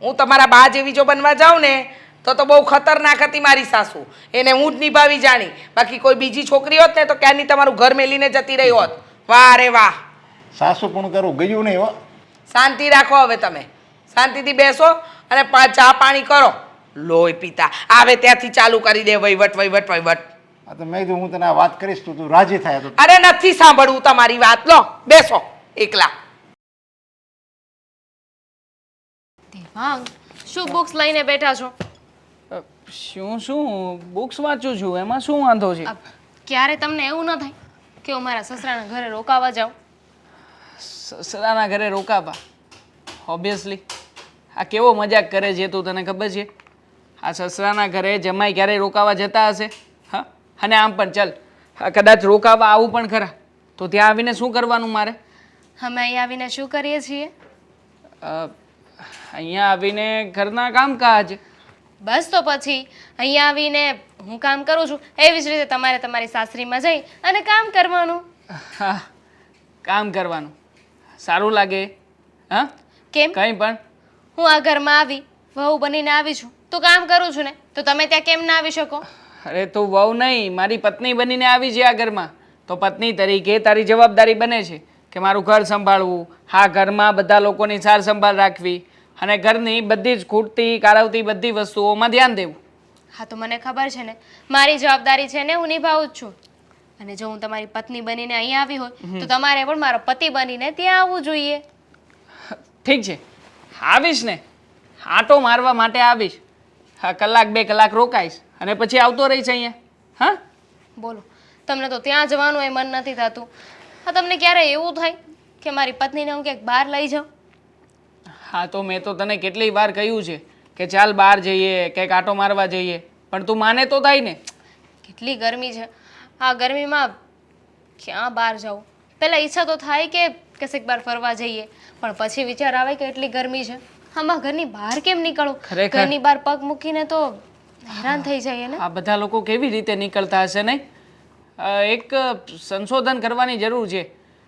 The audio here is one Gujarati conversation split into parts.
હું તમારા બા જેવી જો બનવા જાઉં ને તો બહુ ખતરનાક હતી મારી સાસુ. એને હું જ નિભાવી જાણી. બાકી કોઈ બીજી છોકરી હોત ને તો ક્યારની તમારું ઘર મેલીને જતી રહી હોત. વાહ રે વાહ. સાસુ પણ કરું ગયું નહીં હો. શાંતિ રાખો હવે તમે. શાંતિથી બેસો અને ચા પાણી કરો. લોહી પીતા આવે ત્યાંથી ચાલુ કરી દે વહીવટ વહીવટ વહીવટ. આ તો મેં કીધું હું તને આ વાત કરીશ તો તું રાજી થાય તો. અરે નથી સાંભળવું તમારી વાત. લો બેસો એકલા. દેવાંગ, શું બુક્સ લઈને બેઠા છો? શું બુક્સ વાંચું છું, એમાં શું વાંધો છે? ક્યારે તમને એવું ન થાય કે હું મારા સસરાના ઘરે રોકાવા જાઉં? સસરાના ઘરે રોકાવા? ઓબ્વિયસલી. આ કેવો મજાક કરે છે તું, તને ખબર છે? આ સસરાના ઘરે જમાઈ ક્યારે રોકાવા જતા હશે? હા, અને આમ પણ ચાલ, કદાચ રોકાવા આવું પણ ખરા તો ત્યાં આવીને શું કરવાનું મારે? અમે અહીં આવીને શું કરીએ છીએ? અહીંયા આવીને ઘરના કામકાજ. બસ તો પછી અહીંયા આવીને હું કામ કરું છું એવી જ રીતે તમારે તમારી સાસરીમાં જઈ અને કામ કરવાનું. હા, કામ કરવાનું સારું લાગે? હા, કેમ? કંઈ પણ. હું આ ઘરમાં આવી વહુ બનીને આવી છું તો કામ કરું છું ને, તો તમે ત્યાં કેમ ના આવી શકો? અરે તું વહુ નહીં, મારી પત્ની બનીને આવી છે આ ઘરમાં, તો પત્ની તરીકે તારી જવાબદારી બને છે કે મારું ઘર સંભાળવું, હા ઘરમાં બધા લોકોની સાર સંભાળ રાખવી અને ઘરની બધી જ ખૂટતી કારવતી બધી વસ્તુઓમાં ધ્યાન દેવું. હા તો મને ખબર છે ને, મારી જવાબદારી છે ને હું નિભાવું જ છું. અને જો હું તમારી પત્ની બનીને અહીંયા આવી હોય તો તમારે પણ મારો પતિ બનીને ત્યાં આવવું જોઈએ. ઠીક છે, આવીશ ને, આંટો મારવા માટે આવીશ. હા, કલાક બે કલાક રોકાઈશ અને પછી આવતો રહીશ અહીંયા. હા બોલો, તમને તો ત્યાં જવાનું એ મન નથી થતું. હા, તમને ક્યારે એવું થાય કે મારી પત્નીને હું ક્યાંક બહાર લઈ જાઉં? હા તો મેં તો તને કેટલી વાર કહ્યું છે કે ચાલ બહાર જઈએ, કંઈક આંટો મારવા જઈએ, પણ તું માને તો થાય ને. કેટલી ગરમી છે, આ ગરમીમાં ક્યાં બહાર જાઉં? પહેલાં ઈચ્છા તો થાય કે કશેક બહાર ફરવા જઈએ, પણ પછી વિચાર આવે કે એટલી ગરમી છે, આમાં ઘરની બહાર કેમ નીકળું? ખરેખર. ઘરની બહાર પગ મૂકીને તો હેરાન થઈ જઈએ ને. આ બધા લોકો કેવી રીતે નીકળતા હશે નહીં? એક સંશોધન કરવાની જરૂર છે.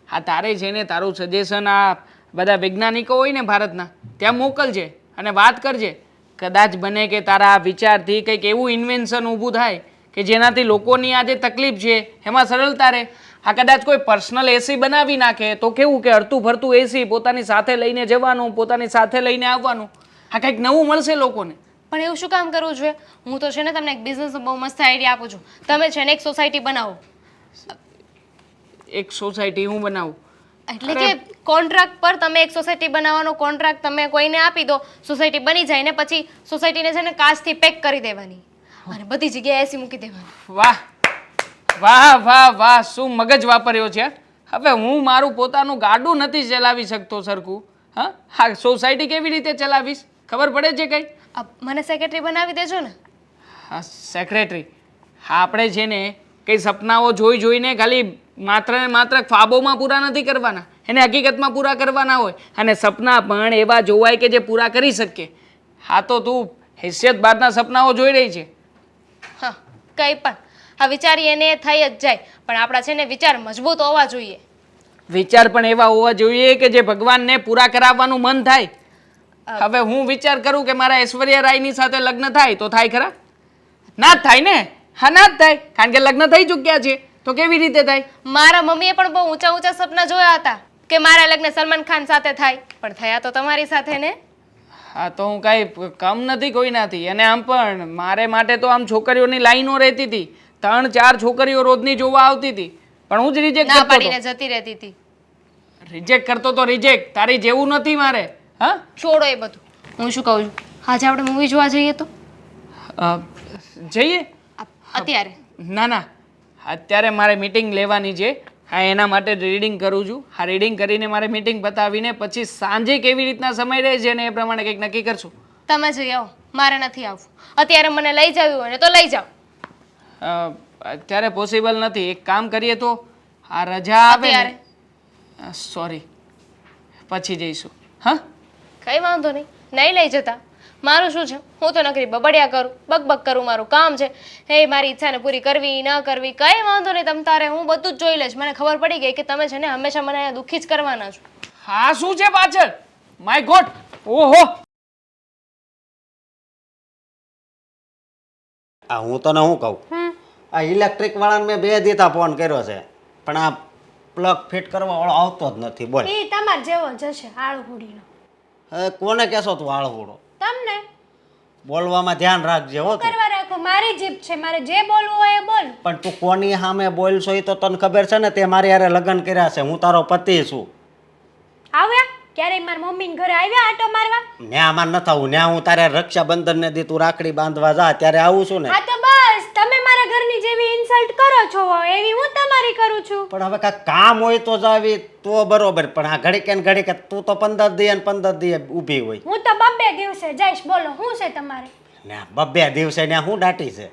આ તારે છે ને તારું સજેશન આ બધા વૈજ્ઞાનિકો હોય ને ભારતના ત્યાં મોકલજે અને વાત કરજે. કદાચ બને કે તારા વિચારથી કંઈક એવું ઇન્વેન્શન ઊભું થાય કે જેનાથી લોકોની આ જે તકલીફ છે એમાં સરળતા રહે. આ કદાચ કોઈ પર્સનલ એસી બનાવી નાખે તો કેવું કે હરતું ફરતું એસી પોતાની સાથે લઈને જવાનું, પોતાની સાથે લઈને આવવાનું. આ કંઈક નવું મળશે લોકોને. પણ એવું શું કામ કરવું જોઈએ? હું તો છે ને તમને એક બિઝનેસનો બહુ મસ્ત આઈડિયા આપું છું. તમે છે ને એક સોસાયટી બનાવો. એક સોસાયટી હું બનાવું? એટલે કે કોન્ટ્રાક્ટ પર તમે એક સોસાયટી બનાવવાનો કોન્ટ્રાક્ટ તમે કોઈને આપી દો, સોસાયટી બની જાય ને પછી સોસાયટીને છે ને કાચથી પેક કરી દેવાની અને બધી જગ્યાએ એસી મૂકી દેવાની. વાહ વાહ વાહ વાહ, શું મગજ વાપર્યો છે. હવે હું મારું પોતાનું ગાડું નથી ચલાવી શકતો સરખું. હા, સોસાયટી કેવી રીતે ચલાવીશ? ખબર પડે છે કંઈ? મને સેક્રેટરી બનાવી દેજો ને. હા, સેક્રેટરી. હા, આપણે છે ને કંઈ સપનાઓ જોઈ જોઈને ખાલી માત્ર ને માત્ર ખ્વાબોમાં પૂરા નથી કરવાના, એને હકીકતમાં પૂરા કરવાના હોય. અને સપના પણ એવા જોવાય કે જે પૂરા કરી શકીએ. હા તો તું હેસિયત બાદના સપનાઓ જોઈ રહી છે. હા, કંઈ પણ હા વિચારીએ ને થઈ જ જાય, પણ આપણા છે ને વિચાર મજબૂત હોવા જોઈએ. વિચાર પણ એવા હોવા જોઈએ કે જે ભગવાનને પૂરા કરાવવાનું મન થાય. હવે હું વિચાર કરું કે મારા ઐશ્વર્યા રાયની સાથે લગ્ન થાય તો થાય ખરા? ના જ થાય ને. હા, ના જ થાય, કારણ કે લગ્ન થઈ ચૂક્યા છે તો કેવી રીતે થાય? મારા મમ્મીએ પણ બહુ ઊંચા ઊંચા સપના જોયા હતા કે મારા લગ્ન સલમાન ખાન સાથે થાય, પણ થયા તો તમારી સાથે ને. હા તો હું કાંઈ કમ નથી કોઈનાથી. અને આમ પણ મારે માટે તો આમ છોકરીઓની લાઈનો રહેતી હતી. 3-4 છોકરીઓ રોજની જોવા આવતી હતી, પણ હું જ રિજેક્ટ ના કરતો પાડીને હતો. જતી રહેતી હતી. રિજેક્ટ કરતો તો રિજેક્ટ. તારી જેવું નથી મારે. હા, છોડો એ બધું. હું શું કહું છું, આજે આપણે મૂવી જોવા જઈએ તો? જઈએ? અત્યારે? ના ના, અત્યારે મારે મીટિંગ લેવાની છે. હા, એના માટે રીડિંગ કરું છું. હા, રીડિંગ કરીને મારે મીટિંગ પતાવીને પછી સાંજે કેવી રીતના સમય રહે છે ને એ પ્રમાણે કંઈક નક્કી કરશું. તમે જઈ આવો, મારે નથી આવવું. અત્યારે મને લઈ જવું હોય ને તો લઈ જાઓ. અત્યારે પોસિબલ નથી. એક કામ કરીએ તો આ રજા આવે અત્યારે? ને, સોરી, પછી જઈશું. હા, કઈ વાંધો નહીં, નહીં લઈ જતા. મારું શું છે, હું તો નકરી બબડ્યા કરું, બકબક કરું, મારું કામ છે. હે મારી ઈચ્છાને પૂરી કરવી ન કરવી કઈ વાંધો નહીં. તમ તારે હું બધું જ જોઈ લઈશ. મને ખબર પડી ગઈ કે તમે છે ને હંમેશા મને દુઃખી જ કરવાના છો. હા શું છે પાછળ? માય ગોડ, ઓહો. આ હું તને શું કહું, આ ઇલેક્ટ્રિક વાળાને મેં 2 દીધા ફોન કર્યો છે, પણ આ પ્લગ ફિટ કરવા વાળો આવતો જ નથી. બોલ એ તમાર જેવો જશે આળહુડીનો. હવે કોને કહેશો તું આળહુડો? તમને બોલવામાં ધ્યાન રાખજે હો તું. કરવા રાખો, મારી જીભ છે, મારે જે બોલવું હોય એ બોલ. પણ તું કોની સામે બોલશો એ તો તને ખબર છે ને, તે મારી હારે લગ્ન કર્યા છે, હું તારો પતિ છું. આવ્યા ક્યારેય મારા મમ્મીને ઘરે આવ્યા આટો મારવા? ન્યા માં નથી આવું, ન્યા હું તારે રક્ષાબંધન ને દી તું રાખડી બાંધવા જા ત્યારે આવું છું ને. હા તો બસ તમે મારા ઘરની જેવી ઇન્સલ્ટ કરો છો એવી હું તમારી કરું છું. પણ હવે કાંઈક કામ હોય તો જ આવી તો બરોબર, પણ આ ઘડીકે ને ઘડીકે તું તો 15 દી અને 15 દી ઊભી હોય. હું તો 2 દિવસે જઈશ. બોલો શું છે તમારે? ને 2 દિવસે ને હું દાટી છે?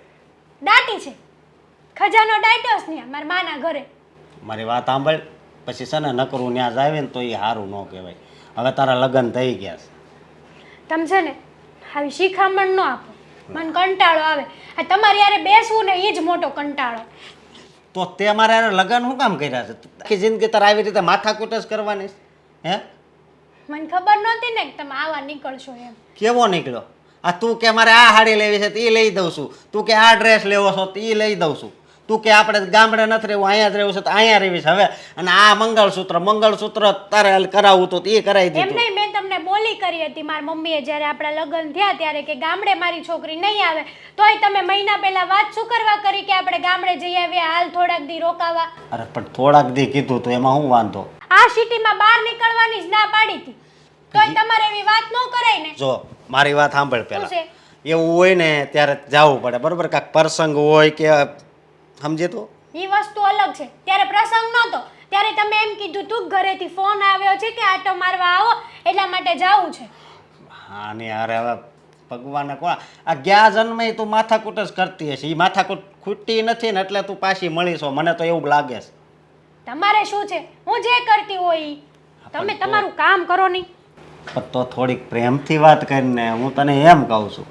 દાટી છે ખજાનો ડાયટોસ ને મારા માના ઘરે. મારી વાત સાંભળ, પછી છે ને નકરું ત્યાં જાય ને તો એ સારું ન કહેવાય. હવે તારા લગ્ન થઈ ગયા છે. તમે છે ને આવી શિખામણ ન આપો, મને કંટાળો આવે. આ તમારી યારે બેસવું ને એ જ મોટો કંટાળો. તો તે મારે હારે લગ્ન શું કામ કર્યા છે? આખી જિંદગી તારે આવી રીતે માથાકૂટ જ કરવાની છે? હે, મને ખબર નહોતી ને કે તમે આવા નીકળશો એમ. કેવો નીકળ્યો? આ તું કે મારે આ સાડી લેવી છે તો એ લઈ દઉં છું, તું કે આ ડ્રેસ લેવો છો તો એ લઈ દઉં છું, તું કે આપણે ગામડે નથી રહેવું અહીંયા જ રહેવું છે તો અહીંયા રહેવી છે. હવે અને આ મંગળસૂત્ર તારે કરાવવું તો એ કરાવી એમ દીધું. નહીં, મેં તમને બોલી કરી હતી મારી મમ્મીએ જ્યારે આપણા લગ્ન થયા ત્યારે કે ગામડે મારી છોકરી નહીં આવે, તોય તમે મહિના પહેલા વાત શું કરવા કરી કે આપણે ગામડે જઈ આવ્યા, હાલ થોડાક દી રોકાવા. અરે પણ થોડાક દી કીધું તો એમાં શું વાંધો? આ સિટીમાં બહાર નીકળવાની જ ના પાડી હતી, તોય તમારે એવી વાત ન કરાય ને. જો મારી વાત સાંભળ શું પહેલા. છે? એવું હોય ને ત્યારે જવું પડે, બરોબર? કાંઈક પ્રસંગ હોય કે સમજે તો એ વસ્તુ અલગ છે. ત્યારે પ્રસંગ નહોતો, ત્યારે તમે એમ કીધું તું ઘરેથી ફોન આવ્યો છે કે આટો મારવા આવો એટલા માટે જાવું છે. હા ને યાર, હવે ભગવાને કોણ આ ગયા જન્મે તું માથાકૂટ જ કરતી હશે. એ માથાકૂટ ખૂટતી નથી ને એટલે તું પાછી મળીશો, મને તો એવું લાગે છે. તમારે શું છે, હું જે કરતી હોય ઈ. તમે તમારું કામ કરો નહીં. પણ તો થોડીક પ્રેમથી વાત કરીને હું તને એમ કહું છું.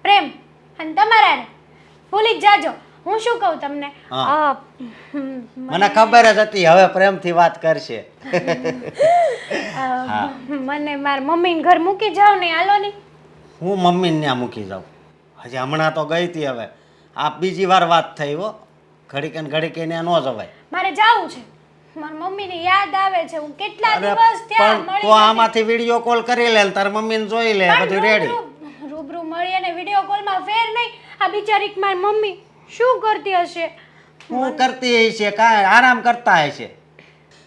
પ્રેમ અને તમારા હારે ભૂલી જ જાજો. હું શું કહું તમને, હા. મને ખબર જ હતી હવે પ્રેમથી વાત કરશે. મને મારા મમ્મીને ઘર મૂકી જાવ ને, હાલો નહીં. હું મમ્મીને ત્યાં મૂકી જાઉં? હજી હમણાં તો ગઈ હતી, હવે આ બીજી વાર વાત થઈ હો. ઘડીકે ને ઘડીકે ત્યાં ન જવાય. મારે જાવું છે, મારી મમ્મીને યાદ આવે છે. હું કેટલા અરે દિવસ ત્યાં પણ મળી તો આમાંથી વિડીયો કોલ કરી લે ને તાર મમ્મીને જોઈ લે, બધું રેડી. રૂબરૂ મળી અને વિડીયો કોલમાં ફેર નહીં. આ બિચારી મારી મમ્મી શું કરતી હશે? શું કરતી હશે? કાંઈ આરામ કરતા હશે.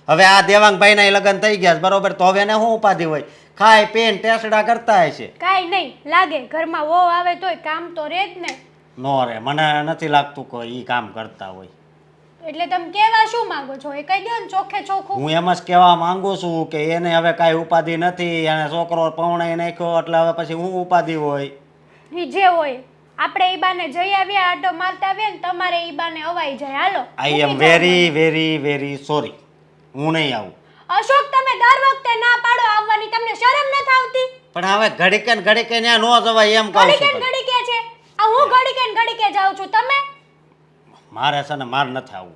હવે આ દેવાંગભાઈના લગ્ન થઈ ગયા છે, બરોબર? તો હવે એને શું ઉપાધિ હોય? ખાય પીને ટેસડા કરતા હશે. કાંઈ નહીં લાગે, ઘરમાં વહુ આવે તોય કામ તો રે જ ને. નો રે, મને નથી લાગતું કે ઈ કામ કરતા હોય. એટલે તમે કેવા શું માંગો છો એ કહી દો ને ચોખ્ખે ચોખ્ખું. હું એમ જ કહેવા માંગુ છું કે એને હવે કાંઈ ઉપાધિ નથી, એને છોકરો પૌણાઈ નાખ્યો એટલે હવે પછી હું ઉપાધિ હોય? ઈ જે હોય આપણે ઈ બાને જઈ આવ્યા, આટો મારતા આવ્યા ને તમારે ઈ બાને અવાઈ જાય. હાલો, I am very very very sorry. હું નહીં આવું. અશોક તમે દર વખતે ના પાડો આવવાની, તમને શરમ નથી આવતી? પણ હવે ઘડીકે ને ઘડીકે ત્યાં ન જવાય એમ કહું ઘડીકે છું. ને ઘડીકે છે આ, હું ઘડીકે ને ઘડીકે જાઉં છું. તમે મારે છે ને માર નથી આવું.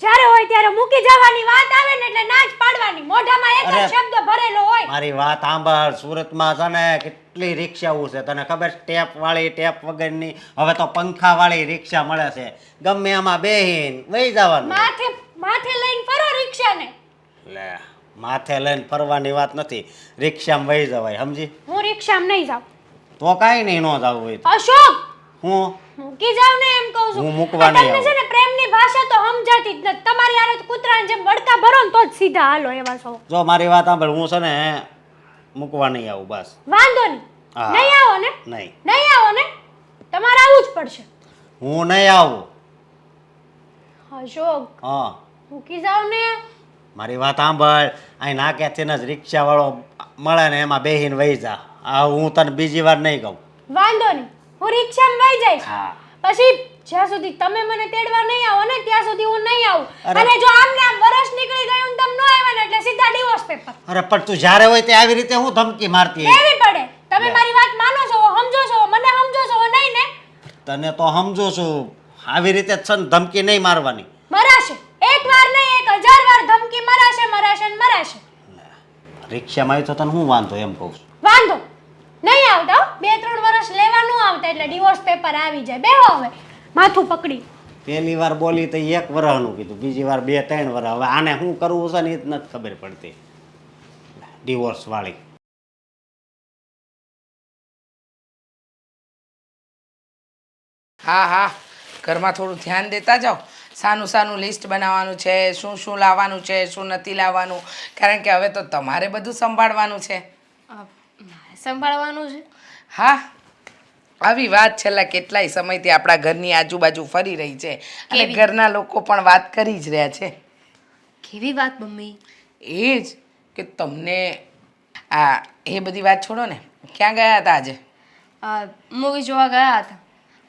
જ્યારે હોય ત્યારે મૂકી જવાની વાત આવે ને એટલે ના જ પાડવાની, મોઢામાં એક જ અરે, શબ્દ ભરેલો હોય. મારી વાત સાંભળ. સુરતમાં છે ને કેટલી રિક્ષાઓ છે, તને ખબર? સ્ટેપ વાળી, ટેપ વગરની, હવે તો પંખા વાળી રિક્ષા મળે છે. ગમે એમાં બેહીન વહી જવાનું. માથે માથે લઈને ફરો રિક્ષાને. લે, માથે લઈને ફરવાની વાત નથી, રિક્ષામાં વહી જવાય, સમજી? હું રિક્ષામાં નહીં જાઉં. તો કાંઈ નહીં, ન જવું હોય તો. અશોક હું મૂકી જાવ ને એમ કહું છું. હું મૂકવા આ નહીં તમને છે ને પ્રેમની ભાષા તો સમજાતી જ નથી. તમારી હારે તો કૂતરાને જેમ બડકા ભરો ને તો જ સીધા હાલો એવા છો. જો મારી વાત સાંભળ, હું છે ને મૂકવા નહીં આવું, બસ. વાંધો નહીં. હા. નહીં આવો ને? નહીં. નહીં આવો ને? તમારે આવવું જ પડશે. હું નહીં આવું. અશોક હા, મૂકી જાવ ને. મારી વાત સાંભળ. અહીં નાકેથી જ રિક્ષાવાળો મળે ને એમાં બેહીને વહી જા. આ હું તને બીજી વાર નહીં કહું. વાંધો નહીં, હું રિક્ષામાં વહી જઈશ. હા. પછી જ્યાં સુધી તમે મને તેડવા નહીં આવો ને ત્યાં સુધી હું નહીં આવું. અરે. અને જો આમ ને આમ વર્ષ નીકળી ગયું ને તમે ન આવ્યા ને એટલે સીધા ડિવોર્સ પેપર. અરે પણ તું જ્યારે હોય તે આવી રીતે હું ધમકી મારતી હોય? કેવી પડે? તમે મારી વાત માનો છો, સમજો છો, મને સમજો છો નહીં ને? તને તો સમજુ છું, આવી રીતે જ છે ને ધમકી નહીં મારવાની. મરાશે. એક વાર નહીં 1000 વાર ધમકી મરાશે, મરાશે ને મરાશે. રિક્ષામાં આવી તો તને હું વાંધો એમ કહું છું. વાંધો નહીં આવતા હો. 2-3 વર્ષ લેવા ન આવતા એટલે ડિવોર્સ પેપર આવી જાય. બેહો હવે માથું પકડી. પહેલી વાર બોલી તો 1 વર્ષનું કીધું, બીજી વાર 2-3 વર્ષ. હવે આને શું કરવું છે ને એ જ નથી ખબર પડતી, ડિવોર્સ વાળી. હા હા, ઘરમાં થોડું ધ્યાન દેતા જાઓ. સાનું સાનું લિસ્ટ બનાવવાનું છે, શું શું લાવવાનું છે, શું નથી લાવવાનું, કારણ કે હવે તો તમારે બધું સંભાળવાનું છે. મારે સંભાળવાનું છે. હા, આવી વાત છેલ્લા કેટલાય સમયથી આપણા ઘરની આજુબાજુ ફરી રહી છે અને કેવી? ઘરના લોકો પણ વાત કરી જ રહ્યા છે. કેવી વાત મમ્મી? એ જ કે તમને એ બધી વાત છોડો ને, ક્યાં ગયા હતા આજે? મૂવી જોવા ગયા હતા.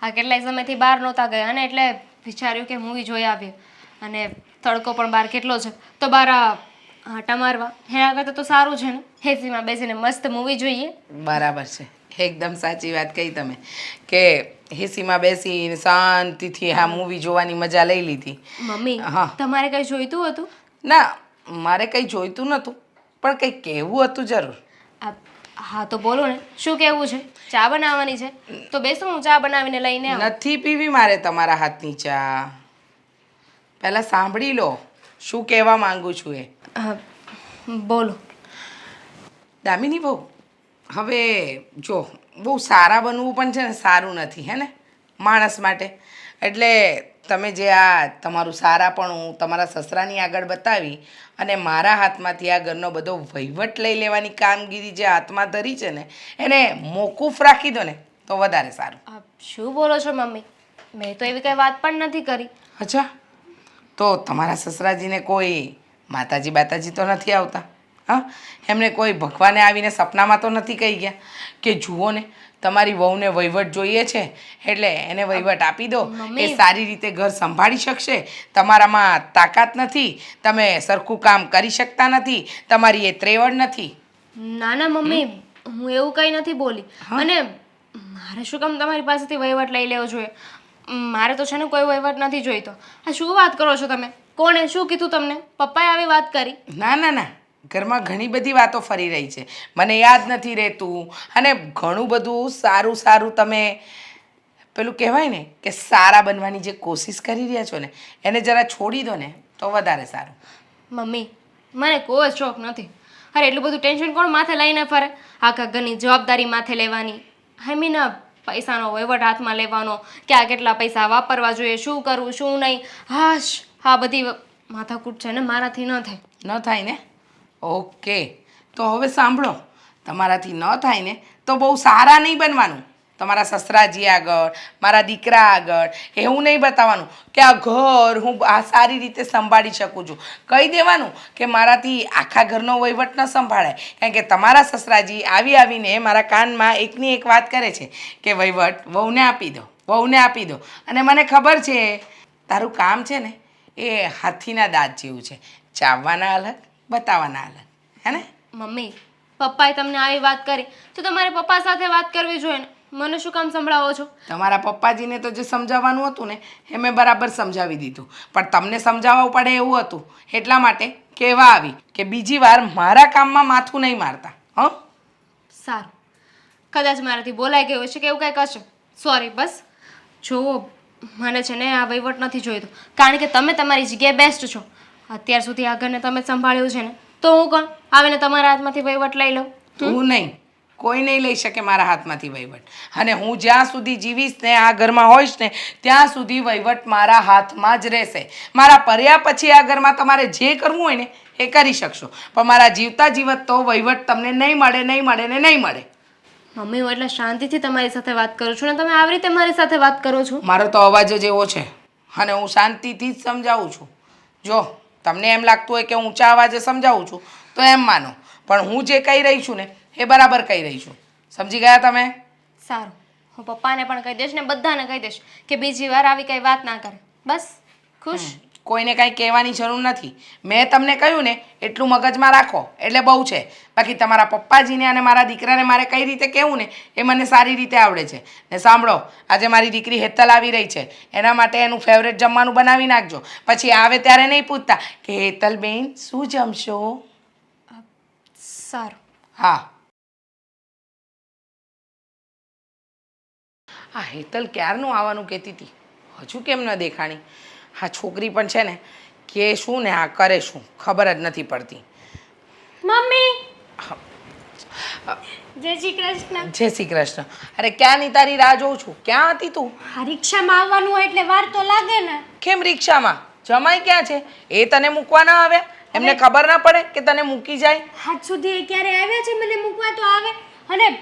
હા, કેટલાય સમયથી બહાર નહોતા ગયા ને એટલે વિચાર્યું કે મૂવી જોઈ આવીએ. અને તડકો પણ બહાર કેટલો છે તો બહાર આંટા મારવા એના કરતાં તો સારું છે ને એસીમાં બેસીને મસ્ત મૂવી જોઈએ. બરાબર છે, એકદમ સાચી વાત કહી તમે કે એસીમાં બેસીને શાંતિથી આ મૂવી જોવાની મજા લઈ લીધી. મમ્મી, હા. તમારે કંઈ જોઈતું હતું? ના, મારે કંઈ જોઈતું નહોતું, પણ કંઈ કહેવું હતું જરૂર. હા તો બોલો ને, શું કહેવું છે? ચા બનાવવાની છે તો બેસો, હું ચા બનાવીને લઈને આવું. નથી પીવી મારે તમારા હાથની ચા. પહેલાં સાંભળી લો શું કહેવા માંગુ છું એ. બોલો. દામિની બહુ, હવે જો બહુ સારા બનવું પણ છે ને સારું નથી, હે ને માણસ માટે. એટલે તમે જે આ તમારું સારાપણું તમારા સસરાની આગળ બતાવી અને મારા હાથમાંથી આ ઘરનો બધો વહીવટ લઈ લેવાની કામગીરી જે હાથમાં ધરી છે ને એને મોકૂફ રાખી દો ને તો વધારે સારું. શું બોલો છો મમ્મી? મેં તો એવી કંઈ વાત પણ નથી કરી. અચ્છા, તો તમારા સસરાજીને કોઈ માતાજી બાતાજી તો નથી આવતા? હા, એમને કોઈ ભગવાને આવીને સપનામાં તો નથી કહી ગયા કે જુઓ ને તમારી વહુને વહીવટ જોઈએ છે એટલે એને વહીવટ આપી દો, એ સારી રીતે ઘર સંભાળી શકશે, તમારામાં તાકાત નથી, તમે સરખું કામ કરી શકતા નથી, તમારી એ ત્રેવડ નથી? ના ના મમ્મી, હું એવું કંઈ નથી બોલી. અને મારે શું કામ તમારી પાસેથી વહીવટ લઈ લેવો જોઈએ? મારે તો છે ને કોઈ વહીવટ નથી જોઈતો. આ શું વાત કરો છો તમે? કોણે શું કીધું તમને? પપ્પાએ આવી વાત કરી? ના ના ના, ઘરમાં ઘણી બધી વાતો ફરી રહી છે, મને યાદ નથી રહેતું. અને ઘણું બધું સારું સારું તમે પેલું કહેવાય ને કે સારા બનવાની જે કોશિશ કરી રહ્યા છો ને એને જરા છોડી દો ને તો વધારે સારું. મમ્મી, મને કોઈ શોખ નથી. અરે એટલું બધું ટેન્શન કોણ માથે લઈને ફરે? આખા ઘરની જવાબદારી માથે લેવાની, આઈ મીન પૈસાનો વહીવટ હાથમાં લેવાનો, ક્યાં કેટલા પૈસા વાપરવા જોઈએ, શું કરવું શું નહીં. હાશ, આ બધી માથાકૂટ છે ને મારાથી ન થાય. ન થાય ને? ઓકે, તો હવે સાંભળો, તમારાથી ન થાય ને તો બહુ સારા નહીં બનવાનું. તમારા સસરાજી આગળ, મારા દીકરા આગળ એવું નહીં બતાવવાનું કે આ ઘર હું આ સારી રીતે સંભાળી શકું છું. કહી દેવાનું કે મારાથી આખા ઘરનો વહીવટ ન સંભાળાય, કારણ કે તમારા સસરાજી આવી આવીને મારા કાનમાં એકની એક વાત કરે છે કે વહીવટ વહુને આપી દો, વહુને આપી દો. અને મને ખબર છે તારું કામ છે ને એ હાથીના દાંત જેવું છે, ચાવવાના અલગ, બતાવવાના અલગ, હે ને? મમ્મી, પપ્પાએ તમને આવી વાત કરી તો તમારે પપ્પા સાથે વાત કરવી જોઈએ ને. મને શું કામ સંભળાવો છો? તમારા પપ્પાજીને તો જે સમજાવવાનું હતું ને એ મેં બરાબર સમજાવી દીધું, પણ તમને સમજાવવું પડે એવું હતું એટલા માટે કહેવા આવી કે બીજી વાર મારા કામમાં માથું નહીં મારતા. હં? સારું, કદાચ મારાથી બોલાઈ ગયું હશે કે એવું કંઈક હશે. સોરી. બસ જુઓ, મને છે ને આ વહીવટ નથી જોઈતો, કારણ કે તમે તમારી જગ્યાએ બેસ્ટ છો. અત્યાર સુધી આ ઘરને તમે સંભાળ્યું છે ને તો હું કોણ આવીને તમારા હાથમાંથી વહીવટ લઈ લઉં? તું નહીં, કોઈ નહીં લઈ શકે મારા હાથમાંથી વહીવટ. અને હું જ્યાં સુધી જીવીશ ને આ ઘરમાં હોઈશ ને ત્યાં સુધી વહીવટ મારા હાથમાં જ રહેશે. મારા પર્યા પછી આ ઘરમાં તમારે જે કરવું હોય ને એ કરી શકશો, પણ મારા જીવતા જીવત તો વહીવટ તમને નહીં મળે, નહીં મળે ને નહીં મળે. મમ્મી, હું એટલે શાંતિથી તમારી સાથે વાત કરું છું ને તમે આવી રીતે મારી સાથે વાત કરો છો? મારો તો અવાજ જ એવો છે અને હું શાંતિથી જ સમજાવું છું. જો તમને એમ લાગતું હોય કે હું ઊંચા અવાજે સમજાવું છું તો એમ માનો, પણ હું જે કહી રહી છું ને એ બરાબર કહી રહી છું. સમજી ગયા તમે? સારું, હું પપ્પાને પણ કહી દઈશ ને બધાને કહી દઈશ કે બીજી વાર આવી કંઈ વાત ના કરે. બસ ખુશ? કોઈને કાંઈ કહેવાની જરૂર નથી. મેં તમને કહ્યું ને એટલું મગજમાં રાખો એટલે બહુ છે. બાકી તમારા પપ્પાજીને અને મારા દીકરાને મારે કઈ રીતે કહેવું ને એ મને સારી રીતે આવડે છે. ને સાંભળો, આજે મારી દીકરી હેતલ આવી રહી છે, એના માટે એનું ફેવરેટ જમવાનું બનાવી નાખજો. પછી આવે ત્યારે નહીં પૂછતા કે હેતલબેન શું જમશો? સારું. હા. આ હેતલ ક્યારનું આવવાનું કહેતી હતી, હજુ કેમ ન દેખાણી? આ છોકરી પણ છે ને કે શું ને આ કરે શું ખબર જ નથી પડતી. મમ્મી જય શ્રી કૃષ્ણ. જય શ્રી કૃષ્ણ. અરે ક્યાંની તારી રાહ જોઉં છું, ક્યાં હતી તું? આ રિક્ષામાં આવવાનું હોય એટલે વાર તો લાગે ને. કેમ રિક્ષામાં? જમાઈ ક્યાં છે? એ તને મૂકવા ના આવ્યા? એમને ખબર ના પડે કે તને મૂકી જાય? હાથ સુધી એ ક્યારે આવ્યા છે મને મૂકવા તો આવે? અને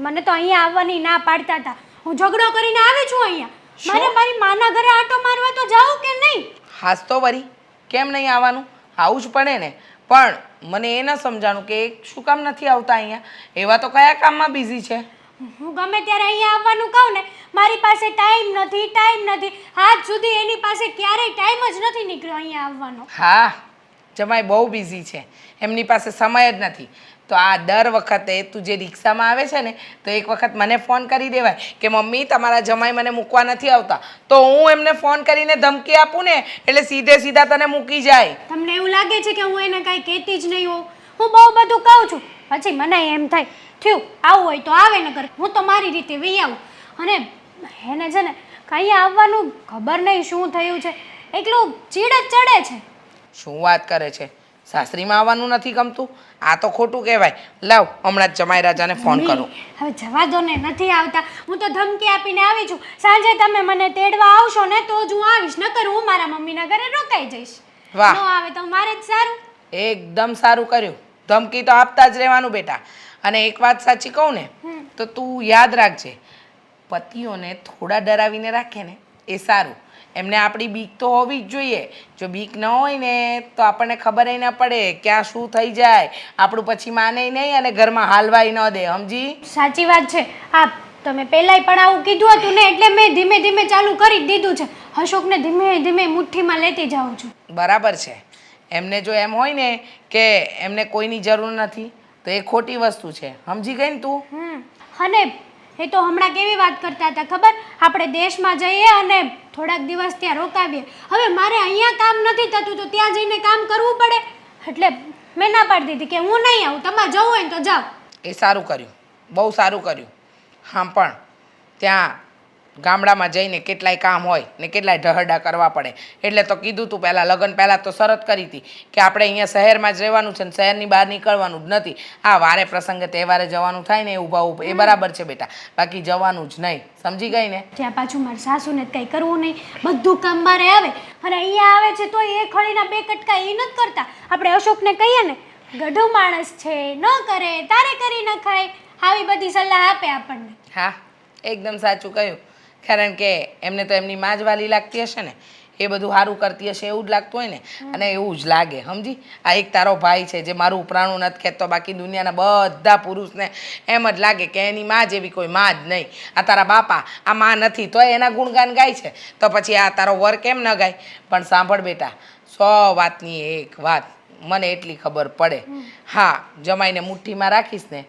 મને તો અહીંયા આવવાની ના પાડતા હતા. હું ઝઘડો કરીને આવી છું અહીંયા. મારે મારી માના ઘરે આંટો મારવા તો જાઉં કે નહીં? હાસ તો વરી કેમ નહીં આવવાનું? આવું જ પડે ને. પણ મને એ ન સમજાણું કે એ શું કામ નથી આવતા અહીંયા? એવા તો કયા કામમાં બિઝી છે? હું ગમે ત્યારે અહીંયા આવવાનું કહું ને, મારી પાસે ટાઈમ નથી. હાથ સુધી એની પાસે ક્યારેય ટાઈમ જ નથી નીકળ્યો અહીંયા આવવાનો. હા, જમાઈ બહુ બિઝી છે, એમની પાસે સમય જ નથી. તો આ દર વખતે તું જે રિક્ષામાં આવે છે ને તો એક વખત મને ફોન કરી દેવાય કે મમ્મી તમારા જમાઈ મને મૂકવા નથી આવતા, તો હું એમને ફોન કરીને ધમકી આપું ને એટલે સીધે સીધા તને મૂકી જાય. તમને એવું લાગે છે કે હું એને કાંઈ કહેતી જ નહીં હોઉં? હું બહુ બધું કહું છું, પછી મને એમ થાય થયું આવું હોય તો આવે ન કરે, હું તો મારી રીતે વહી આવું. અને એને છે ને કાંઈ આવવાનું ખબર નહીં શું થયું છે, એકલું ચીડ જ ચડે છે. શું વાત કરે છે? સાસરીમાં આવવાનું નથી ગમતું? આ તો ખોટું કહેવાય. લાવ હમણાં જ જમાઈ રાજાને ફોન કરું. હવે જવા દો ને, નથી આવતા. હું તો ધમકી આપીને આવી છું. સાંજે તમે મને તેડવા આવશો ને તો જ હું આવીશ, નકર હું મારા મમ્મીના ઘરે રોકાઈ જઈશ. વાહ. ન આવે તો મારે જ સારું. એકદમ સારું કર્યું. ધમકી તો આપતા જ રહેવાનું બેટા. અને એક વાત સાચી કહું ને તો તું યાદ રાખજે, પતિઓને થોડા ડરાવીને રાખે ને એ સારું. એમને આપણી બીક તો હોવી જ જોઈએ. જો બીક ન હોય ને તો આપણને ખબર ન પડે ક્યાં શું થઈ જાય, આપણું પછી માને નહીં અને ઘરમાં હાલવાય ન દે. સમજી? સાચી વાત છે. હા, તમે પહેલાંય પણ આવું કીધું હતું ને એટલે મેં ધીમે ધીમે ચાલુ કરી જ દીધું છે. અશોકને ધીમે ધીમે મુઠ્ઠીમાં લેતી જાઉં છું. બરાબર છે. એમને જો એમ હોય ને કે એમને કોઈની જરૂર નથી તો એ ખોટી વસ્તુ છે. સમજી ગઈ ને તું? અને એ તો હમણાં કેવી વાત કરતા હતા ખબર? આપણે દેશમાં જઈએ અને થોડાક દિવસ ત્યાં રોકાવીએ. હવે મારે અહીંયા કામ નથી થતું તો ત્યાં જઈને કામ કરવું પડે, એટલે મેં ના પાડી દીધી કે હું નહીં આવું, તમારે જવું હોય ને તો જાઓ. એ સારું કર્યું, બહુ સારું કર્યું. હા, પણ ત્યાં ગામડામાં જઈને કેટલાય કામ હોય ને કેટલાય ઢહડા કરવા પડે. એટલે તો કીધું તું પહેલાં, લગ્ન પહેલાં તો શરત કરી હતી કે આપણે અહીંયા શહેરમાં જ રહેવાનું છે ને શહેરની બહાર નીકળવાનું જ નથી. હા, વારે પ્રસંગે તહેવારે જવાનું થાય ને ઊભા એ બરાબર છે બેટા, બાકી જવાનું જ નહીં. સમજી ગઈ ને? ત્યાં પાછું મારા સાસુને કંઈ કરવું નહીં, બધું કામ મારે આવે. અને અહીંયા આવે છે તો એ ખડીના બે કટકા એ નથી કરતા. આપણે અશોકને કહીએ ને ગઢું માણસ છે, ન કરે તારે કરી ન ખાય, આવી બધી સલાહ આપે આપણને. હા, એકદમ સાચું કહ્યું. કારણ કે એમને તો એમની માં જ વાલી લાગતી હશે ને, એ બધું સારું કરતી હશે એવું જ લાગતું હોય ને, અને એવું જ લાગે. સમજી? આ એક તારો ભાઈ છે જે મારું ઉપરાણું નથી કહેતો, બાકી દુનિયાના બધા પુરુષને એમ જ લાગે કે એની માં જેવી કોઈ માં જ નહીં. આ તારા બાપા આ માં નથી તો એના ગુણગાન ગાય છે, તો પછી આ તારો વર કેમ ન ગાય? પણ સાંભળ બેટા, 100 વાતની એક વાત મને એટલી ખબર પડે. હા, જમાઈને મુઠ્ઠીમાં રાખીશ ને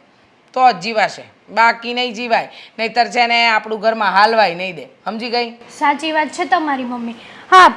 તો જ જીવાશે, બાકી નહીં જીવાય. નહીતર છે ને આપણું ઘરમાં હાલવાય નહીં દે. સમજી ગઈ? સાચી વાત છે તમારી મમ્મી. હા,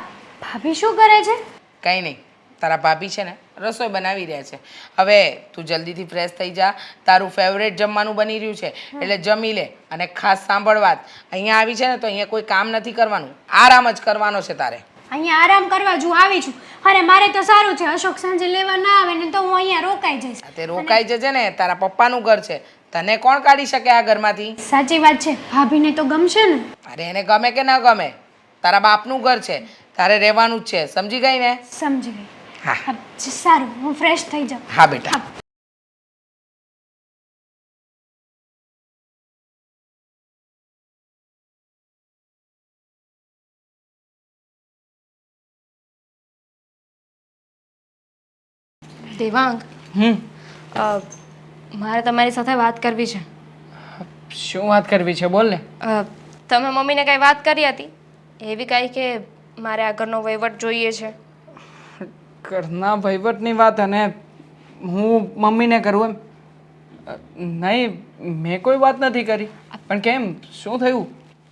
ભાભી શું કરે છે? કંઈ નહીં, તારા ભાભી છે ને રસોઈ બનાવી રહ્યા છે. હવે તું જલ્દીથી ફ્રેશ થઈ જા, તારું ફેવરેટ જમવાનું બની રહ્યું છે એટલે જમી લે. અને ખાસ સાંભળ વાત, અહીંયા આવી છે ને તો અહીંયા કોઈ કામ નથી કરવાનું, આરામ જ કરવાનો છે તારે. અહીંયા આરામ કરવા જો આવી છું. અરે મારે તો સારું છે, અશોક સાંજે લેવા ના આવે ને તો હું અહીંયા રોકાઈ જઈશ. તે રોકાઈ જજે ને, તારા પપ્પાનું ઘર છે, તને કોણ કાઢી શકે આ ઘરમાંથી? સાચી વાત છે, ભાભીને તો ગમશે ને. અરે એને ગમે કે ન ગમે, તારા બાપનું ઘર છે, તારે રહેવાનું જ છે. સમજી ગઈ ને? સમજી ગઈ. હા હા, સારું, હું ફ્રેશ થઈ જાઉં. હા બેટા. દેવાંગ, મારે તમારી સાથે વાત કરવી છે. શું વાત કરવી છે? બોલ ને. તમે મમ્મીને કાંઈ વાત કરી હતી એવી કાંઈ કે મારે આ ઘરનો વહીવટ જોઈએ છે? ઘરના વહીવટની વાત અને હું મમ્મીને કરું એમ? નહીં, મેં કોઈ વાત નથી કરી. પણ કેમ, શું થયું?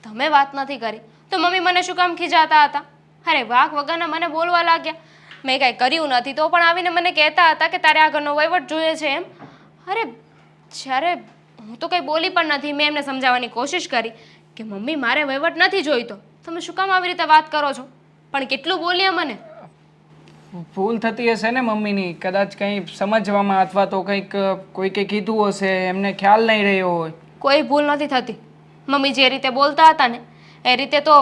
તમે વાત નથી કરી તો મમ્મી મને શું કામ ખીજાતા હતા? અરે વાક વગરના મને બોલવા લાગ્યા. મેં કાંઈ કર્યું નથી તો પણ આવીને મને કહેતા હતા કે તારે આ ઘરનો વહીવટ જોઈએ છે એમ. અરે જ્યારે હું તો કંઈ બોલી પણ નથી. મેં એમને સમજાવવાની કોશિશ કરી કે મમ્મી મારે વહીવટ નથી જોઈતો. તમે શું કામ આવી રીતે વાત કરો છો? પણ કેટલું બોલ્યા મને. ભૂલ થતી હશે ને મમ્મીની, કદાચ કંઈ સમજવામાં અથવા તો કંઈક કોઈકે કીધું હશે, એમને ખ્યાલ નહીં રહ્યો હોય. કોઈ ભૂલ નથી થતી. મમ્મી જે રીતે બોલતા હતા ને એ રીતે તો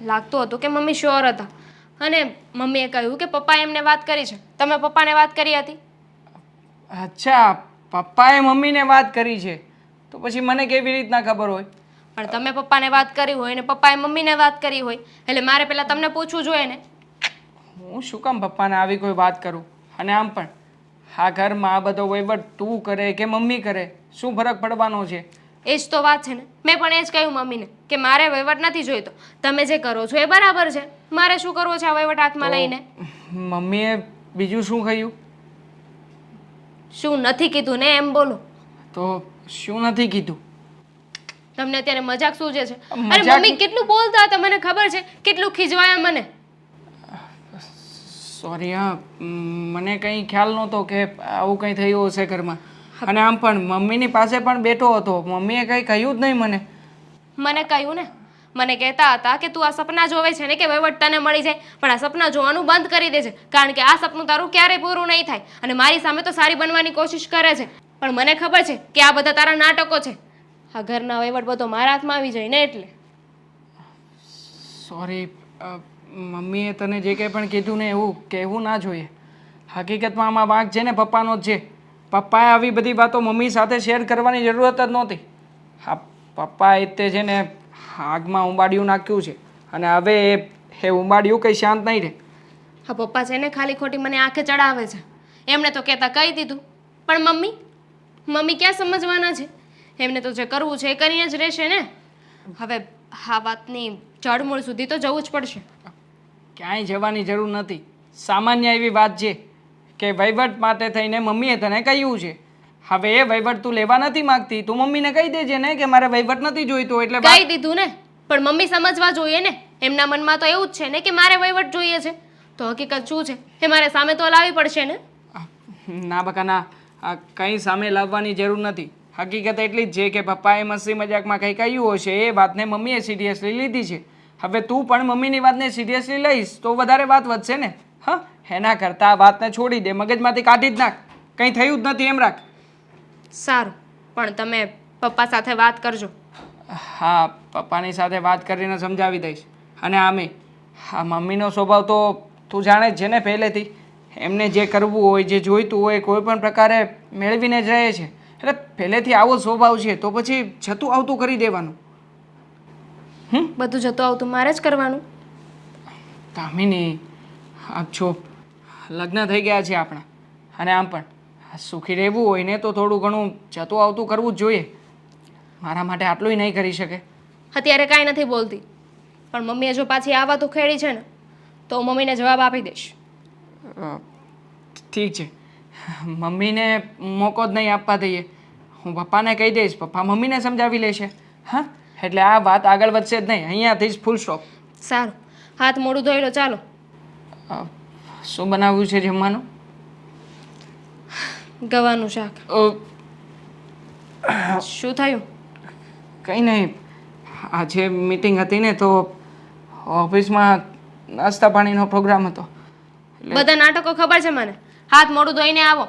લાગતું હતું કે મમ્મી શ્યોર હતા. અને મમ્મીએ કહ્યું કે પપ્પાએ એમને વાત કરી છે. તમે પપ્પાને વાત કરી હતી? અચ્છા, પપ્પાએ મમ્મીને વાત કરી છે, તો પછી મને કેવી રીતના ખબર હોય? પણ તમે પપ્પાને વાત કરી હોય ને પપ્પાએ મમ્મીને વાત કરી હોય એટલે મારે પહેલાં તમને પૂછવું જોઈએ ને. હું શું કામ પપ્પાને આવી કોઈ વાત કરું? અને આમ પણ આ ઘરમાં આ બધો વહીવટ તું કરે કે મમ્મી કરે, શું ફરક પડવાનો છે? એ જ તો વાત છે ને. મેં પણ એ જ કહ્યું મમ્મીને કે મારે વહીવટ નથી જોઈતો. તમે જે કરો છો એ બરાબર છે. મારે શું કરવો છે આ વહીવટ હાથમાં લઈને? મમ્મીએ બીજું શું કહ્યું? શું નથી કીધું ને એમ બોલો. તો શું નથી કીધું? તમને અત્યારે મજાક સૂજે છે? અરે મજાક- મમ્મી કેટલું બોલતા હતા મને ખબર છે, કેટલું ખીજવાયા મને. સોરી હા, મને કંઈ ખ્યાલ નહોતો કે આવું કંઈ થયું હશે ઘરમાં. અને આમ પણ મમ્મીની પાસે પણ બેઠો હતો, મમ્મીએ કંઈ કહ્યું જ નહીં મને. મને કહ્યું ને. મને કહેતા હતા કે તું આ સપના જોવે છે ને કે વહીવટ તને મળી જાય, પણ આ સપના જોવાનું બંધ કરી દે છે, કારણ કે આ સપનું તારું ક્યારેય પૂરું નહીં થાય. અને મારી સામે તો સારી બનવાની કોશિશ કરે છે, પણ મને ખબર છે કે આ બધા તારા નાટકો છે. આ ઘરના વહીવટ બધો મારા હાથમાં આવી જાય ને એટલે. સોરી, મમ્મીએ તને જે કંઈ પણ કીધું ને એવું કહેવું ના જોઈએ. હકીકતમાં આમાં વાંક છે ને પપ્પાનો જ છે. પપ્પાએ આવી બધી વાતો મમ્મી સાથે શેર કરવાની જરૂરત જ નહોતી. હા, પપ્પાએ તે છે ને આગમાં ઉંબાડિયું નાખ્યું છે, અને હવે એ ઉંબાડિયું કંઈ શાંત નહીં રહે. હા, પપ્પા છે ને ખાલી ખોટી મને આંખે ચડાવે છે. એમણે તો કહેતા કહી દીધું, પણ મમ્મી ક્યાં સમજવાના છે? એમને તો જે કરવું છે એ કરીને જ રહેશે ને. હવે આ વાતની જડમૂળ સુધી તો જવું જ પડશે. ક્યાંય જવાની જરૂર નથી. સામાન્ય એવી વાત છે કે વહીવટ માટે થઈને મમ્મીએ તને કહ્યું છે. હવે એ વહીવટ તું લેવા નથી માંગતી, તું મમ્મીને કહી દેજે ને કે મારે વહીવટ નથી જોઈતો. એટલે કહી દીધું ને, પણ મમ્મી સમજવા જોઈએ ને. એમના મનમાં તો એવું જ છે ને કે મારે વહીવટ જોઈએ છે. તો હકીકત શું છે એ મારે સામે તો લાવવી પડશે ને. ના બકા ના, આ કંઈ સામે લાવવાની જરૂર નથી. હકીકત એટલી જ છે કે પપ્પાએ મસ્તી મજાકમાં કંઈ કહ્યું હશે, એ વાતને મમ્મીએ સિરિયસલી લીધી છે. હવે તું પણ મમ્મીની વાતને સિરિયસલી લઈશ તો વધારે વાત વધશે ને. હા, એના કરતાં આ વાતને છોડી દે, મગજમાંથી કાઢી જ નાખ. કંઈ થયું જ નથી એમ રાખ. સારું, પણ તમે પપ્પા સાથે વાત કરજો. હા, પપ્પાની સાથે વાત કરીને સમજાવી દઈશ. અને આમે હા, મમ્મીનો સ્વભાવ તો તું જાણે જ છે ને પહેલેથી. એમને જે કરવું હોય, જે જોઈતું હોય, કોઈ પણ પ્રકારે મેળવીને જ રહે છે. એટલે પહેલેથી આવો સ્વભાવ છે, તો પછી જતું આવતું કરી દેવાનું. બધું જતું આવતું મારે જ કરવાનું. કામિની, આપ છો, લગ્ન થઈ ગયા છે આપણા, અને આમ પણ સુખી રહેવું હોય ને તો થોડું ઘણું જતું આવતું કરવું જ જોઈએ. મારા માટે આટલું નહીં કરી શકે? અત્યારે કાંઈ નથી બોલતી, પણ મમ્મીએ જો પાછી આ વાત ઉખેડી છે ને તો હું મમ્મીને જવાબ આપી દઈશ. ઠીક છે, મમ્મીને મોકો જ નહીં આપવા દઈએ. હું પપ્પાને કહી દઈશ, પપ્પા મમ્મીને સમજાવી લેશે. હા, એટલે આ વાત આગળ વધશે જ નહીં, અહીંયાથી જ ફૂલ સ્ટોપ. સારું, હાથ મોઢું ધોઈ લો, ચાલો. શું બનાવ્યું છે જમવાનું? ગવાનું શાક. શું થયું? કંઈ નહીં, આજે મીટિંગ હતી ને તો ઓફિસમાં નાસ્તા પાણીનો પ્રોગ્રામ હતો. બધા નાટકો ખબર છે મને. હાથ મોઢું ધોઈને આવો,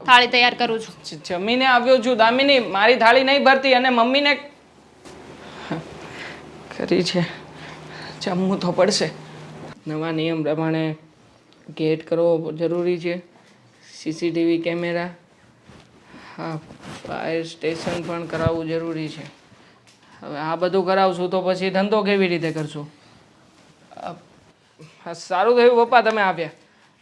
થાળી તૈયાર કરું છું. જમીને આવ્યો છું દામિની, મારી થાળી નહીં ભરતી, અને મમ્મીને કરી છે જમવું તો પડશે. નવા નિયમ પ્રમાણે ગેટ કરવો જરૂરી છે, સીસીટીવી કેમેરા, હા, ફાયર સ્ટેશન પણ કરાવવું જરૂરી છે. હવે આ બધું કરાવશું તો પછી ધંધો કેવી રીતે કરશું? સારું થયું પપ્પા તમે આવ્યા.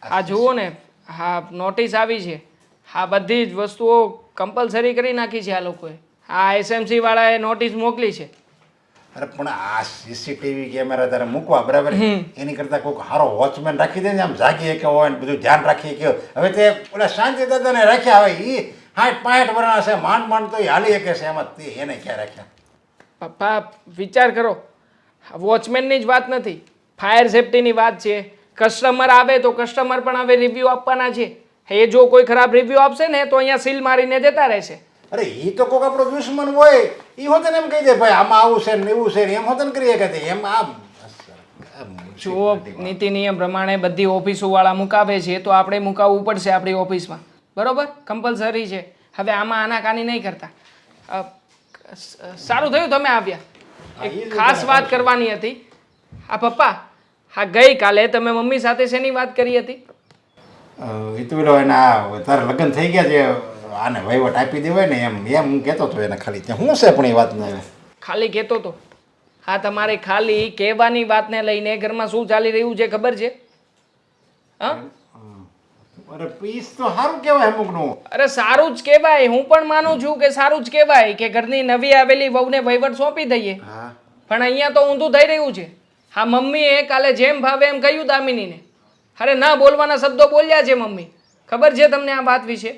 આ જુઓ ને, હા, નોટિસ આવી છે. આ બધી જ વસ્તુઓ કમ્પલસરી કરી નાખી છે આ લોકોએ. આ એસએમસી વાળાએ નોટિસ મોકલી છે. અરે પણ આ સીસીટીવી કેમેરા તારે મૂકવા બરાબર, એની કરતાં કોઈક સારો વોચમેન રાખી દે ને, આમ જાગી કે હોય ને બધું ધ્યાન રાખી કે. હવે તે ઓલા શાંતિ દાદાને રાખ્યા, હવે એ 60-65 વર્ષના છે, માંડ તો એ હાલી શકે છે, એમાં તે એને ક્યાં રાખ્યા? પપ્પા વિચાર કરો, વોચમેનની જ વાત નથી, ફાયર સેફટીની વાત છે. કસ્ટમર આવે તો કસ્ટમર પણ હવે રિવ્યૂ આપવાના છે. એ જો કોઈ ખરાબ રિવ્યૂ આપશે ને તો અહીંયા સીલ મારીને જતા રહેશે. અરે એ તો કોઈક આપણો દુશ્મન હોય એ હોતે ને એમ કહી દે ભાઈ આમાં આવું છે ને એવું છે ને એમ હોતે ને કરીએ કે એમ જુઓ નીતિ નિયમ પ્રમાણે બધી ઓફિસોવાળા મુકાવે છે તો આપણે મુકાવવું પડશે આપણી ઓફિસમાં બરોબર કમ્પલસરી છે હવે આમાં આનાકાની નહીં કરતા સારું થયું તમે આવ્યા એક ખાસ વાત કરવાની હતી આ પપ્પા હા ગઈકાલે તમે મમ્મી સાથે શેની વાત કરી હતી એ તો પેલો એના તારે લગ્ન થઈ ગયા છે આને વહીવટ આપી દેવાય ને એમ એમ હું કહેતો હતો એને ખાલી ત્યાં શું છે પણ એ વાતને ખાલી કહેતો તો હા તમારે ખાલી કહેવાની વાતને લઈને ઘરમાં શું ચાલી રહ્યું છે ખબર છે હા અરે પીસ તો સારું કહેવાય અમુકનું અરે સારું જ કહેવાય હું પણ માનું છું કે સારું જ કહેવાય કે ઘરની નવી આવેલી વહુને વહીવટ સોંપી દઈએ હા પણ અહીંયા તો ઊંધું થઈ રહ્યું છે હા મમ્મીએ કાલે જેમ ભાવે એમ કહ્યું દામિનીને અરે ના બોલવાના શબ્દો બોલ્યા છે મમ્મી ખબર છે તમને આ વાત વિશે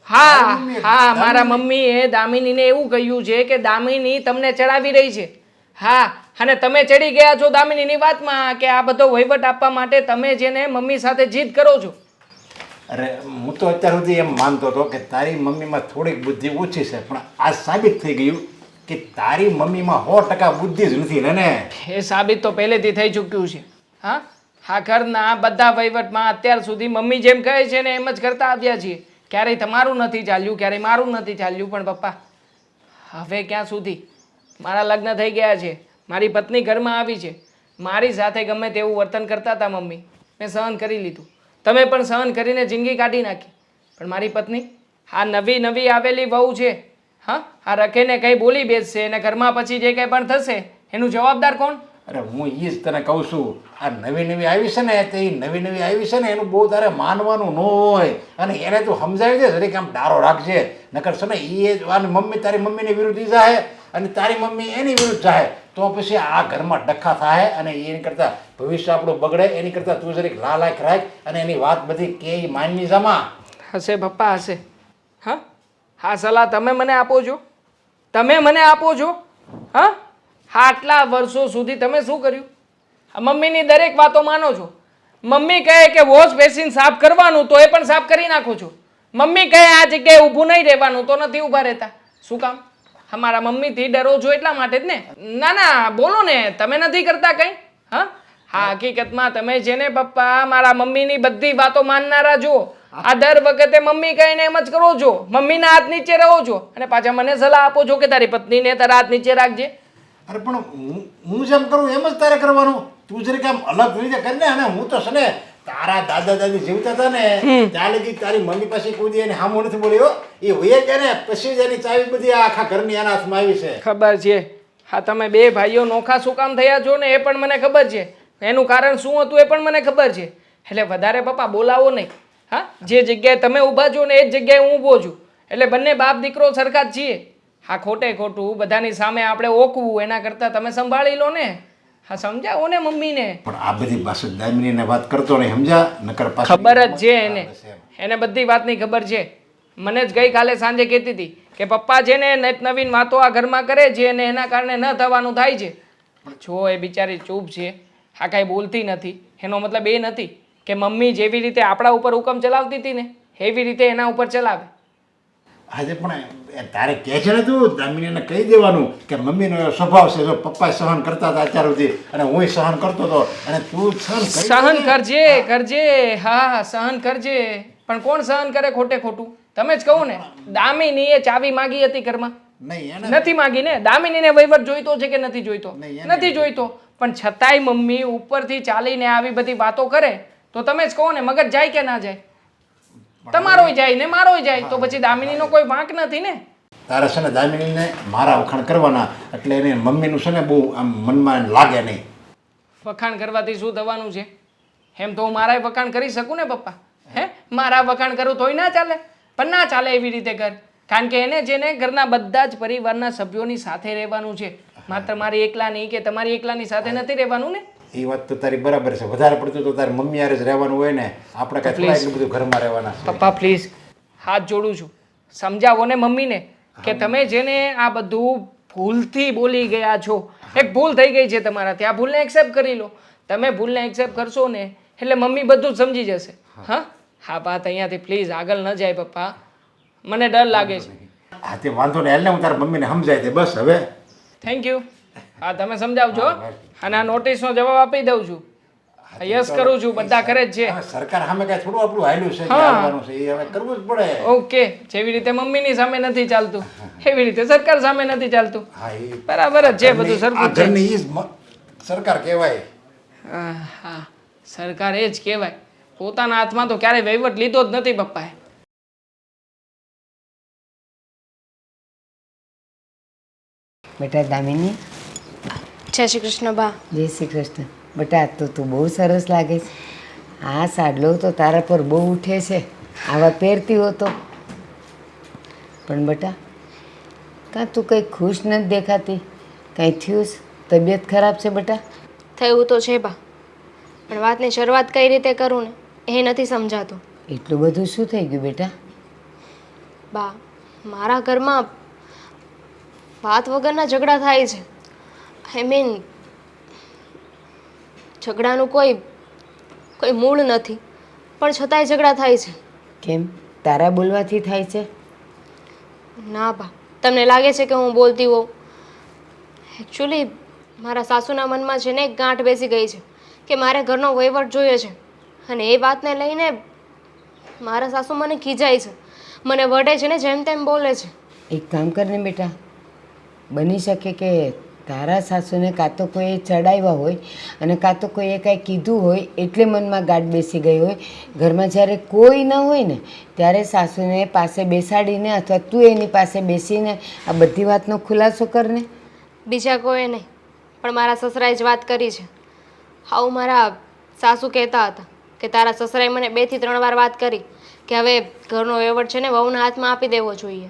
હા હા મારા મમ્મીએ દામિનીને એવું કહ્યું છે કે દામિની તમને ચડાવી રહી છે હા અને તમે ચડી ગયા છો દામિનીની વાતમાં કે આ બધો વહીવટ આપવા માટે તમે જેને મમ્મી સાથે જીદ કરો છો અરે હું તો અત્યાર સુધી એમ માનતો હતો કે તારી મમ્મીમાં થોડીક બુદ્ધિ ઓછી છે પણ આ સાબિત થઈ ગયું કે તારી મમ્મીમાં 100% બુદ્ધિ જ નથી ને એ સાબિત તો પહેલેથી થઈ ચૂક્યું છે હા હા ઘરના બધા વહીવટમાં અત્યાર સુધી મમ્મી જેમ કહે છે ને એમ જ કરતા આવ્યા છીએ ક્યારેય તમારું નથી ચાલ્યું ક્યારેય મારું નથી ચાલ્યું પણ પપ્પા હવે ક્યાં સુધી મારા લગ્ન થઈ ગયા છે મારી પત્ની ઘરમાં આવી છે મારી સાથે ગમે તેવું વર્તન કરતા હતા મમ્મી મેં સહન કરી લીધું તમે પણ સહન કરીને જિંદગી કાઢી નાખી પણ મારી પત્ની આ નવી આવેલી વહુ છે હા આ રખેને કંઈ બોલી બેસશે અને ઘરમાં પછી જે કંઈ પણ થશે એનું જવાબદાર કોણ અરે હું એ જ તને કહું છું આ નવી આવી છે ને તે નવી આવી છે ને એનું બહુ તારે માનવાનું ન હોય અને એને તું સમજાવી દે જરીક આમ ડારો રાખજે નકર છે ને એ મમ્મી તારી મમ્મીની વિરુદ્ધ જાય અને તારી મમ્મી એની વિરુદ્ધ જાય તો પછી આ ઘરમાં ડખા થાય અને એની કરતાં ભવિષ્ય આપણું બગડે એની કરતાં તું જરીક લાલાક રાખ અને એની વાત બધી કે માનની જમા હશે પપ્પા હશે હા હા સલાહ તમે મને આપો છો તમે મને આપો છો હા આટલા વર્ષો સુધી તમે શું કર્યું આ મમ્મીની દરેક વાતો માનો છો મમ્મી કહે કે વોશ બેસિન સાફ કરવાનું તો એ પણ સાફ કરી નાખો છો મમ્મી કહે આ જગ્યાએ ઊભું નહીં રહેવાનું તો નથી ઊભા રહેતા શું કામ અમારા મમ્મીથી ડરો છો એટલા માટે જ ને ના ના બોલો ને તમે નથી કરતા કંઈ હા હા હકીકતમાં તમે છે ને પપ્પા મારા મમ્મીની બધી વાતો માનનારા છો આ દર વખતે મમ્મી કહીને એમ જ કરો છો મમ્મીના હાથ નીચે રહો છો અને પાછા મને સલાહ આપો છો કે તારી પત્નીને તારા હાથ નીચે રાખજે અરે પણ હું જેમ કરું એમ જ તારે કરવાનું તું જરીક આમ અલગ રીતે કરીને અને હું તો છે ને તારા દાદા દાદી જીવતા હતા ને ત્યાં લગી તારી મમ્મી પાસે કોઈ દી એને હામું નથી બોલ્યો એ હોય કે ને પછી જ એની ચાવી બધી આખા ઘરની એના હાથમાં આવી છે ખબર છે હા તમે બે ભાઈઓ નોખા શું કામ થયા છો ને એ પણ મને ખબર છે એનું કારણ શું હતું એ પણ મને ખબર છે એટલે વધારે પપ્પા બોલાવો નહીં હા જે જગ્યાએ તમે ઊભા છો ને એ જ જગ્યાએ હું ઊભો છું એટલે બંને બાપ દીકરો સરખા જ છીએ હા ખોટે ખોટું બધાની સામે આપણે ઓકવું એના કરતાં તમે સંભાળી લો ને હા સમજાવો ને મમ્મીને પણ આ બધી પાછું દામિનીને વાત કરતો નહીં સમજા નકર પાછું ખબર જ છે એને બધી વાતની ખબર છે મને જ ગઈકાલે સાંજે કહેતી હતી કે પપ્પા છે ને નવીન વાતો આ ઘરમાં કરે છે અને એના કારણે ન થવાનું થાય છે જો એ બિચારી ચૂપ છે આ કાંઈ બોલતી નથી એનો મતલબ એ નથી કે મમ્મી જેવી રીતે આપણા ઉપર હુકમ ચલાવતી હતી ને એવી રીતે એના ઉપર ચલાવે આજે પણ તારે કહે છે ને તું દામિનીને કહી દેવાનું કે મમ્મીનો એવો સ્વભાવ છે જો પપ્પા સહન કરતા હતા અત્યાર સુધી અને હું સહન કરતો હતો અને તું સહન કરજે હા સહન કરજે પણ કોણ સહન કરે ખોટે ખોટું તમે જ કહો ને દામિનીએ ચાવી માગી હતી ઘરમાં નથી માગી ને દામિનીને વહીવટ જોઈતો છે કે નથી જોઈતો નથી જોઈતો પણ છતાંય મમ્મી ઉપરથી ચાલીને આવી બધી વાતો કરે તો તમે જ કહો ને મગજ જાય કે ના જાય તમારોય જાય ને મારોય જાય તો પછી દામિનીનો કોઈ વાંક નથી ને તારે છે ને દામિનીને મારા વખાણ કરવાના એટલે એને મમ્મીનું છે ને બહુ આમ મનમાં લાગે નહીં વખાણ કરવાથી શું થવાનું છે એમ તો હું મારાય વખાણ કરી શકું ને પપ્પા હે મારા વખાણ કરું તોય ના ચાલે પણ ના ચાલે એવી રીતે કર કારણ કે એને જેને ઘરના બધા જ પરિવારના સભ્યોની સાથે રહેવાનું છે માત્ર મારી એકલાની કે તમારી એકલાની સાથે નથી રહેવાનું ને એ વાત તો તારી બરાબર છે વધારે પડતું તો તારી મમ્મી યારે જ રહેવાનું હોય ને આપણે કાંઈ થોડા એટલું બધું ઘરમાં રહેવાના છે પપ્પા પ્લીઝ હાથ જોડું છું સમજાવો ને મમ્મીને કે તમે જેને આ બધું ભૂલથી બોલી ગયા છો એક ભૂલ થઈ ગઈ છે તમારાથી આ ભૂલને એક્સેપ્ટ કરી લો તમે ભૂલને એક્સેપ્ટ કરશો ને એટલે મમ્મી બધું જ સમજી જશે હા હા વાત અહીંયાથી પ્લીઝ આગળ ન જાય પપ્પા મને ડર લાગે છે. હા તે વાંધો નહીં, હાલ ને હું તારા મમ્મીને સમજાય દે બસ હવે. Thank you. હા તમે સમજાવજો અને આ નોટિસનો જવાબ આપી દઉં છું. યસ કરું છું, બધા કરે જ છે. હવે સરકાર સામે કાંઈ થોડું આપણું હાલ્યું છે કે આવવાનું છે, એ હવે કરવું જ પડે. ઓકે, જેવી રીતે મમ્મીની સામે નથી ચાલતું એવી રીતે સરકાર સામે નથી ચાલતું. હા એ બરાબર જ છે, બધું આ સરખું જ છે. ઘરની ઈ જ સરકાર કહેવાય. હા, સરકાર એ જ કહેવાય. પોતાના હાથમાં તો ક્યારેય વહીવટ લીધો જ નથી પપ્પાએ. બેટા દામિની, જય શ્રી કૃષ્ણ બા. જય શ્રી કૃષ્ણ. બેટા આજ તો તું બહુ સરસ લાગે છે. આ સાડલો તો તારા પર બહુ ઉઠે છે, આવા પહેરતી હો તો. પણ બેટા કાં તું કંઈ ખુશ નથી દેખાતી? કાંઈ થયું છે? તબિયત ખરાબ છે બેટા? થયું તો છે બા, પણ વાતની શરૂઆત કઈ રીતે કરું ને એ નથી સમજાતું. એટલું બધું શું થઈ ગયું બેટા? બા, મારા ઘરમાં વાત વગરના ઝઘડા થાય છે. આઈ મીન ઝઘડાનું કોઈ મૂળ નથી, પણ છતાંય ઝઘડા થાય છે. કેમ, તારા બોલવાથી થાય છે? ના બા, તમને લાગે છે કે હું બોલતી હોઉં? એકચ્યુઅલી મારા સાસુના મનમાં છે ને એક ગાંઠ બેસી ગઈ છે કે મારે ઘરનો વહીવટ જોઈએ છે, અને એ વાતને લઈને મારા સાસુ મને ખીજાય છે, મને વઢે છે ને જેમ તેમ બોલે છે. એક કામ કરને બેટા, બની શકે કે તારા સાસુને કાં તો કોઈએ ચડાવ્યા હોય અને કાં તો કોઈએ કાંઈ કીધું હોય એટલે મનમાં ગાંઠ બેસી ગઈ હોય. ઘરમાં જ્યારે કોઈ ન હોય ને ત્યારે સાસુને પાસે બેસાડીને અથવા તું એની પાસે બેસીને આ બધી વાતનો ખુલાસો કરને. બીજા કોઈ નહીં, પણ મારા સસરાએ જ વાત કરી છે. આવું મારા સાસુ કહેતા હતા કે તારા સસરાએ મને 2 થી 3 વાર વાત કરી કે હવે ઘરનો વહીવટ છે ને વહુના હાથમાં આપી દેવો જોઈએ,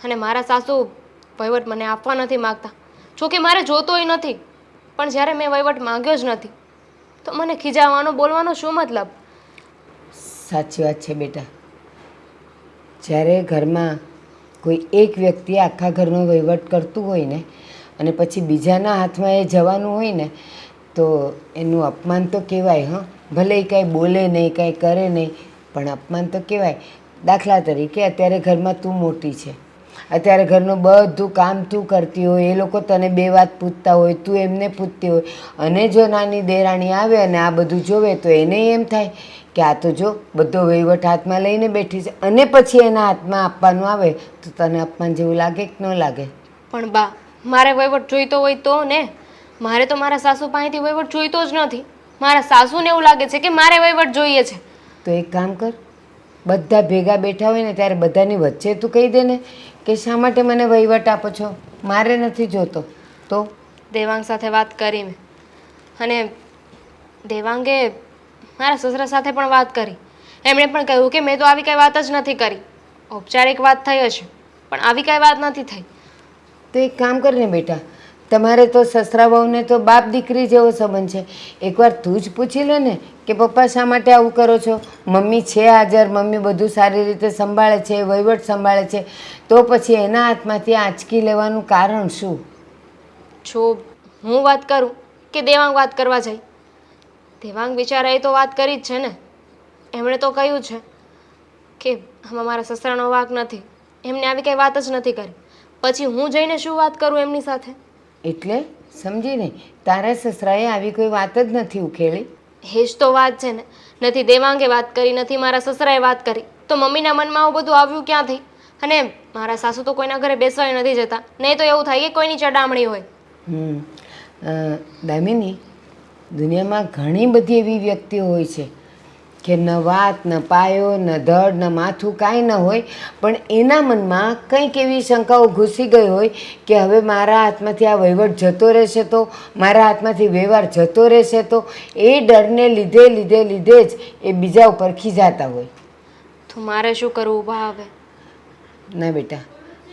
અને મારા સાસુ વહીવટ મને આપવા નથી માગતા. જોકે મારે જોતોય નથી, પણ જ્યારે મેં વહીવટ માંગ્યો જ નથી તો મને ખીજાવવાનો બોલવાનો શું મતલબ? સાચી વાત છે બેટા. જ્યારે ઘરમાં કોઈ એક વ્યક્તિ આખા ઘરનો વહીવટ કરતું હોય ને અને પછી બીજાના હાથમાં એ જવાનું હોય ને તો એનું અપમાન તો કહેવાય. ભલે એ કાંઈ બોલે નહીં, કાંઈ કરે નહીં, પણ અપમાન તો કહેવાય. દાખલા તરીકે અત્યારે ઘરમાં તું મોટી છે, અત્યારે ઘરનું બધું કામ તું કરતી હોય, એ લોકો તને 2 વાત પૂછતા હોય, તું એમને પૂછતી હોય, અને જો નાની દેરાણી આવે અને આ બધું જોવે તો એને એમ થાય કે આ તો જો બધો વહીવટ હાથમાં લઈને બેઠી છે, અને પછી એના હાથમાં આપવાનું આવે તો તને અપમાન જેવું લાગે કે ન લાગે? પણ બા, મારે વહીવટ જોઈતો હોય તો ને, મારે તો મારા સાસુ પાસેથી વહીવટ જોઈતો જ નથી. મારા સાસુને એવું લાગે છે કે મારે વહીવટ જોઈએ છે. તો એક કામ કર, બધા ભેગા બેઠા હોય ને ત્યારે બધાની વચ્ચે તું કહી દે ને કે શા માટે મને વહીવટ આપો છો, મારે નથી જોતો. તો દેવાંગ સાથે વાત કરી મેં, અને દેવાંગે મારા સસરા સાથે પણ વાત કરી. એમણે પણ કહ્યું કે મેં તો આવી કાંઈ વાત જ નથી કરી. ઔપચારિક વાત થઈ હશે, પણ આવી કાંઈ વાત નથી થઈ. તો એક કામ કર ને બેટા, તમારે તો સસરા વહુને તો બાપ દીકરી જેવો સંબંધ છે. એકવાર તું જ પૂછી લે ને કે પપ્પા શા માટે આવું કરો છો? મમ્મી છે હાજર, મમ્મી બધું સારી રીતે સંભાળે છે, વહીવટ સંભાળે છે, તો પછી એના હાથમાંથી આંચકી લેવાનું કારણ શું? જો હું વાત કરું કે દેવાંગ વાત કરવા જાય, દેવાંગ બિચારાએ તો વાત કરી જ છે ને. એમણે તો કહ્યું છે કે આમાં મારા સસરાનો વાંક નથી, એમને આવી કંઈ વાત જ નથી કરી. પછી હું જઈને શું વાત કરું એમની સાથે? એટલે સમજી નહીં, તારા સસરાએ આવી કોઈ વાત જ નથી ઉકેલી? એ જ તો વાત છે ને. નથી દેવાંગે વાત કરી, નથી મારા સસરાએ વાત કરી, તો મમ્મીના મનમાં આવું બધું આવ્યું ક્યાંથી? અને મારા સાસુ તો કોઈના ઘરે બેસવાય નથી જતા, નહીં તો એવું થાય કે કોઈની ચડામણી હોય. દામિની, દુનિયામાં ઘણી બધી એવી વ્યક્તિઓ હોય છે કે ન વાત, ન પાયો, ન ધડ, ન માથું, કાંઈ ન હોય, પણ એના મનમાં કંઈક એવી શંકાઓ ઘૂસી ગઈ હોય કે હવે મારા હાથમાંથી આ વહીવટ જતો રહેશે તો, મારા હાથમાંથી વ્યવહાર જતો રહેશે તો, એ ડરને લીધે જ એ બીજા ઉપર ખીજાતા હોય. તો મારે શું કરવું બા હવે? ના બેટા,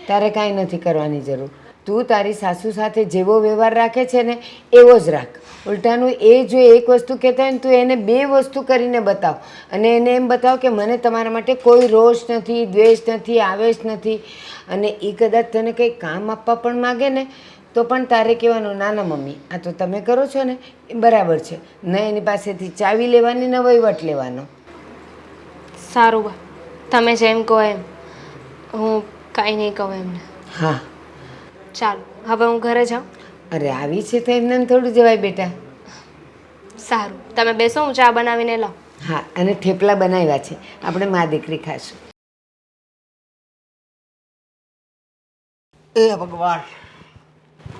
તારે કાંઈ નથી કરવાની જરૂર. તું તારી સાસુ સાથે જેવો વ્યવહાર રાખે છે ને એવો જ રાખ. ઉલટાનું એ જો એક વસ્તુ કહેતા હોય ને તું એને 2 વસ્તુ કરીને બતાવ, અને એને એમ બતાવ કે મને તમારા માટે કોઈ રોષ નથી, દ્વેષ નથી, આવેશ નથી. અને એ કદાચ તને કંઈ કામ આપવા પણ માગે ને તો પણ તારે કહેવાનું ના ના મમ્મી, આ તો તમે કરો છો ને એ બરાબર છે, ન એની પાસેથી ચાવી લેવાની, ન વહીવટ લેવાનો. સારું બા, તમે જેમ કહો એમ. હું કાંઈ નહીં કહું એમને. હા ચાલો હવે હું ઘરે જાઉં. અરે આવી છે તો એમને થોડું જવાય બેટા. સારું તમે બેસો, હું ચા બનાવીને લાવ. હા અને થેપલા બનાવ્યા છે, આપણે મા દીકરી ખાશું. એ ભગવાન,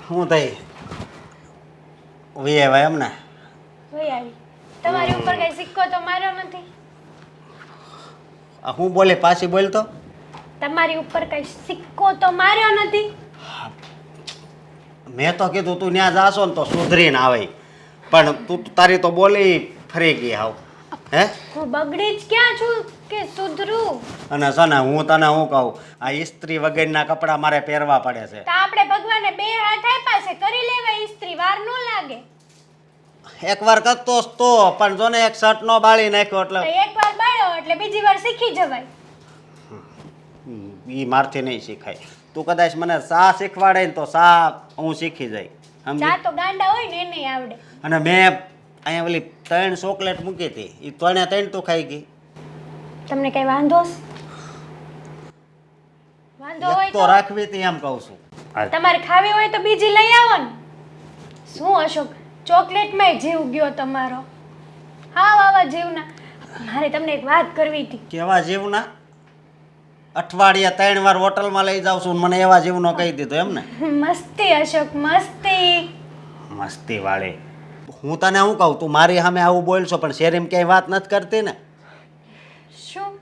હું થઈ ભાઈ એમ ને? વહી આવી. તમારી ઉપર કઈ સિક્કો તો માર્યો નથી. આ હું બોલે પાછી બોલતો? તમારી ઉપર કઈ સિક્કો તો માર્યો નથી. મેં તો કીધું તું ત્યાં જાશો ને તો સુધરીને આવે, પણ તું તારી તો બોલી ફરી ગઈ હાવ. હે હું બગડી જ ક્યાં છું કે સુધરું? અને સને હું તને શું કહું, આ ઇસ્ત્રી વગરના કપડાં મારે પહેરવા પડે છે. તો આપણે ભગવાનને 2 હાથ આપ્યા છે, કરી લેવાય ઇસ્ત્રી, વાર ન લાગે. એકવાર કરતો જ તો, પણ જો ને એક શર્ટ નો બાળી નાખ્યો એટલે તો એકવાર બાળ્યો એટલે બીજી વાર શીખી જવાય. ઈ મારથી નહીં શીખાય. તું કદાચ મને સા શીખવાડે ને તો સા હું શીખી જાય, સમજી? ચા તો ગાંડા હોય ને એને આવડે. અને મેં અહીંયા ઓલી 3 ચોકલેટ મૂકી હતી, એ 3 તું ખાઈ ગઈ. તમને કઈ વાંધો છે? વાંધો હોય એક તો તો રાખવી હતી એમ કહું છું. તમારે ખાવી હોય તો બીજી લઈ આવો ને. શું અશોક, ચોકલેટમાં જીવ ગયો તમારો? હા વાવા જીવના. મારે તમને એક વાત કરવી હતી. કેવા જીવના? અઠવાડિયા 3 વાર હોટલમાં લઈ જાઉં છું ને મને એવા જીવનો કહી દીધો એમ ને? મસ્તી અશોક, મસ્તી. મસ્તી વાળી. હું તને શું કહું, તું મારી સામે આવું બોલશો પણ શેરીમાં ક્યાંય વાત નથી કરતી ને? શું?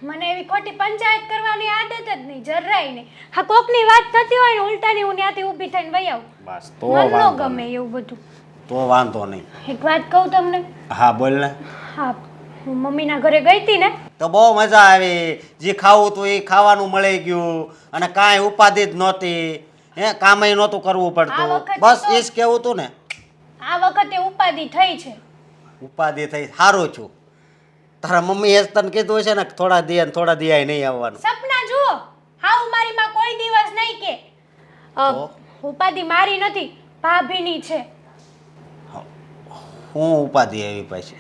મને એવી ખોટી પંચાયત કરવાની આદત જ નહીં, જરાય નહીં. હા કોકની વાત થતી હોય ને ઉલટાની હું ત્યાંથી ઊભી થઈને વહી આવું. બસ તો મને ન વાંધો ગમે નહીં. એવું બધું. તો વાંધો નહીં. એક વાત કહું તમને? હા બોલ ને. હા, હું મમ્મીના ઘરે ગઈ હતી ને, તો બહુ મજા આવી. જે ખાવું તું એ ખાવાનું મળી ગયું અને કાંઈ ઉપાધિ જ નહોતી. હે કામય નહોતું કરવું આ પડતું. વખતે બસ તો- એ જ કેવું તું ને. આ વખતે ઉપાધિ થઈ છે. ઉપાધિ થઈ સારું છું. તારા મમ્મી એ જ તને કીધું છે ને કે થોડા દિયા ને થોડા દિયા નહીં આવવાનું. સપના જુઓ. હાઉ મારી માં કોઈ દિવસ નહીં કે તો? ઉપાધિ મારી નથી, ભાભીની છે. હું ઉપાધિ આવી પાછી?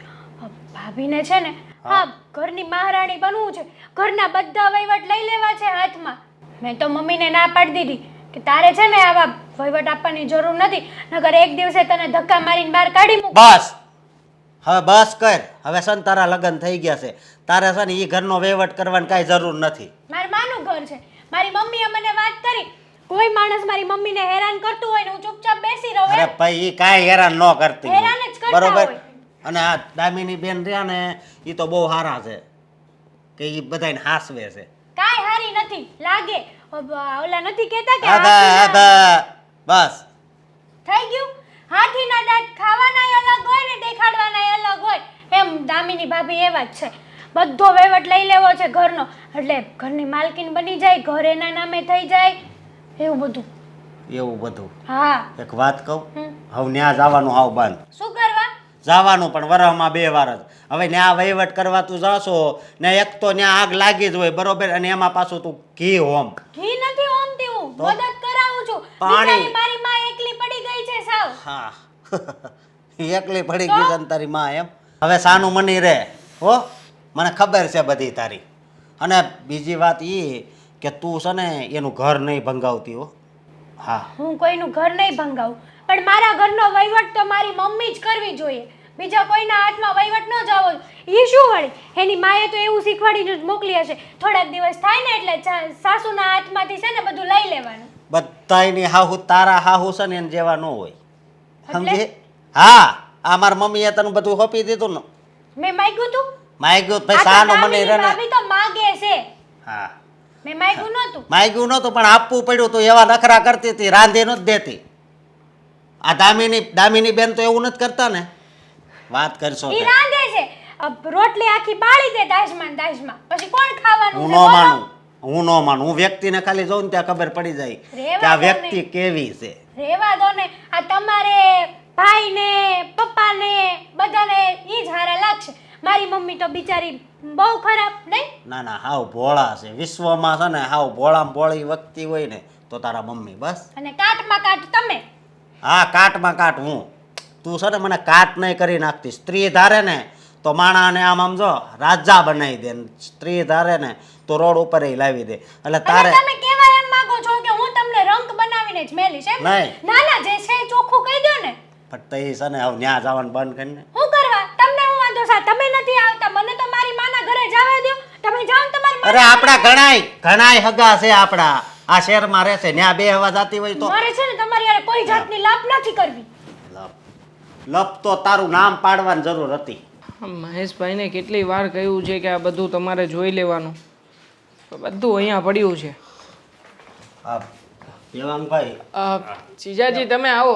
ભાભીને છે ને, હા ઘરની મહારાણી બનવું છે, ઘરના બધા વહીવટ લઈ લેવા છે હાથમાં. મેં તો મમ્મીને ના પાડી દીધી કે તારે છે ને આવા વહીવટ આપવાની જરૂર નથી, નકર એક દિવસે તને ધક્કા મારીને બહાર કાઢી મૂક. બસ હવે બસ કર. હવે છે ને તારા લગ્ન થઈ ગયા છે, તારે છે ને એ ઘરનો વહીવટ કરવાની કાંઈ જરૂર નથી. મારું માનું ઘર છે. મારી મમ્મીએ મને વાત કરી, કોઈ માણસ મારી મમ્મીને હેરાન કરતું હોય ને હું ચૂપચાપ બેસી રહું અરે એમ. ભાઈ એ કાંઈ હેરાન ન કરતી હોય. હેરાન જ કરતા બરોબર. હોય. અને આ દામિની બેન રહ્યા ને એ તો બહુ સારા છે કે એ બધાને હાસવે છે. કાંઈ હારી નથી લાગે. ઓલા નથી કહેતા કે આબા, હાથીના- આબા. બસ થઈ ગયું. હાથીના દાંત ખાવાનાય અલગ હોય ને દેખાડવાનાય અલગ હોય, એમ દામિની ભાભી એવા જ છે. બધો વહીવટ લઈ લેવો છે ઘરનો, એટલે ઘરની માલકીન બની જાય, ઘર એના નામે થઈ જાય, એવું બધું. એવું બધું. હા. એક વાત કહું, હમ. હવે ન્યા જવાનું હાવ બંધ. શું કરવા? જવાનું પણ વરહમાં 2 વાર જ. હવે ન્યા વહીવટ કરવા તું જાશો ને એક તો ન્યા આગ લાગી જ હોય બરોબર, અને એમાં પાછું તું ઘી હોમ. ઘી નથી ઓમતી હું, તો? મદદ કરાવું છું. પાણી. બિચારી મારી માં એકલી પડી ગઈ છે સાવ. હા એકલી પડી ગઈ છે ને તારી માં એમ. હવે સાનું મની રે હો, મને ખબર છે બધી તારી. અને બીજી વાત એ કે તું છે ને એનું ઘર નહીં ભંગાવતી હો. હા હું કોઈનું ઘર નહીં ભંગાવું, પણ મારા ઘરનો વહીવટ તો મારી મમ્મી જ કરવી જોઈએ. બીજા કોઈના હાથમાં વહીવટ ન જવો જોઈએ. એ શું વળી, એની માએ તો એવું શીખવાડીને જ મોકલી હશે, થોડાક દિવસ થાય ને એટલે સાસુના હાથમાંથી છે ને બધું લઈ લેવાનું. બધાયની હાહુ તારા હાહુ છે ને એને જેવા ન હોય, એટલે? સમજી? હા આ મારા મમ્મીએ તને બધું સોંપી દીધું ને. મેં માગ્યું તું? માગ્યું તો આ ભાઈ તો સાનું મને દામિની રે ને. ભાભી તો માગે છે. હા મેં માગ્યું નહોતું. માગ્યું નહોતું પણ આપવું પડ્યું તું. એવા નખરા કરતી હતી, રાંધી નથી દેતી. આ દામિની બેન તો એવું નથી કરતા ને. વાત કરશો ઈ તે. રાંધે છે. રોટલી આખી બાળી દે દાજમાં પછી કોણ ખાવાનું હું છે ન બોલો? માનું, હું ન માનું. હું વ્યક્તિને ખાલી જોઉં ને ત્યાં ખબર પડી જાય રેવા કે આ દો વ્યક્તિ ને. કેવી છે. રેવા દો ને. આ તમારે ભાઈને પપ્પાને બધાને ઈ જ હારા લાગશે. મારી મમ્મી તો બિચારી બહુ ખરાબ નહીં. ના ના હાવ ભોળા છે. વિશ્વમાં છે ને હાવ ભોળામાં ભોળી વ્યક્તિ હોય ને તો તારા મમ્મી બસ. અને કાટમાં કાટ તમે. હા કાટમાં કાટ હું. તું છે ને મને કાટ નહીં કરી નાખતી. સ્ત્રી ધારે ને તો માણાને આમ જો રાજા બનાવી દે ને સ્ત્રી ધારે ને તો રોડ ઉપર લાવી દે એટલે તારે અને તમે કેવા એમ માંગો છો કે હું તમને રંગ બનાવીને જ મેલીશ એમ નહીં. ના ના જે છે એ ચોખ્ખું કહી દો ને. પણ તઈ છે ને હવે ન્યા જવાનું બંધ કરીને હું કરવા તમને હું વાંધો છે તમે નથી આવતા મને તો મારી માના ઘરે જવા દો તમે જાઓ ને તમારી અરે આપણા ઘણાય હગા છે આપણા આ શહેરમાં રહેશે ન્યા બે હવા જાતી હોય તો મારે છે ને તમારી હારે કોઈ જાતની લાપ નથી કરવી. લપ તો તારું નામ પાડવાની જરૂર હતી. મહેશભાઈને કેટલી વાર કહ્યું છે કે આ બધું તમારે જોઈ લેવાનું, બધું અહીંયા પડ્યું છે. આ દેવાંગભાઈ જીજાજી તમે આવો,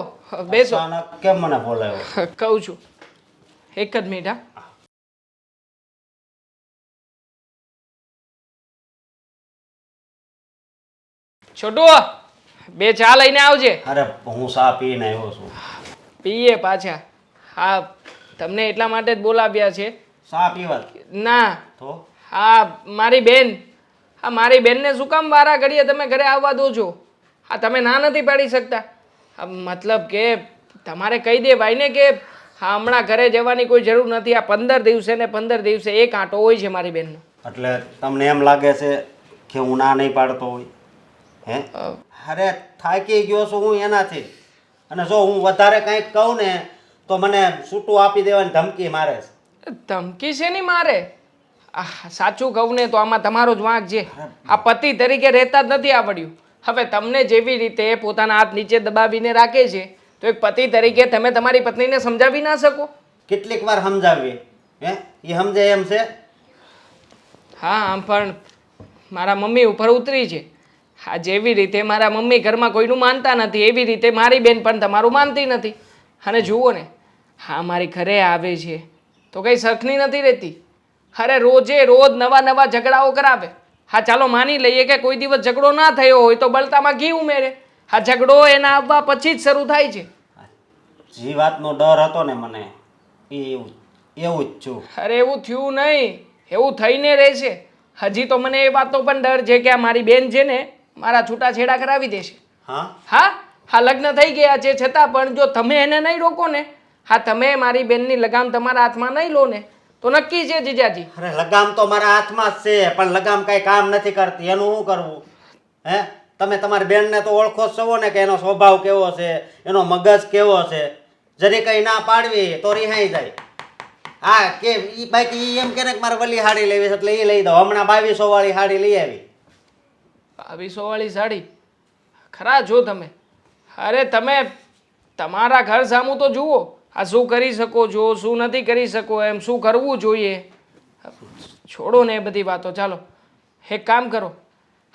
બેસો. અચાનક કેમ મને બોલાવ્યો? કહું છું, એક જ મિનિટ. હા, છોટુ બે ચા લઈને આવજે. અરે હું ચા પીને આવ્યો છું. પીએ પાછા. હા, તમને એટલા માટે જ બોલાવ્યા છે. ચા પીવા ના, તો હા મારી બેન, હા મારી બેનને શું કામ વારા ઘડીએ તમે ઘરે આવવા દો છો? હા તમે ના નથી પાડી શકતા? મતલબ કે તમારે કહી દેવાય ને કે હા હમણાં ઘરે જવાની કોઈ જરૂર નથી, આ 15 દિવસે ને 15 દિવસે એક આંટો હોય છે મારી બેનનો. એટલે તમને એમ લાગે છે કે હું ના નહીં પાડતો હોય? હે અરે થાકી ગયો છું હું એનાથી, અને જો હું વધારે કંઈક કહું ને તો મને છૂટું આપી દેવાની ધમકી મારે છે. ધમકી છે નહીં મારે. સાચું કહું ને તો આમાં તમારો જ વાંક છે. આ પતિ તરીકે રહેતા જ નથી આવડ્યું. હવે તમને જેવી રીતે પોતાના હાથ નીચે દબાવીને રાખે છે તો એક પતિ તરીકે તમે તમારી પત્નીને સમજાવી ના શકો? કેટલીક વાર સમજાવીએ, હે એ સમજે એમ છે? હા આમ પણ મારા મમ્મી ઉપર ઉતરી છે. હા જેવી રીતે મારા મમ્મી ઘરમાં કોઈનું માનતા નથી એવી રીતે મારી બેન પણ તમારું માનતી નથી. અને જુઓ ને, હા મારી ઘરે આવે છે તો કંઈ સરખની નથી રહેતી. અરે રોજે રોજ નવા નવા ઝઘડાઓ કરાવે. હા ચાલો માની લઈએ કે કોઈ દિવસ ઝઘડો ના થયો હોય તો બળતામાં ઘી ઉમેરે. હા ઝઘડો એના આવવા પછી જ શરૂ થાય છે. જે વાતનો ડર હતો ને મને એવું જ છું. અરે એવું થયું નહીં, એવું થઈને રહેશે. હજી તો મને એ વાતનો પણ ડર છે કે આ મારી બેન છે ને મારા છૂટાછેડા કરાવી દેશે. હા હા હા લગ્ન થઈ ગયા છે છતાં પણ જો તમે એને નહીં રોકો ને, હા તમે મારી બેનની લગામ તમારા હાથમાં નહીં લો ને તો નક્કી છે જીજાજી. અરે લગામ તો મારા હાથમાં જ છે પણ લગામ કઈ કામ નથી કરતી, એનું શું કરવું? હે તમે તમારી બેનને તો ઓળખો જ છો ને કે એનો સ્વભાવ કેવો છે, એનો મગજ કેવો છે. જરી કઈ ના પાડવી તો રિહાઈ જાય. હા કે ઈ બાકી ઈ એમ કે ને કે મારે વલી સાડી લેવી છે એટલે એ લઈ દો. હમણાં 2200 વાળી સાડી લઈ આવી. 2200 વાળી સાડી? ખરા જો તમે. અરે તમે તમારા ઘર સામું તો જુઓ. આ શું કરી શકો છો, શું નથી કરી શકો એમ, શું કરવું જોઈએ. છોડો ને એ બધી વાતો. ચાલો એક કામ કરો,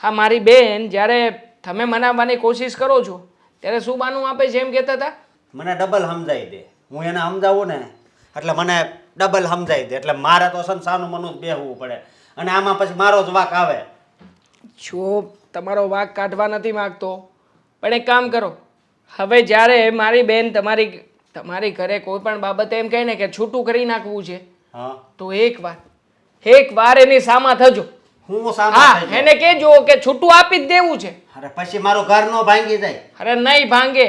હા મારી બેન જ્યારે તમે મનાવવાની કોશિશ કરો છો ત્યારે શું બાનું આપે છે એમ કહેતા હતા? મને ડબલ સમજાઈ દે. હું એને સમજાવું ને એટલે મને ડબલ સમજાઈ દે એટલે મારે તો સંસારનું મનું જ બેહવું પડે અને આમાં પછી મારો જ વાંક આવે. જો તમારો વાંક કાઢવા નથી માગતો પણ એક કામ કરો, હવે જ્યારે મારી બેન તમારી ઘરે કોઈ પણ બાબતે એમ કહે ને કે છૂટું કરી નાખવું છે હા તો એક વાર એની સામા થજો. હું સામે હા થઈ જાઉં. એને કહેજો કે છૂટું આપી જ દેવું છે. અરે પછી મારું ઘર નો ભાંગી જાય. અરે નહીં ભાંગે.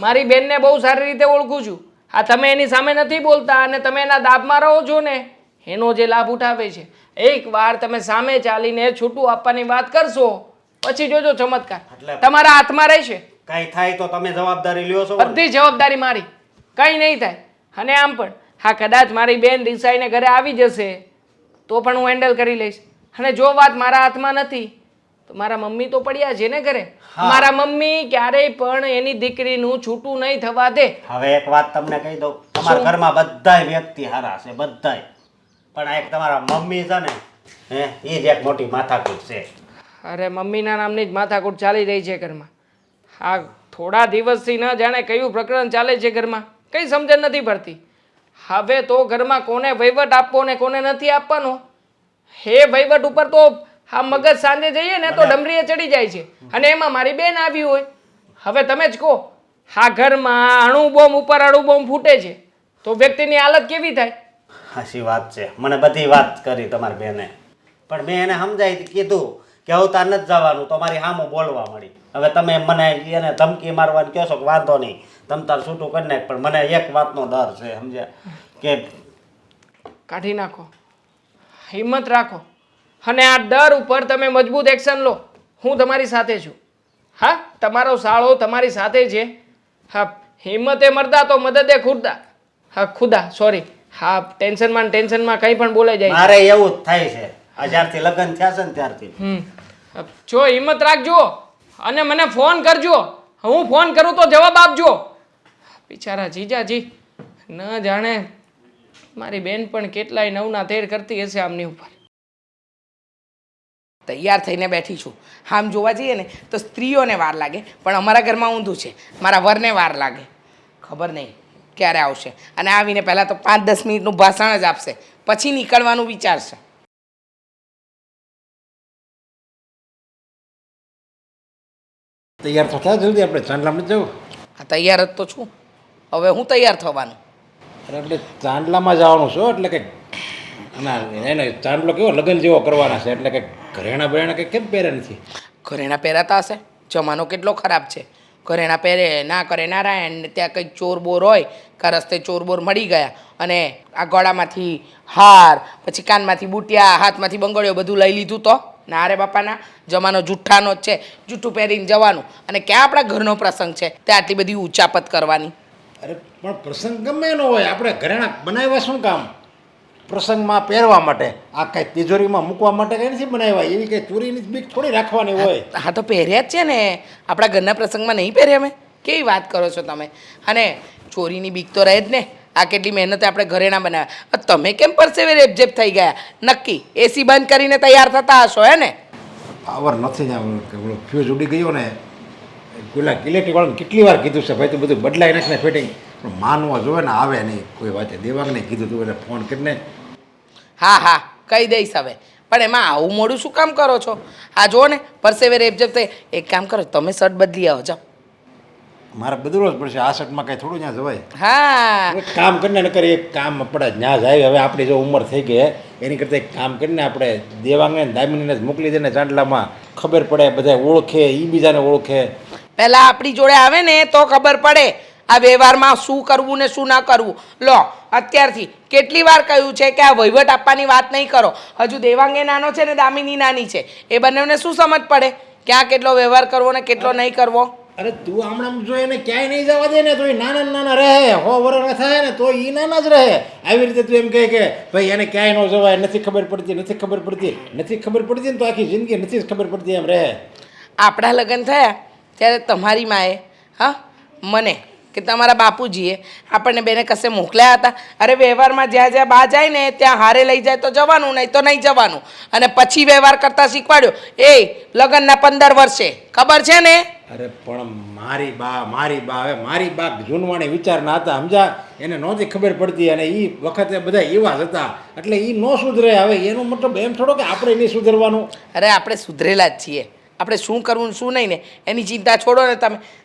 મારી બેનને બહુ સારી રીતે ઓળખું છું. હા તમે એની સામે નથી બોલતા અને તમે એના દાબમાં રહો છો ને એનો જે લાભ ઉઠાવે છે. એક વાર તમે સામે ચાલીને છૂટું આપવાની વાત કરશો પછી જોજો ચમત્કાર એટલે- તમારા હાથમાં રહેશે. કઈ થાય તો તમે જવાબદારી લ્યો છો ને? બધી જવાબદારી મારી, કંઈ નહીં થાય. અને આમ પણ હા કદાચ મારી બેન રિસાઈને ઘરે આવી જશે તો પણ હું હેન્ડલ કરી લઈશ. અને જો વાત મારા હાથમાં નથી તો મારા મમ્મી તો પડ્યા છે ને ઘરે. મારા મમ્મી ક્યારેય પણ એની દીકરીનું છૂટું નહીં થવા દે. હવે એક વાત તમને કહી દઉં, તમારા ઘરમાં બધાય વ્યક્તિ હારા છે બધાય, પણ આ એક તમારા મમ્મી છે ને હે એ જ એક મોટી માથાકૂટ છે. અરે મમ્મીના નામની જ માથાકૂટ ચાલી રહી છે ઘરમાં. હા થોડા દિવસથી ન જાણે કયું પ્રકરણ ચાલે છે ઘરમાં, કંઈ સમજણ નથી પડતી. હવે તો ઘરમાં કોને વહીવટ આપવો ને કોને નથી આપવાનો હે વહીવટ ઉપર તો આ મગજ સાંજે જઈએ ને તો ડમરીએ ચડી જાય છે. અને એમાં મારી બેન આવી હોય. હવે તમે જ કહો, આ ઘરમાં અણુ બોમ્બ ઉપર અણુ બોમ્બ ફૂટે છે તો વ્યક્તિની હાલત કેવી થાય? હાચી વાત છે. મને બધી વાત કરી તમારી બેને, પણ મેં એને સમજાવી કીધું કે હવે તાર નથી જવાનું તો મારી સામું બોલવા મળી. હવે તમે મને એને ધમકી મારવાની કહો છો કે વાંધો નહીં તમે તાર છૂટું કરી નાખ, પણ મને એક વાતનો ડર છે સમજ્યા કે કાઢી નાખો, હિંમત રાખો અને આ ડર ઉપર તમે મજબૂત એક્શન લો. હું તમારી સાથે છું. હા, તમારો સાળો તમારી સાથે છે. હા, હિંમતે મરદા તો મદદે ખુદા. હા, ખુદા, સોરી. હા, ટેન્શનમાં કંઈ પણ બોલાઈ જાય. મારે એવું જ થાય છે આ જ્યારથી લગ્ન થયા છે ને ત્યારથી. જો હિંમત રાખજો અને મને ફોન કરજો. હું ફોન કરું તો જવાબ આપજો. બિચારા જીજાજી ન જાણે મારી બેન પણ કેટલાય નવના તેર કરતી હશે આમની ઉપર. તૈયાર થઈને બેઠી છું. આમ જોવા જઈએ ને તો સ્ત્રીઓને વાર લાગે, પણ અમારા ઘરમાં ઊંધું છે, મારા વરને વાર લાગે. ખબર નહીં ક્યારે આવશે અને આવીને પહેલાં તો 5-10 મિનિટનું ભાષણ જ આપશે, પછી નીકળવાનું વિચારશે. તૈયાર તો થયા જલ્દી, આપણે ચાંદલામાં જવું. આ તૈયાર જ તો છું. હવે હું તૈયાર થવાનું. અરે આપણે ચાંદલામાં જવાનું છો એટલે કે ના એને ચાંદલો કેવો લગ્ન જેવો કરવાના છે એટલે કે ઘરેણા બરેણા કે કેમ પહેરે નથી. ઘરેણા પહેરાતા હશે. જમાનો કેટલો ખરાબ છે. ઘરેણા પહેરે ના કરે નારાયણ. ને ત્યાં કંઈક ચોર બોર હોય કાં રસ્તે ચોર બોર મળી ગયા અને આ ગળામાંથી હાર, પછી કાનમાંથી બુટિયા, હાથમાંથી બંગડીઓ બધું લઈ લીધું તો ના રે બાપાના. જમાનો જુઠ્ઠાનો જ છે. જૂઠું પહેરીને જવાનું અને ક્યાં આપણા ઘરનો પ્રસંગ છે તે આટલી બધી ઉચાપત કરવાની. અરે પણ પ્રસંગ ગમે એનો હોય, આપણે ઘરેણા બનાવ્યા શું કામ? પ્રસંગમાં પહેરવા માટે. આ કાંઈ તિજોરીમાં મૂકવા માટે કંઈ નથી બનાવ્યા. એવી કંઈ ચોરીની બીક થોડી રાખવાની હોય. હા તો પહેર્યા જ છે ને. આપણા ઘરના પ્રસંગમાં નહીં પહેર્યા મેં? કેવી વાત કરો છો તમે? અને ચોરીની બીક તો રહે જ ને. આ કેટલી મહેનતે આપણે ઘરેણા બનાવ્યા. તમે કેમ પરસેવે રેપઝેપ થઈ ગયા? નક્કી એસી બંધ કરીને તૈયાર થતા હશો હે ને? પાવર નથી ને ફ્યુઝ ઉડી ગયો ને. પેલા ઇલેક્ટ્રિક વાળાને કેટલી વાર કીધું છે ભાઈ તું બધું બદલાઈ નાખને ફિટિંગ, પણ માનવા જોવે ને આવે નહીં કોઈ વાતે. દેવાંગને કીધું તું એટલે ફોન કરીને. હા હા કહી દઈશ હવે. પણ એમાં આવું મોડું શું કામ કરો છો? આ જુઓ ને પરસેવે રેપઝેપ થઈ. એક કામ કરો, તમે શર્ટ બદલી આવો જાઓ. મારે બદલવો જ પડશે. આ શર્ટમાં કાંઈ થોડું ત્યાં જવાય. હા એક કામ કરીને ન કરીએ, એક કામ આપણે ત્યાં જાય. હવે આપણી જો ઉંમર થઈ ગઈ એની કરતાં એક કામ કરીને આપણે દેવાંગને દામિનીને જ મોકલી દે ને ચાંદલામાં. ખબર પડે, બધા ઓળખે, એ બીજાને ઓળખે. પહેલાં આપણી જોડે આવે ને તો ખબર પડે આ વ્યવહારમાં શું કરવું ને શું ના કરવું. લો અત્યારથી કેટલી વાર કહ્યું છે કે આ વહીવટ આપવાની વાત નહીં કરો. હજુ દેવાંગે નાનો છે ને દામિની નાની છે. એ બંનેને શું સમજ પડે ક્યાં કેટલો વ્યવહાર કરવો ને કેટલો નહીં કરવો? અરે તું હમણાં જો એને ક્યાંય નહીં જવા દે ને તો એ નાના નાના રહે. 100 વર્ષના થાય ને તો એ નાના જ રહે. આવી રીતે તું એમ કહે કે ભાઈ એને ક્યાંય ન જવાય, નથી ખબર પડતી નથી ખબર પડતી ને તો આખી જિંદગી નથી જ ખબર પડતી એમ રહે. આપણા લગ્ન થયા ત્યારે તમારી માએ મને કે તમારા બાપુજીએ આપણને બેને કશે મોકલ્યા હતા? અરે વ્યવહારમાં જ્યાં જ્યાં બા જાય ને ત્યાં હારે લઈ જાય તો જવાનું, નહીં તો નહીં જવાનું. અને પછી વ્યવહાર કરતાં શીખવાડ્યો એ લગ્નના 15 વર્ષે. ખબર છે ને? અરે પણ મારી બા હવે મારી બા જૂનવાણી વિચારના હતા સમજા. એને નહોતી ખબર પડતી અને એ વખતે બધા એવા જ હતા એટલે એ ન સુધરે. હવે એનો મતલબ એમ થોડો કે આપણે નહીં સુધરવાનું. અરે આપણે સુધરેલા જ છીએ. આપણે શું કરવું ને શું નહીં ને એની ચિંતા છોડો ને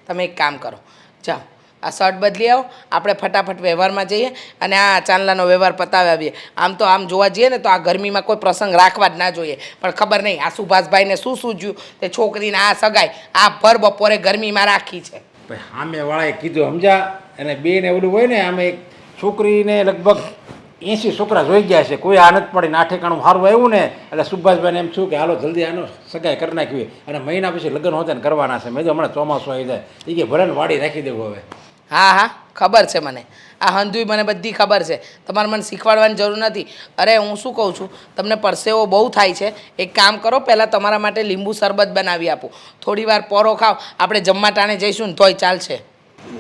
તમે એક કામ કરો, જાઓ આ શર્ટ બદલી આવો. આપણે ફટાફટ વ્યવહારમાં જઈએ અને આ ચાંદલાનો વ્યવહાર પતાવી આવીએ. આમ તો આમ જોવા જઈએ ને તો આ ગરમીમાં કોઈ પ્રસંગ રાખવા જ ના જોઈએ, પણ ખબર નહીં આ સુભાષભાઈને શું સૂઝ્યું તે છોકરીને આ સગાઈ આ ભર બપોરે ગરમીમાં રાખી છે. ભાઈ સામેવાળાએ કીધું સમજા. અને બેને ઓલું હોય ને આમે એક છોકરીને લગભગ 80 છોકરા જોઈ ગયા છે, કોઈ આ નથી પડીને 8 ઠેકાણું સારું આવ્યું ને એટલે સુભાષભાઈને એમ થયું કે હાલો જલ્દી આનો સગાઈ કરી નાખવી અને મહિના પછી લગ્ન હોતા ને કરવાના છે. મેં તો હમણાં ચોમાસું આવી જાય એ કે ભલે વાડી રાખી દેવું હવે. હા હા ખબર છે મને. આ હંધુય મને બધી ખબર છે. તમારે મને શીખવાડવાની જરૂર નથી. અરે હું શું કહું છું, તમને પરસેવો બહુ થાય છે. એક કામ કરો, પહેલાં તમારા માટે લીંબુ શરબત બનાવી આપું. થોડી વાર પોરો ખાવ, આપણે જમવા ટાણે જઈશું ને તોય ચાલશે.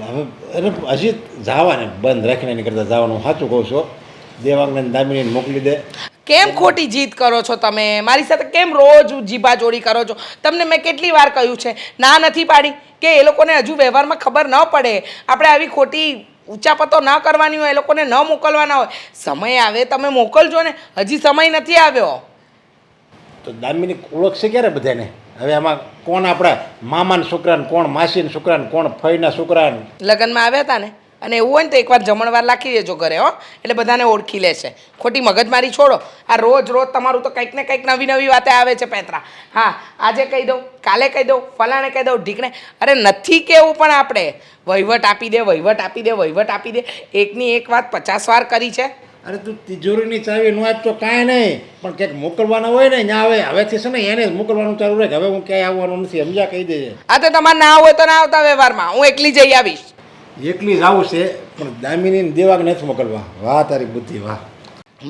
હવે અરે હજી જવાને બંધ રાખીને એની કરતાં જવાનું સાચું કહું છું. દેવાંગને દામિનીને મોકલી દે. કેમ ખોટી જીદ કરો છો તમે? મારી સાથે કેમ રોજ જીભાજોડી કરો છો? તમને મેં કેટલી વાર કહ્યું છે, ના નથી પાડી કે એ લોકોને હજુ વ્યવહારમાં ખબર ન પડે. આપણે આવી ખોટી ઉચાપતો ન કરવાની હોય, એ લોકોને ન મોકલવાના હોય. સમય આવે તમે મોકલજો ને. હજી સમય નથી આવ્યો. તો દામિની ઓળખશે ક્યારે બધાને? હવે આમાં કોણ આપણા મામાના છોકરાને, કોણ માસીના છોકરાને, કોણ ફઈના છોકરાને? લગ્નમાં આવ્યા હતા ને અને એવું હોય ને તો એકવાર જમણવાર રાખી દેજો ઘરે એટલે બધાને ઓળખી લેશે. ખોટી મગજમારી છોડો. આ રોજ તમારું તો કંઈક ને કંઈક નવી નવી વાતે આવે છે પેતરા. હા આજે કહી દઉં, કાલે કહી દઉં, ફલાણે કહી દઉં, ઢીકણે. અરે નથી કેવું પણ આપણે વહીવટ આપી દે. એકની એક વાત 50 વાર કરી છે. અરે તું તિજોરીની ચાવી ન આપ તો કાંઈ નહીં, પણ ક્યાંક મોકલવાના હોય ને ત્યાં આવે હવેથી છે ને એને જ મોકલવાનું ચાલુ રહે કે હવે હું ક્યાંય આવવાનું નથી, સમજા કહી દેજે. આ તો તમારે ના હોય તો ના આવતા વ્યવહારમાં, હું એકલી જઈ આવીશ. એકલી જ આવું છે પણ દામિનીને દેવાક નથી મોકલવા. વાહ તારી બુદ્ધિ વાહ.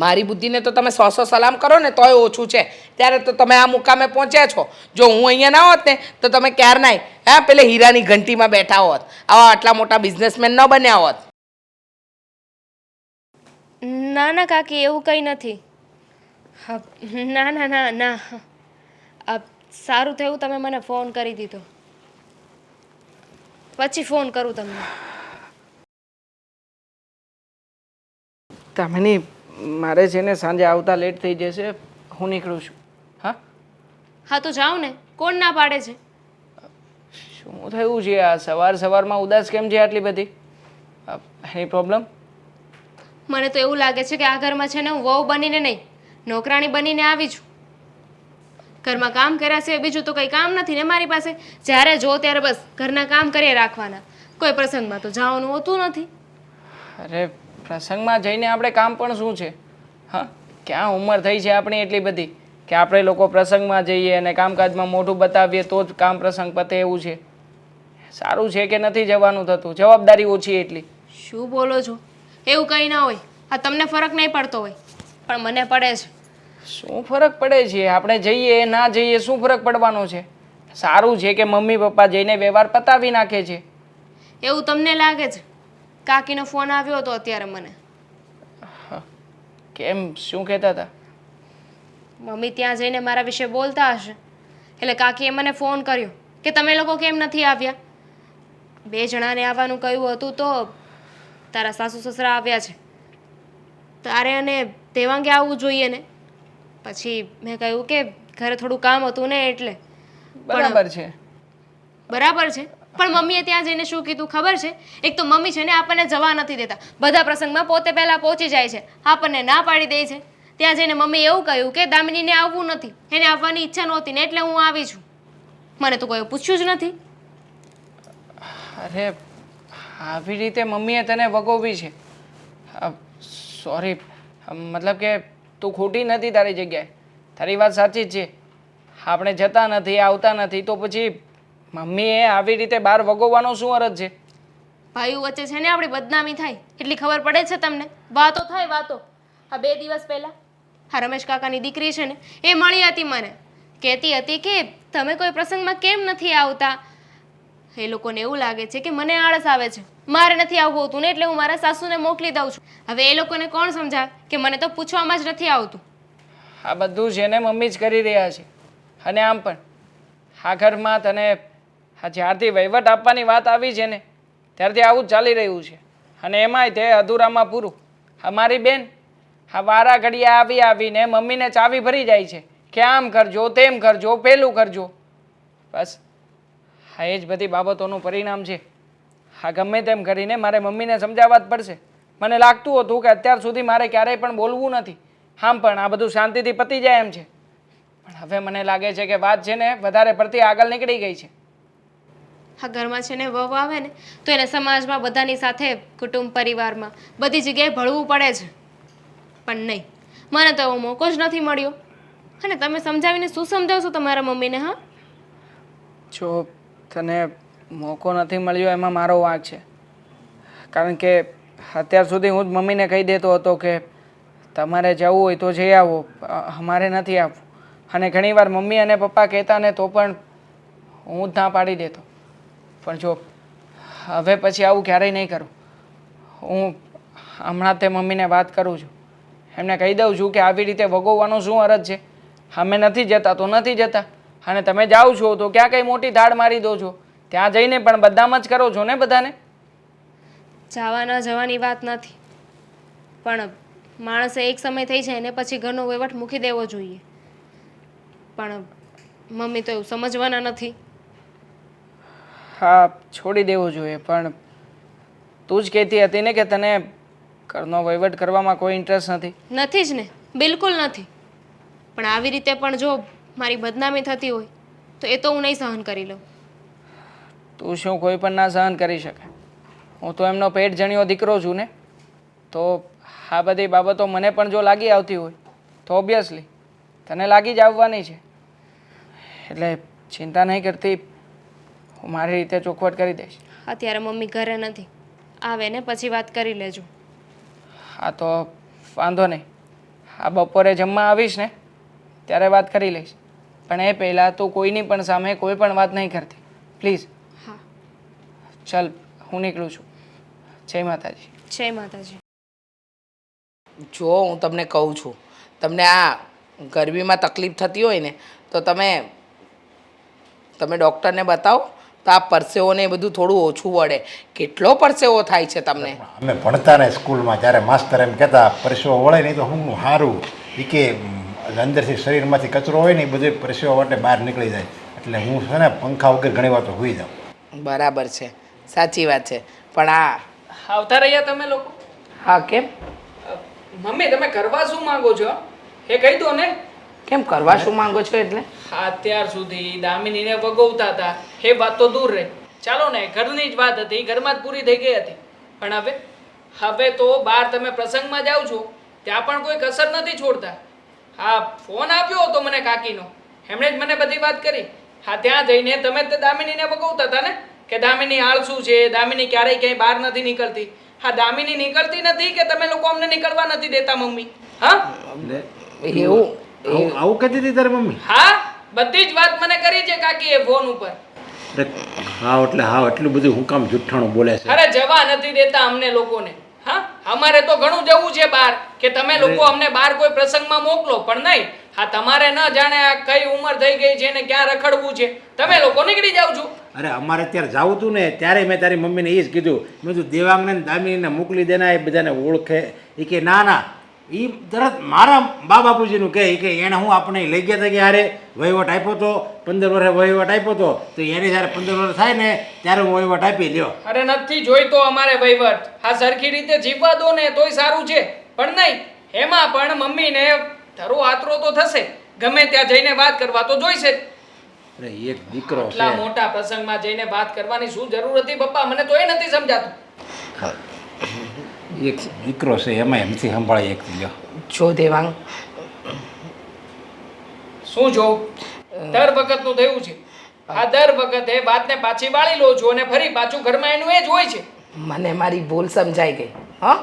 મારી બુદ્ધિને તો તમે 100 સલામ કરો ને તોય ઓછું છે. ત્યારે તો તમે આ મુકામે પહોંચ્યા છો. જો હું અહીંયા ના હોત ને તો તમે ક્યારનાય પેલે હીરાની ઘંટીમાં બેઠા હોત, આવા આટલા મોટા બિઝનેસમેન ન બન્યા હોત. ના ના કાકી, એવું કંઈ નથી. હા, ના ના ના ના. સારું થયું તમે મને ફોન કરી દીધો. પછી ફોન કરું તમને. દામિની, મારે છે ને સાંજે આવતા લેટ થઈ જશે, હું નીકળું છું. હા હા તો જાઓ ને, કોણ ના પાડે છે? શું થયું છે? આ સવારમાં ઉદાસ કેમ છે આટલી બધી? એની પ્રોબ્લેમ? મને તો એવું લાગે છે કે આ ઘરમાં છે ને હું વહુ બનીને નહીં, નોકરાણી બનીને આવી છું. ઘરમાં કામ કર્યા સિવાય બીજું તો કંઈ કામ નથી ને મારી પાસે. જ્યારે જો ત્યારે બસ ઘરના કામ કરીએ રાખવાના, કોઈ પ્રસંગમાં તો જવાનું હોતું નથી. અરે પ્રસંગમાં જઈને આપણે કામ પણ શું છે? હા, ક્યાં ઉંમર થઈ છે આપણી એટલી બધી કે આપણે લોકો પ્રસંગમાં જઈએ અને કામકાજમાં મોઢું બતાવીએ તો જ કામ પ્રસંગ પતે એવું છે? સારું છે કે નથી જવાનું થતું, જવાબદારી ઓછી એટલી. શું બોલો છો? એવું કંઈ ના હોય. આ તમને ફરક નહીં પડતો હોય, પણ મને પડે છે. શું ફરક પડે છે? આપણે જઈએ ના જઈએ શું ફરક પડવાનો છે? સારું છે કે મમ્મી પપ્પા જઈને વ્યવહાર પતાવી નાખે છે. એવું તમને લાગે છે? કાકીનો ફોન આવ્યો હતો અત્યારે મને. કેમ, શું કહેતા હતા? મમ્મી ત્યાં જઈને મારા વિશે બોલતા હશે એટલે કાકીએ મને ફોન કર્યો કે તમે લોકો કેમ નથી આવ્યા. 2 જણાને આવવાનું કહ્યું હતું તો તારા સાસુ સસરા આવ્યા છે, તારે અને દેવાંગે આવવું જોઈએ ને. પછી મેં કહ્યું કે ઘરે થોડું કામ હતું ને એટલે. બરાબર છે. બરાબર છે, પણ મમ્મીએ ત્યાં જઈને શું કીધું ખબર છે? એક તો મમ્મી છે ને આપણને જવા નથી દેતા, બધા પ્રસંગમાં પોતે પહેલાં પહોંચી જાય છે, આપણને ના પાડી દે છે. ત્યાં જઈને મમ્મી એવું કહ્યું કે દામિનીને આવવું નથી, એને આવવાની ઈચ્છા નહોતી ને એટલે હું આવી છું. મને તો કોઈ પૂછ્યું જ નથી. અરે આવી રીતે મમ્મીએ તને વગોવી છે? સોરી, મતલબ કે તું ખોટી નથી તારી જગ્યાએ, તારી વાત સાચી જ છે. આપણે જતા નથી, આવતા નથી તો પછી મમ્મીએ આવી રીતે બહાર વગોવવાનો શું અરજ છે? ભાઈઓ વચ્ચે છે ને આપણી બદનામી થાય એટલી ખબર પડે છે તમને? વાતો થાય વાતો. આ 2 દિવસ પહેલાં હા રમેશ કાકાની દીકરી છે ને એ મળી હતી મને, કહેતી હતી કે તમે કોઈ પ્રસંગમાં કેમ નથી આવતા. એ લોકોને એવું લાગે છે કે મને આળસ આવે છે, મારે નથી આવવું હોતું ને એટલે હું મારા સાસુને મોકલી દઉં છું. હવે એ લોકોને કોણ સમજાવે કે મને તો પૂછવામાં જ નથી આવતું. આ બધું છે ને મમ્મી જ કરી રહ્યા છે. અને આમ પણ આ ઘરમાં તને જ્યારથી વહીવટ આપવાની વાત આવી છે ને ત્યારથી આવું જ ચાલી રહ્યું છે. અને એમાંય તે અધૂરામાં પૂરું. અમારી બેન વારા ઘડિયા આવીને મમ્મીને ચાવી ભરી જાય છે કે આમ કરજો, તેમ કરજો, પેલું કરજો. બસ હા, એ જ બધી બાબતોનું પરિણામ છે. હા, ગમે તેમ કરીને મારે મમ્મીને સમજાવવા જ પડશે. મને લાગતું હતું કે અત્યાર સુધી મારે ક્યારેય પણ બોલવું નથી, આમ પણ આ બધું શાંતિથી પતી જાય એમ છે. પણ હવે મને લાગે છે કે વાત છે ને વધારે પડતી આગળ નીકળી ગઈ છે. આ ઘરમાં છે ને વહુ આવે ને તો એને સમાજમાં બધાની સાથે, કુટુંબ પરિવારમાં બધી જગ્યાએ ભળવું પડે છે. પણ નહીં, મને તો એવો મોકો જ નથી મળ્યો. અને તમે સમજાવીને શું સમજાવશો તમારા મમ્મીને? હા, જો તને મોકો નથી મળ્યો એમાં મારો વાંક છે. કારણ કે અત્યાર સુધી હું જ મમ્મીને કહી દેતો હતો કે તમારે જવું હોય તો જઈ આવો, અમારે નથી આવવું. અને ઘણીવાર મમ્મી અને પપ્પા કહેતા ને તો પણ હું જ ના પાડી દેતો. પણ જો હવે પછી આવું ક્યારેય નહીં કરું. હું હમણાં તે મમ્મીને વાત કરું છું, એમને કહી દઉં છું કે આવી રીતે વગોવવાનો શું અરજ છે. અમે નથી જતા તો નથી જતા, અને તમે જાઓ છો તો ક્યાં કંઈ મોટી ધાડ મારી દો છો. ત્યાં જઈને પણ બધામાં જ કરો છો ને બધાને. જવા ન જવાની વાત નથી, પણ માણસે એક સમય થઈ જાય ને પછી ઘરનો વહીવટ મૂકી દેવો જોઈએ. પણ મમ્મી તો એવું સમજવાના નથી. હા, છોડી દેવું જોઈએ. પણ તું જ કહેતી હતી ને કે તને ઘરનો વહીવટ કરવામાં કોઈ ઇન્ટરેસ્ટ નથી. નથી જ ને, બિલકુલ નથી. પણ આવી રીતે પણ જો મારી બદનામી થતી હોય તો એ તો હું નહીં સહન કરી લઉં. તું શું કોઈ પણ ના સહન કરી શકે? હું તો એમનો પેટ જણ્યો દીકરો છું ને, તો આ બધી બાબતો મને પણ જો લાગી આવતી હોય તો ઓબ્વિયસલી તને લાગી જ આવવાની છે. એટલે ચિંતા નહીં કરતી, હું મારી રીતે ચોખવટ કરી દઈશ. અત્યારે મમ્મી ઘરે નથી, આવે ને પછી વાત કરી લેજો. હા તો વાંધો નહીં, આ બપોરે જમવા આવીશ ને ત્યારે વાત કરી લઈશ. પણ એ પહેલાં તું કોઈની પણ સામે કોઈ પણ વાત નહીં કરતી પ્લીઝ. હા. ચાલ હું નીકળું છું. જય માતાજી. જય માતાજી. જો હું તમને કહું છું, તમને આ ગરમીમાં તકલીફ થતી હોય ને તો તમે ડૉક્ટરને બતાવો તો આ પરસેવો ને એ બધું થોડું ઓછું વળે. કેટલો પરસેવો થાય છે તમને. અમે ભણતા ને સ્કૂલમાં ત્યારે માસ્તર એમ કહેતા પરસેવો વળે નહીં તો હું સારું એ કે અંદરથી શરીરમાંથી કચરો હોય ને એ બધું પરસેવો વટે બહાર નીકળી જાય. એટલે હું છે ને પંખા વગર ઘણી વાર તો હોઈ જાઉં. બરાબર છે, સાચી વાત છે. પણ આ આવતા રહ્યા તમે લોકો? હા કેમ મમ્મી તમે કરવા શું માંગો છો એ કહી દો ને. કેમ કરવા શું માંગો છો એટલે? અત્યાર સુધી દામિનીને વગોવતા હતા એ વાત તો દૂર રહી. ચાલો ને ઘરની જ વાત હતી, ઘરમાં જ પૂરી થઈ ગઈ હતી. પણ હવે તો બહાર તમે પ્રસંગમાં જાઓ છો ત્યાં પણ કોઈ કસર નથી છોડતા. હા ફોન આપ્યો હતો મને કાકીનો, એમણે જ મને બધી વાત કરી. હા ત્યાં જઈને તમે તો દામિનીને વગોવતા હતા ને કે દામિની આળસુ છે, દામિની ક્યારેય ક્યાંય બહાર નથી નીકળતી. હા દામિની નીકળતી નથી કે તમે લોકો અમને નીકળવા નથી દેતા મમ્મી? હા એવું આવું કહેતી હતી તારી મમ્મી? હા બધી જ વાત મને કરી છે કાકીએ ફોન ઉપર. હા એટલે હા એટલું બધું હું કામ જુઠ્ઠાણું બોલે છે. અરે જવા નથી દેતા અમને લોકોને. હા અમારે તો ઘણું જવું છે બહાર કે તમે લોકો અમને બહાર કોઈ પ્રસંગમાં મોકલો, પણ નહીં. હા તમારે ન જાણે આ કઈ ઉંમર થઈ ગઈ છે ને ક્યાં રખડવું છે, તમે લોકો નીકળી જાવ છો. અરે અમારે ત્યારે જાવું હતું ને ત્યારે મેં તારી મમ્મીને એ જ કીધું. મેં કીધું દેવાંગને દામિનીને મોકલી દેના, એ બધાને ઓળખે. એ કે ના ના એ તરત મારા બા બાપુજીનું કહે કે એને હું આપણે લઈ ગયા હતા કે યારે વહીવટ આપ્યો હતો, 15 વર્ષે વહીવટ આપ્યો હતો તો એને જ્યારે 15 વર્ષ થાય ને ત્યારે હું વહીવટ આપી લ્યો. અરે નથી જોઈતો અમારે વહીવટ. હા સરખી રીતે જીવવા દો ને તોય સારું છે, પણ નહીં. એમાં પણ મમ્મીને ધરો આતરો તો થશે, ગમે ત્યાં જઈને વાત કરવા તો જોઈશે. અરે એક દીકરો છે. આટલા મોટા પ્રસંગમાં જઈને વાત કરવાની શું જરૂર હતી પપ્પા? મને તો એ નથી સમજાતું. એક દીકરો છે એમાં એમથી સંભાળી એક લ્યો. જો દેવાંગ, શું જો દર વખતનું થયું છે. આ દર વખતે વાતને પાછી વાળી લો છો અને ફરી પાછું ઘરમાં એનું એ જ હોય છે. મને મારી ભૂલ સમજાઈ ગઈ. હા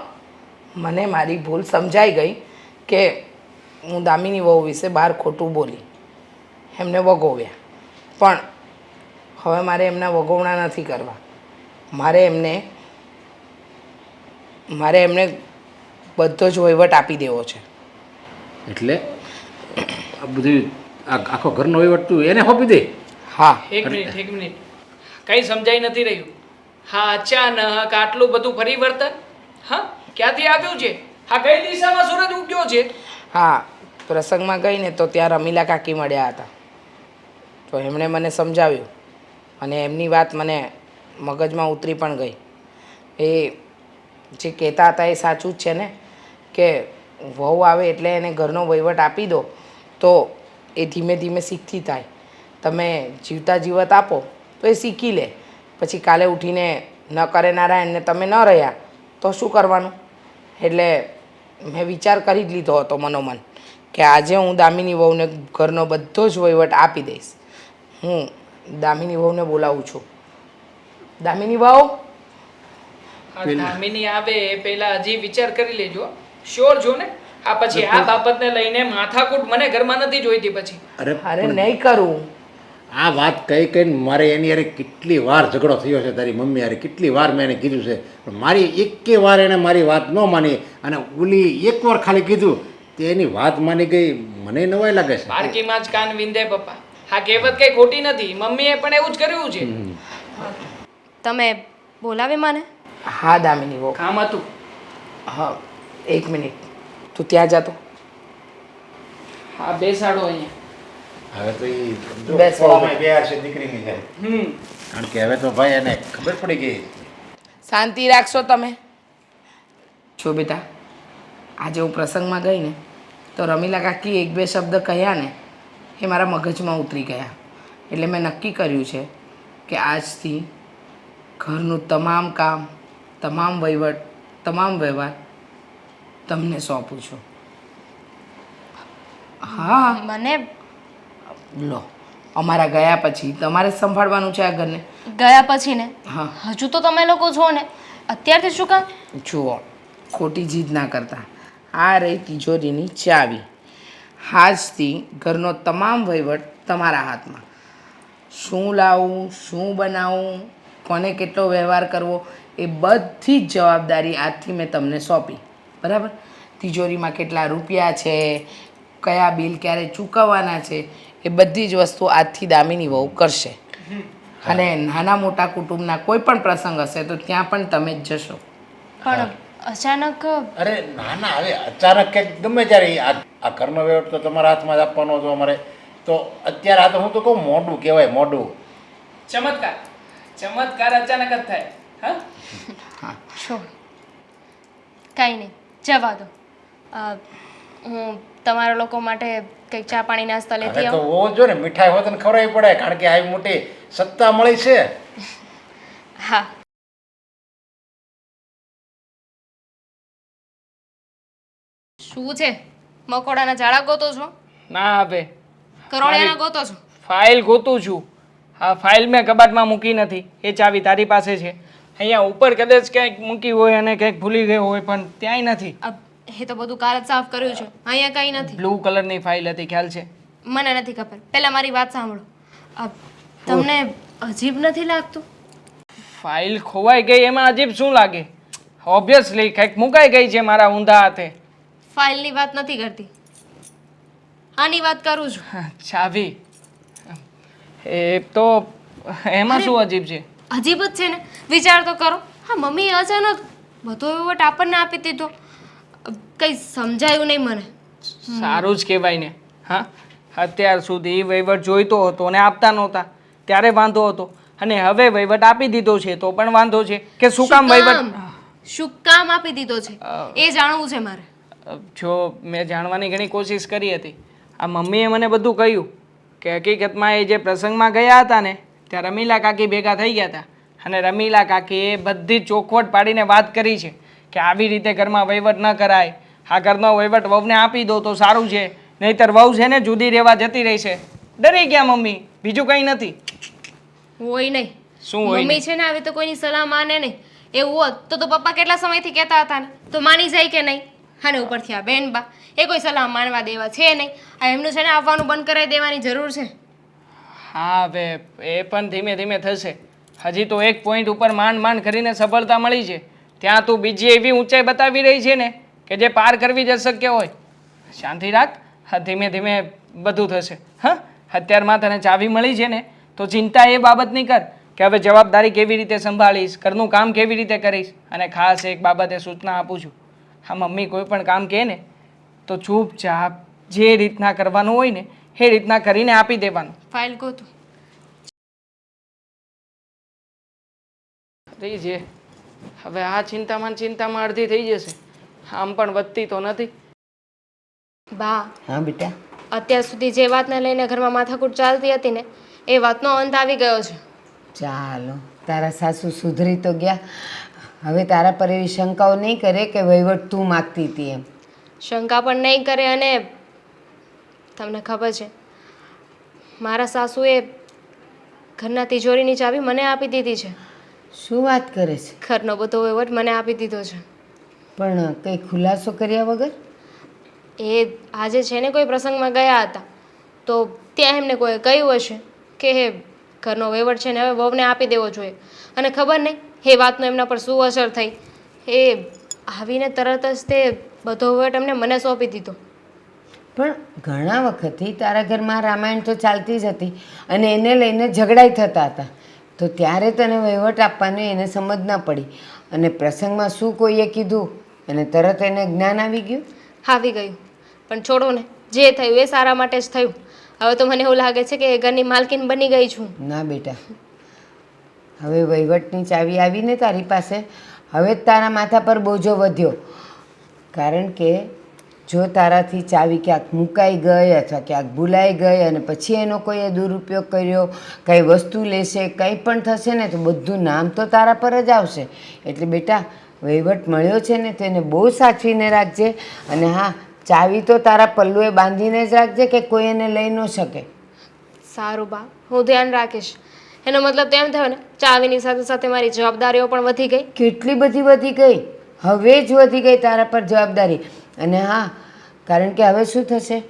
મને મારી ભૂલ સમજાઈ ગઈ કે હું દામિની વહુ વિશે બહાર ખોટું બોલી, એમને વગોવ્યા. પણ હવે મારે એમના વગોવણા નથી કરવા. મારે એમને બધો જ વહીવટ આપી દેવો છે. એટલે આ બધું આખો ઘરનો વહીવટ તું એને સોંપી દે? હા. એક મિનિટ કઈ સમજાઈ નથી રહ્યું. હા અચાનક આટલું બધું પરિવર્તન હા ક્યાંથી આવ્યું છે? હા કઈ દિશામાં સૂરજ ઉગ્યો છે? હા પ્રસંગમાં ગઈ ને તો ત્યાં રમીલા કાકી મળ્યા હતા, તો એમણે મને સમજાવ્યું અને એમની વાત મને મગજમાં ઉતરી પણ ગઈ. એ જે કહેતા હતા એ સાચું જ છે ને કે વહુ આવે એટલે એને ઘરનો વહીવટ આપી દો તો એ ધીમે ધીમે શીખતી થાય. તમે જીવતા જીવત આપો તો એ શીખી લે. પછી કાલે ઉઠીને ન કરે નારાયણને તમે ન રહ્યા તો શું કરવાનું? એટલે મેં વિચાર કરી જ લીધો હતો મનોમન કે આજે હું દામિની વહુને ઘરનો બધો જ વહીવટ આપી દઈશ. હું દામિની વહુને બોલાવું છું. દામિની વહુ. દામિની આવે એ પહેલા હજી વિચાર કરી લેજો. શ્યોર છો ને? આ પછી આ બાબતને લઈને માથાકૂટ મને ઘરમાં નથી જોઈતી પછી. અરે નહીં કરું. આ વાત કઈ કઈ મારે એની યારે કેટલી વાર ઝઘડો થયો છે તારી મમ્મી યારે, કેટલી વાર મેં એને કીધું છે પણ મારી એકે વાર એને મારી વાત ન માની અને ઓલી એકવાર ખાલી કીધું તો એની વાત માની ગઈ. મને નવાઈ લાગે છે. બારકીમાં જ કાન વિંધે પપ્પા. હા કહેવત કઈ ખોટી નથી, મમ્મીએ પણ એવું જ કર્યું છે. તમે બોલાવી મને? હા દામિની વહુ. કામ હતું. હા 1 મિનિટ, તું ત્યાં જતો. હા બેસાડો અહીંયા. હવે તો એ બેસ. બે હશે દીકરીની છે. કારણ કે હવે તો ભાઈ એને ખબર પડી ગઈ. શાંતિ રાખશો તમે? જો બેટા, આજે હું પ્રસંગમાં ગઈ ને તો રમીલા કાકી 1-2 શબ્દ કહ્યા ને એ મારા મગજમાં ઉતરી ગયા. એટલે મેં નક્કી કર્યું છે કે આજથી ઘરનું તમામ કામ, તમામ વહીવટ, તમામ વ્યવહાર તમને સોંપું છું. હા મને લો, અમારા ગયા પછી તમારે જ સંભાળવાનું છે આ ઘરને. ગયા પછી ને હા હજુ તો તમે લોકો છો ને, અત્યારથી શું કામ? જુઓ, ખોટી જીદ ના કરતા. આ રહી તિજોરીની ચાવી. આજથી ઘરનો તમામ વહીવટ તમારા હાથમાં. શું લાવવું, શું બનાવવું, કોને કેટલો વ્યવહાર કરવો, એ બધી જ જવાબદારી આજથી મેં તમને સોંપી. બરાબર? તિજોરીમાં કેટલા રૂપિયા છે, કયા બિલ ક્યારે ચૂકવવાના છે, એ બધી જ વસ્તુ આજથી દામિની વહુ કરશે. અને નાના મોટા કુટુંબના કોઈ પણ પ્રસંગ હશે તો ત્યાં પણ તમે જ જશો. પણ અચાનક અરે ના ના, હવે અચાનક કંઈક ગમે ત્યારે આ ઘરનો વ્યવહાર તો તમારા હાથમાં જ આપવાનો હતો અમારે. તો અત્યારે આ તો હું તો કહું મોઢું કહેવાય, મોઢું. ચમત્કાર, ચમત્કાર અચાનક જ થાય. હા, છો કાંઈ નહીં, જવા દો. હું તમારા લોકો માટે કંઈક ચા પાણી નાસ્તા લેતી હવે તો આવું. હોવો જો ને, મીઠાઈ હોય તો ખવડાવવી પડે, કારણ કે આવી મોટી સત્તા મળી છે. હા. શું છે, મકોડાના ઝાડા ગોતો છો? ના આપે. કરોળિયાના ગોતો છો? ફાઇલ ગોતું છું. હા, ફાઇલ મેં કબાટમાં મૂકી નથી. એ ચાવી તારી પાસે છે. અહીંયા ઉપર કદાચ ક્યાંક મૂકી હોય અને ક્યાંક ભૂલી ગયો હોય, પણ ત્યાંય નથી. એ તો બધું કાલ જ સાફ કર્યું છે, અહીંયા કંઈ નથી. બ્લુ કલરની ફાઇલ હતી, ખ્યાલ છે? મને નથી ખબર. પહેલા મારી વાત સાંભળો. તમને અજીબ નથી લાગતું? ફાઇલ ખોવાઈ ગઈ એમાં અજીબ શું લાગે? ઓબ્વિયસલી કંઈક મુકાઈ ગઈ છે મારા ઊંધા હાથે. ફાઇલની વાત નથી કરતી, આની વાત કરું છું. ચાવી. એ તો એમાં શું અજીબ છે? અજીબ જ છે ને, વિચાર તો કરો. હા, મમ્મીએ અચાનક બધો વહીવટ આપણને આપી દીધો. કંઈ સમજાયું નહીં મને. સારું જ કહેવાય ને. હા, અત્યાર સુધી વહીવટ જોઈતો હતો ને આપતા નહોતા ત્યારે વાંધો હતો, અને હવે વહીવટ આપી દીધો છે તો પણ વાંધો છે કે શું કામ વહીવટ. શું કામ આપી દીધો છે એ જાણવું છે મારે. જો મેં જાણવાની ઘણી કોશિશ કરી હતી. આ મમ્મીએ મને બધું કહ્યું કે હકીકતમાં એ જે પ્રસંગમાં ગયા હતા ને ત્યાં રમીલા કાકી ભેગા થઈ ગયા હતા, અને રમીલા કાકીએ બધી જ ચોખવટ પાડીને વાત કરી છે કે આવી રીતે ઘરમાં વહીવટ ન કરાય, આ ઘરનો વહીવટ વહુને આપી દો તો સારું છે, નહીંતર વહુ છે ને જુદી રહેવા જતી રહી છે. ડરી ગયા મમ્મી, બીજું કંઈ નથી. હોય નહીં. શું હોય મમ્મી છે ને આવી તો કોઈની સલાહ માને નહીં. એવું હોત તો પપ્પા કેટલા સમયથી કહેતા હતા ને, તો માની જાય કે નહીં? અને ઉપરથી આ બેન બા એ કોઈ સલાહ માનવા દેવા છે નહીં. આ એમનું છે ને આવવાનું બંધ કરાવી દેવાની જરૂર છે. હા, હવે એ પણ ધીમે ધીમે થશે. હજી તો એક પોઈન્ટ ઉપર માંડ માંડ કરીને સફળતા મળી છે, ત્યાં તું બીજી એવી ઊંચાઈ બતાવી રહી છે ને કે જે પાર કરવી જ અશક્ય હોય. શાંતિ રાખ. હા, ધીમે ધીમે બધું થશે. હા, અત્યારમાં તને ચાવી મળી છે ને તો ચિંતા એ બાબતની કર કે હવે જવાબદારી કેવી રીતે સંભાળીશ, ઘરનું કામ કેવી રીતે કરીશ. અને ખાસ એક બાબતે સૂચના આપું છું. હા, મમ્મી કોઈ પણ કામ કહે ને તો ચૂપચાપ જે રીતના કરવાનું હોય ને એ રીતના કરીને આપી દેવાનું. ફાઇલ ગોતો. થઈ છે. હવે આ ચિંતામાં અડધી થઈ જશે. આમ પણ વધતી તો નથી. બા, હા બેટા. અત્યાર સુધી જે વાતને લઈને ઘરમાં માથાકૂટ ચાલતી હતી ને એ વાતનો અંત આવી ગયો છે. ચાલો, તારા સાસુ સુધરી તો ગયા. હવે તારા પર એવી શંકાઓ નહીં કરે કે વહીવટ તું માગતી હતી એમ. શંકા પણ નહીં કરે. અને તમને ખબર છે મારા સાસુએ ઘરના તિજોરીની ચાવી મને આપી દીધી છે. શું વાત કરે છે? ઘરનો બધો વહીવટ મને આપી દીધો છે. પણ કંઈ ખુલાસો કર્યા વગર? એ આજે છે ને કોઈ પ્રસંગમાં ગયા હતા તો ત્યાં એમને કોઈ કહ્યું હશે કે હે ઘરનો વહીવટ છે ને હવે વહુને આપી દેવો જોઈએ. અને ખબર નહીં એ વાતનો એમના પર શું અસર થઈ, એ આવીને તરત જ તે બધો વહીવટ એમને મને સોંપી દીધો. પણ ઘણા વખતથી તારા ઘરમાં રામાયણ તો ચાલતી જ હતી અને એને લઈને ઝઘડાઈ થતા હતા, તો ત્યારે તને વહીવટ આપવાની એને સમજ ના પડી, અને પ્રસંગમાં શું કોઈએ કીધું અને તરત એને જ્ઞાન આવી ગયું. આવી ગયું. પણ છોડો ને, જે થયું એ સારા માટે જ થયું. હવે તો મને એવું લાગે છે કે એ ઘરની માલકીન બની ગઈ છું. ના બેટા, હવે વહીવટની ચાવી આવીને તારી પાસે, હવે જ તારા માથા પર બોજો વધ્યો. કારણ કે જો તારાથી ચાવી ક્યાંક મુકાઈ ગઈ અથવા ક્યાંક ભૂલાઈ ગઈ અને પછી એનો કોઈએ દુરુપયોગ કર્યો, કંઈ વસ્તુ લેશે, કંઈ પણ થશે ને તો બધું નામ તો તારા પર જ આવશે. એટલે બેટા વહીવટ મળ્યો છે ને તો એને બહુ સાચવીને રાખજે. અને હા, ચાવી તો તારા પલ્લુએ બાંધીને જ રાખજે કે કોઈ એને લઈ ન શકે. સારું બા, હું ધ્યાન રાખીશ. એનો મતલબ તો એમ થયો ને, ચાવીની સાથે સાથે મારી જવાબદારીઓ પણ વધી ગઈ. કેટલી બધી વધી ગઈ, હવે જ વધી ગઈ તારા પર જવાબદારી. અને હા, કારણ કે હવે શું થશે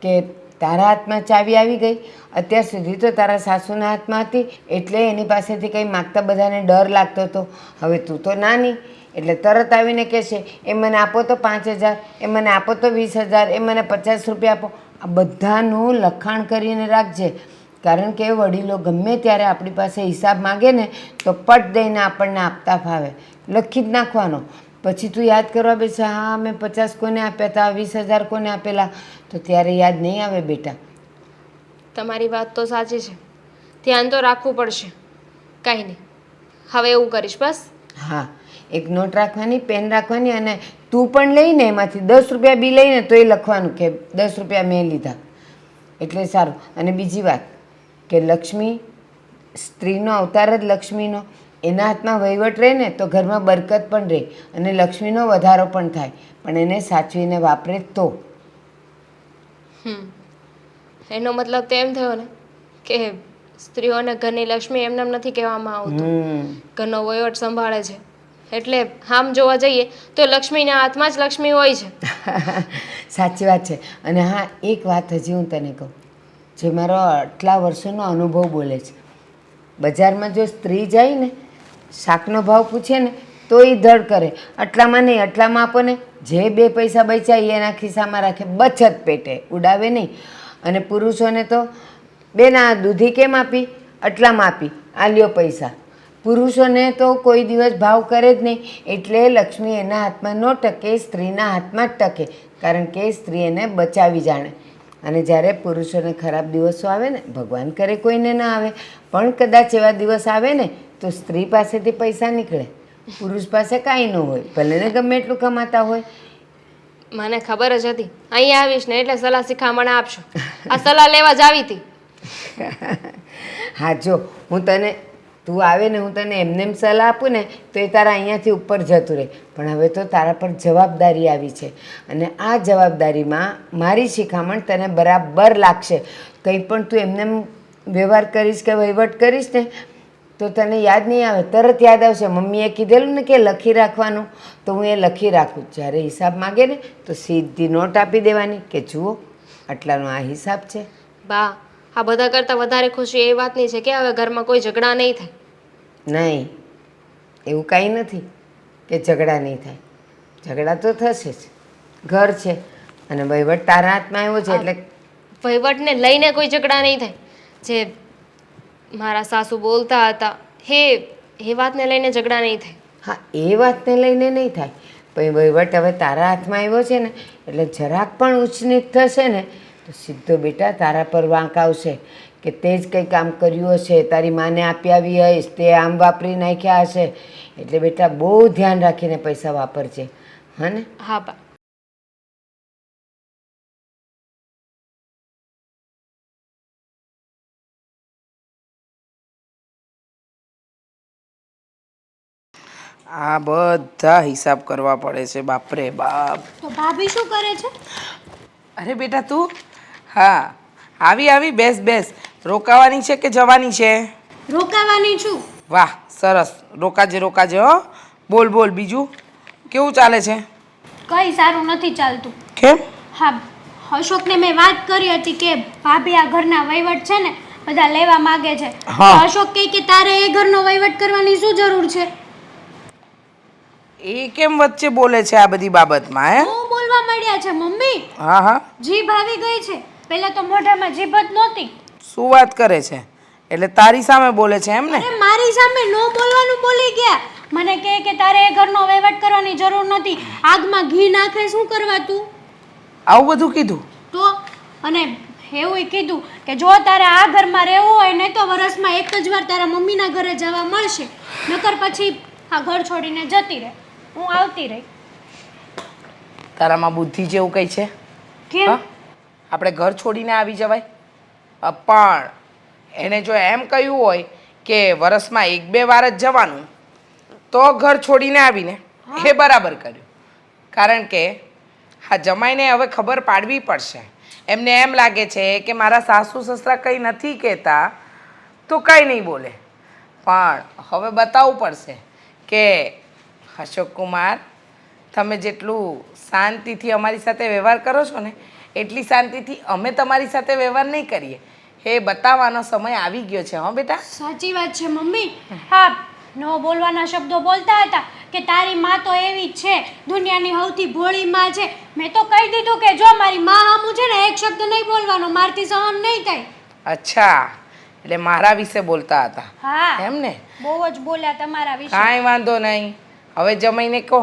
કે તારા હાથમાં ચાવી આવી ગઈ. અત્યાર સુધી તો તારા સાસુના હાથમાં હતી એટલે એની પાસેથી કંઈ માગતા બધાને ડર લાગતો હતો. હવે તું તો નાની એટલે તરત આવીને કહેશે એ મને આપો તો 5,000, એ મને આપો તો 20,000, એ મને 50 રૂપિયા આપો. આ બધાનું લખાણ કરીને રાખજે. કારણ કે વડીલો ગમે ત્યારે આપણી પાસે હિસાબ માગે ને તો પટ દઈને આપણને આપતા ફાવે. લખી જ નાખવાનો. પછી તું યાદ કરવા બેસે, હા મેં 50 કોને આપ્યા હતા, 20,000 કોને આપેલા, તો ત્યારે યાદ નહીં આવે બેટા. તમારી વાત તો સાચી છે, ધ્યાન તો રાખવું પડશે. કાંઈ નહીં, હવે એવું કરીશ બસ. હા, એક નોટ રાખવાની, પેન રાખવાની, અને તું પણ લઈને એમાંથી 10 રૂપિયા બી લઈને તો એ લખવાનું કે 10 રૂપિયા મેં લીધા, એટલે સારું. અને બીજી વાત કે લક્ષ્મી, સ્ત્રીનો અવતાર જ લક્ષ્મીનો. એના હાથમાં વહીવટ રહે ને તો ઘરમાં બરકત પણ રહે અને લક્ષ્મીનો વધારો પણ થાય. પણ એને સાચવીને વાપરે તો. એનો મતલબ તો એમ થયો ને કે સ્ત્રીઓને ઘરની લક્ષ્મી એમને એમ નથી કહેવામાં આવતું, ઘરનો વહીવટ સંભાળે છે. એટલે આમ જોવા જઈએ તો લક્ષ્મીના હાથમાં જ લક્ષ્મી હોય છે. સાચી વાત છે. અને હા, એક વાત હજી હું તને કહું, જે મારો આટલા વર્ષોનો અનુભવ બોલે છે. બજારમાં જો સ્ત્રી જાય ને, શાકનો ભાવ પૂછે ને તો એ ધડ કરે, આટલામાં નહીં આટલામાં આપો ને. જે 2 પૈસા બચ્યા એ એના ખિસ્સામાં રાખે, બચત પેટે, ઉડાવે નહીં. અને પુરુષોને તો બેન આ દૂધી કેમ આપી, આટલામાં આપી, આ લ્યો પૈસા. પુરુષોને તો કોઈ દિવસ ભાવ કરે જ નહીં. એટલે લક્ષ્મી એના હાથમાં ન ટકે, સ્ત્રીના હાથમાં જ ટકે. કારણ કે સ્ત્રી એને બચાવી જાણે. અને જ્યારે પુરુષોને ખરાબ દિવસો આવે ને, ભગવાન કરે કોઈને ના આવે, પણ કદાચ એવા દિવસ આવે ને તો સ્ત્રી પાસેથી પૈસા નીકળે, પુરુષ પાસે કાંઈ ન હોય, ભલે ને ગમે એટલું કમાતા હોય. મને ખબર જ હતી અહીંયા આવીશ ને એટલે સલાહ શિખામણ આપશો. આ સલાહ લેવા જ આવી હતી. હા જો, હું તને, તું આવે ને હું તને એમને એમ સલાહ આપું ને તો એ તારા અહીંયાથી ઉપર જતું રહે. પણ હવે તો તારા પર જવાબદારી આવી છે અને આ જવાબદારીમાં મારી શિખામણ તને બરાબર લાગશે. કંઈ પણ તું એમને એમ વ્યવહાર કરીશ કે વહીવટ કરીશ ને તો તને યાદ નહીં આવે, તરત યાદ આવશે મમ્મીએ કીધેલું ને કે લખી રાખવાનું, તો હું એ લખી રાખું. જ્યારે હિસાબ માગે ને તો સીધી નોટ આપી દેવાની કે જુઓ આટલાનો આ હિસાબ છે. બા, આ બધા કરતાં વધારે ખુશી એ વાતની છે કે હવે ઘરમાં કોઈ ઝઘડા નહીં થાય. નહીં, એવું કાંઈ નથી કે ઝઘડા નહીં થાય. ઝઘડા તો થશે જ, ઘર છે અને વહીવટ તારા હાથમાં આવ્યો છે એટલે. વહીવટને લઈને કોઈ ઝઘડા નહીં થાય. જે મારા સાસુ બોલતા હતા એ વાતને લઈને ઝઘડા નહીં થાય. હા, એ વાતને લઈને નહીં થાય. પણ વહીવટ હવે તારા હાથમાં આવ્યો છે ને એટલે જરાક પણ ઊંચનીચ થશે ને તો સીધો બેટા તારા પર વાંક આવશે કે તે જ કંઈ કામ કર્યું હશે, તારી માને આપી આવી હઈશ, તે આમ વાપરી નાખ્યા હશે. એટલે બેટા બહુ ધ્યાન રાખીને પૈસા વાપરજે, હા ને? હા બા. આ બધા હિસાબ કરવા પડે છે, બાપરે બાપ. તો ભાભી શું કરે છે? અરે બેટા તું, હા આવી આવી, બેસ બેસ. રોકાવાની છે કે જવાની છે? રોકાવાની છું. વાહ સરસ, રોકાજે રોકાજે હો. બોલ બોલ, બીજું કેવું ચાલે છે? કંઈ સારું નથી ચાલતું. કેમ? હા, અશોકને મેં વાત કરી હતી કે ભાભી આ ઘરના વહીવટ છે ને બધા લેવા માંગે છે. હા. તો અશોક કહે કે તારે એ ઘરનો વહીવટ કરવાની શું જરૂર છે? એ કેમ વચ્ચે બોલે છે આ બધી બાબતમાં? હે? હું બોલવા માંડ્યા છે મમ્મી. હા હા, જીભ આવી ગઈ છે. પહેલા તો મોઢામાં જીભ જ નહોતી. શું વાત કરે છે? એટલે તારી સામે બોલે છે એમ ને? અરે મારી સામે નો બોલવાનું બોલી ગયા. મને કહે કે તારે એ ઘરનો વહીવટ કરવાની જરૂર નથી. આગમાં ઘી નાખે શું કરવા તું? આવું બધું કીધું? તો અને એવું કીધું કે જો તારે આ ઘરમાં રહેવું હોય ને તો વર્ષમાં એક જ વાર તારા મમ્મીના ઘરે જવા મળશે, નકર પછી આ ઘર છોડીને જતી રહે. હું આવતી રહી. તારામાં બુદ્ધિ જેવું કંઈ છે? કેમ? હા? આપણે ઘર છોડીને આવી જવાય? પણ એણે જો એમ કહ્યું હોય કે વરસમાં 1-2 વાર જ જવાનું તો ઘર છોડીને આવીને, એ બરાબર કર્યું. કારણ કે હા જમાઈને હવે ખબર પાડવી પડશે. એમને એમ લાગે છે કે મારા સાસુ સસરા કંઈ નથી કહેતા તો કંઈ નહીં બોલે, પણ હવે બતાવવું પડશે કે અશોક કુમાર, તમે જેટલું શાંતિથી અમારી સાથે વ્યવહાર કરો છો ને એટલી શાંતિથી અમે તમારી સાથે વ્યવહાર નહીં કરીએ. એ બતાવવાનો સમય આવી ગયો છે. હા બેટા. સાચી વાત છે મમ્મી. હા, ન બોલવાના શબ્દો બોલતા હતા કે તારી માં તો એવી જ છે, દુનિયાની સૌથી ભોળી માં છે. મેં તો કહી દીધું કે જો મારી માં સામું છે ને એક શબ્દ નહીં બોલવાનો, મારથી સહન નહીં થાય. અચ્છા, એટલે મારા વિશે બોલતા હતા હા, એમ ને? બહુ જ બોલ્યા તમારા વિશે. કાંઈ વાંધો નહીં. હવે જમાઈને કહો,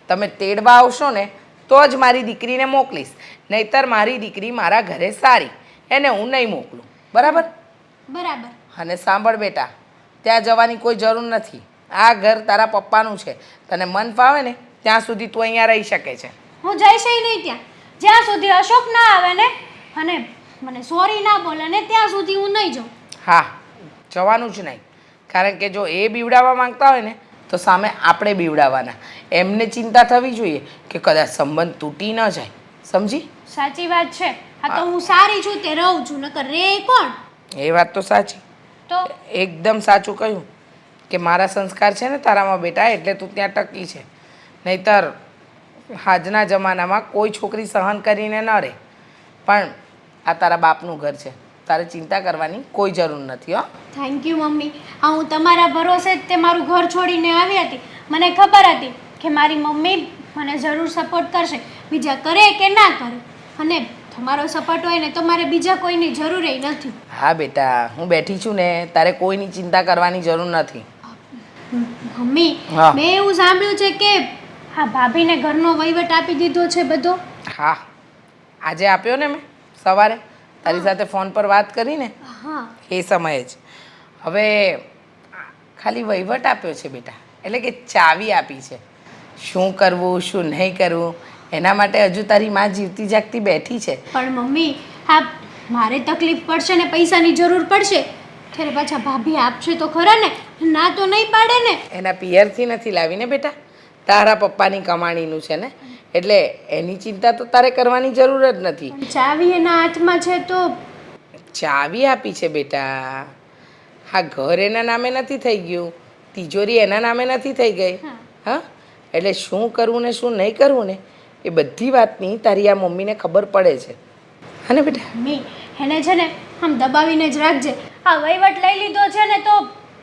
તમે તેડવા આવશો ને તો જ મારી દીકરીને મોકલીશ, નહીતર મારી દીકરી મારા ઘરે સારી, એને હું નહીં મોકલું. બરાબર? બરાબર. અને સાંભળ બેટા, ત્યાં જવાની કોઈ જરૂર નથી. આ ઘર તારા પપ્પાનું છે. તને મન ફાવે ને ત્યાં સુધી તું અહીંયા રહી શકે છે. હું જઈશ નહીં ત્યાં, જ્યાં સુધી અશોક ના આવે ને અને મને સોરી ના બોલે ને ત્યાં સુધી હું નહીં જાઉં. હા, જવાનું જ નહીં. કારણ કે જો એ બીવડાવવા માંગતા હોય ને તો સામે આપણે બીવડાવવાના. એમને ચિંતા થવી જોઈએ કે કદાચ સંબંધ તૂટી ન જાય. સમજી? સાચી વાત છે. આ તો હું સારી છું તે રહું છું, નકર રે કોણ? એ વાત તો સાચી. તો એકદમ સાચું કહ્યું કે મારા સંસ્કાર છે ને તારામાં બેટા, એટલે તું ત્યાં ટકી છે. નહીતર આજના જમાનામાં કોઈ છોકરી સહન કરીને ન રહે. પણ આ તારા બાપનું ઘર છે, તારે ચિંતા કરવાની કોઈ જરૂર નથી. હો. Thank you mummy. આ હું તમારા ભરોસે જ તે મારું ઘર છોડીને આવી હતી. મને ખબર હતી કે મારી મમ્મી મને જરૂર સપોર્ટ કરશે, બીજા કરે કે ના કરે. અને તમારો સપોર્ટ હોય ને તો મારે બીજા કોઈની જરૂર નથી. હા બેટા, હું બેઠી છું ને, તારે કોઈની ચિંતા કરવાની જરૂર નથી. મમ્મી, હા. મેં એવું સાંભળ્યું છે કે હા ભાભીને ઘરનો વહીવટ આપી દીધો છે બધો. હા, આજે આપ્યો ને મેં સવારે તારી સાથે ફોન પર વાત કરીને હા. એ સમયે જ. હવે ખાલી વહીવટ આપ્યો છે બેટા, એટલે કે ચાવી આપી છે. શું કરવું શું નહીં કરવું એના માટે હજુ તારી માં જીવતી જાગતી બેઠી છે. પણ મમ્મી, હા મારે તકલીફ પડશે ને પૈસાની જરૂર પડશે ત્યારે પાછા ભાભી આપશે તો ખરા ને, ના તો નહીં પાડે ને. એના પિયરથી નથી લાવીને બેટા, તારા પપ્પાની કમાણીનું છે ને, એટલે એની ચિંતા તો તારે કરવાની જરૂર જ નથી. પણ ચાવી એના હાથમાં છે તો ચાવી આપી છે બેટા. હા, ઘર એના નામે નથી થઈ ગયું, તિજોરી એના નામે નથી થઈ ગઈ. હા, એટલે શું કરવું ને શું નહીં કરવું ને એ બધી વાતની તારી આ મમ્મીને ખબર પડે છે. હા ને બેટા? મમ્મી, એને છે ને આમ દબાવીને જ રાખજે. આ વહીવટ લઈ લીધો છે ને તો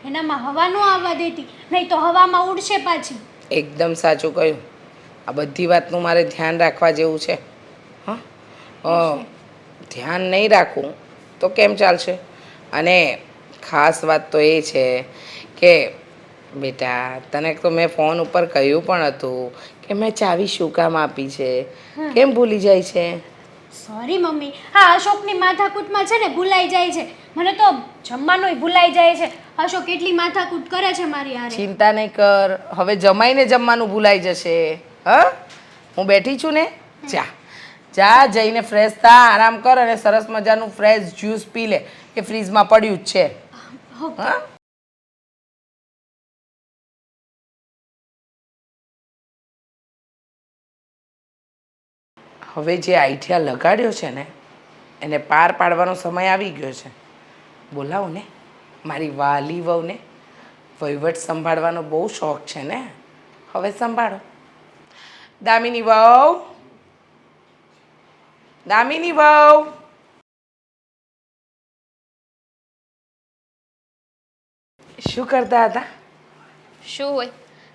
એનામાં હવા ન આવવા દેતી, નહીં તો હવામાં ઉડશે પાછી. એકદમ સાચું કહ્યું. આ બધી વાતનું મારે ધ્યાન રાખવા જેવું છે. હા, ધ્યાન નહીં રાખું તો કેમ ચાલશે? અને ખાસ વાત તો એ છે કે બેટા, તને તો મેં ફોન ઉપર કહ્યું પણ હતું કે મેં ચાવી શું કામ આપી છે. કેમ ભૂલી જાય છે? સોરી મમ્મી, હા અશોકની માથાકૂટમાં છે ને ભૂલાઈ જાય છે. મને તો જમવાનુંય ભૂલાઈ જાય છે. અશોક એટલી માથાકૂટ કરે છે મારી હારે. ચિંતા નહીં કર, હવે જમાઈને જમવાનું ભૂલાઈ જશે. હા, હું બેઠી છું ને, જા જા જઈને ફ્રેશ થા, આરામ કર અને સરસ મજાનું ફ્રેશ જ્યુસ પી લે. એ ફ્રીજમાં પડ્યું જ છે. હા. હવે જે આઈડિયા લગાડ્યો છે ને એને પાર પાડવાનો સમય આવી ગયો છે. બોલાવો ને મારી વાલી વહુને. વહીવટ સંભાળવાનો બહુ શોખ છે ને, હવે સંભાળો. દામિની વહુ, દામિની વહુ. શું કરતા હતા? શું હોય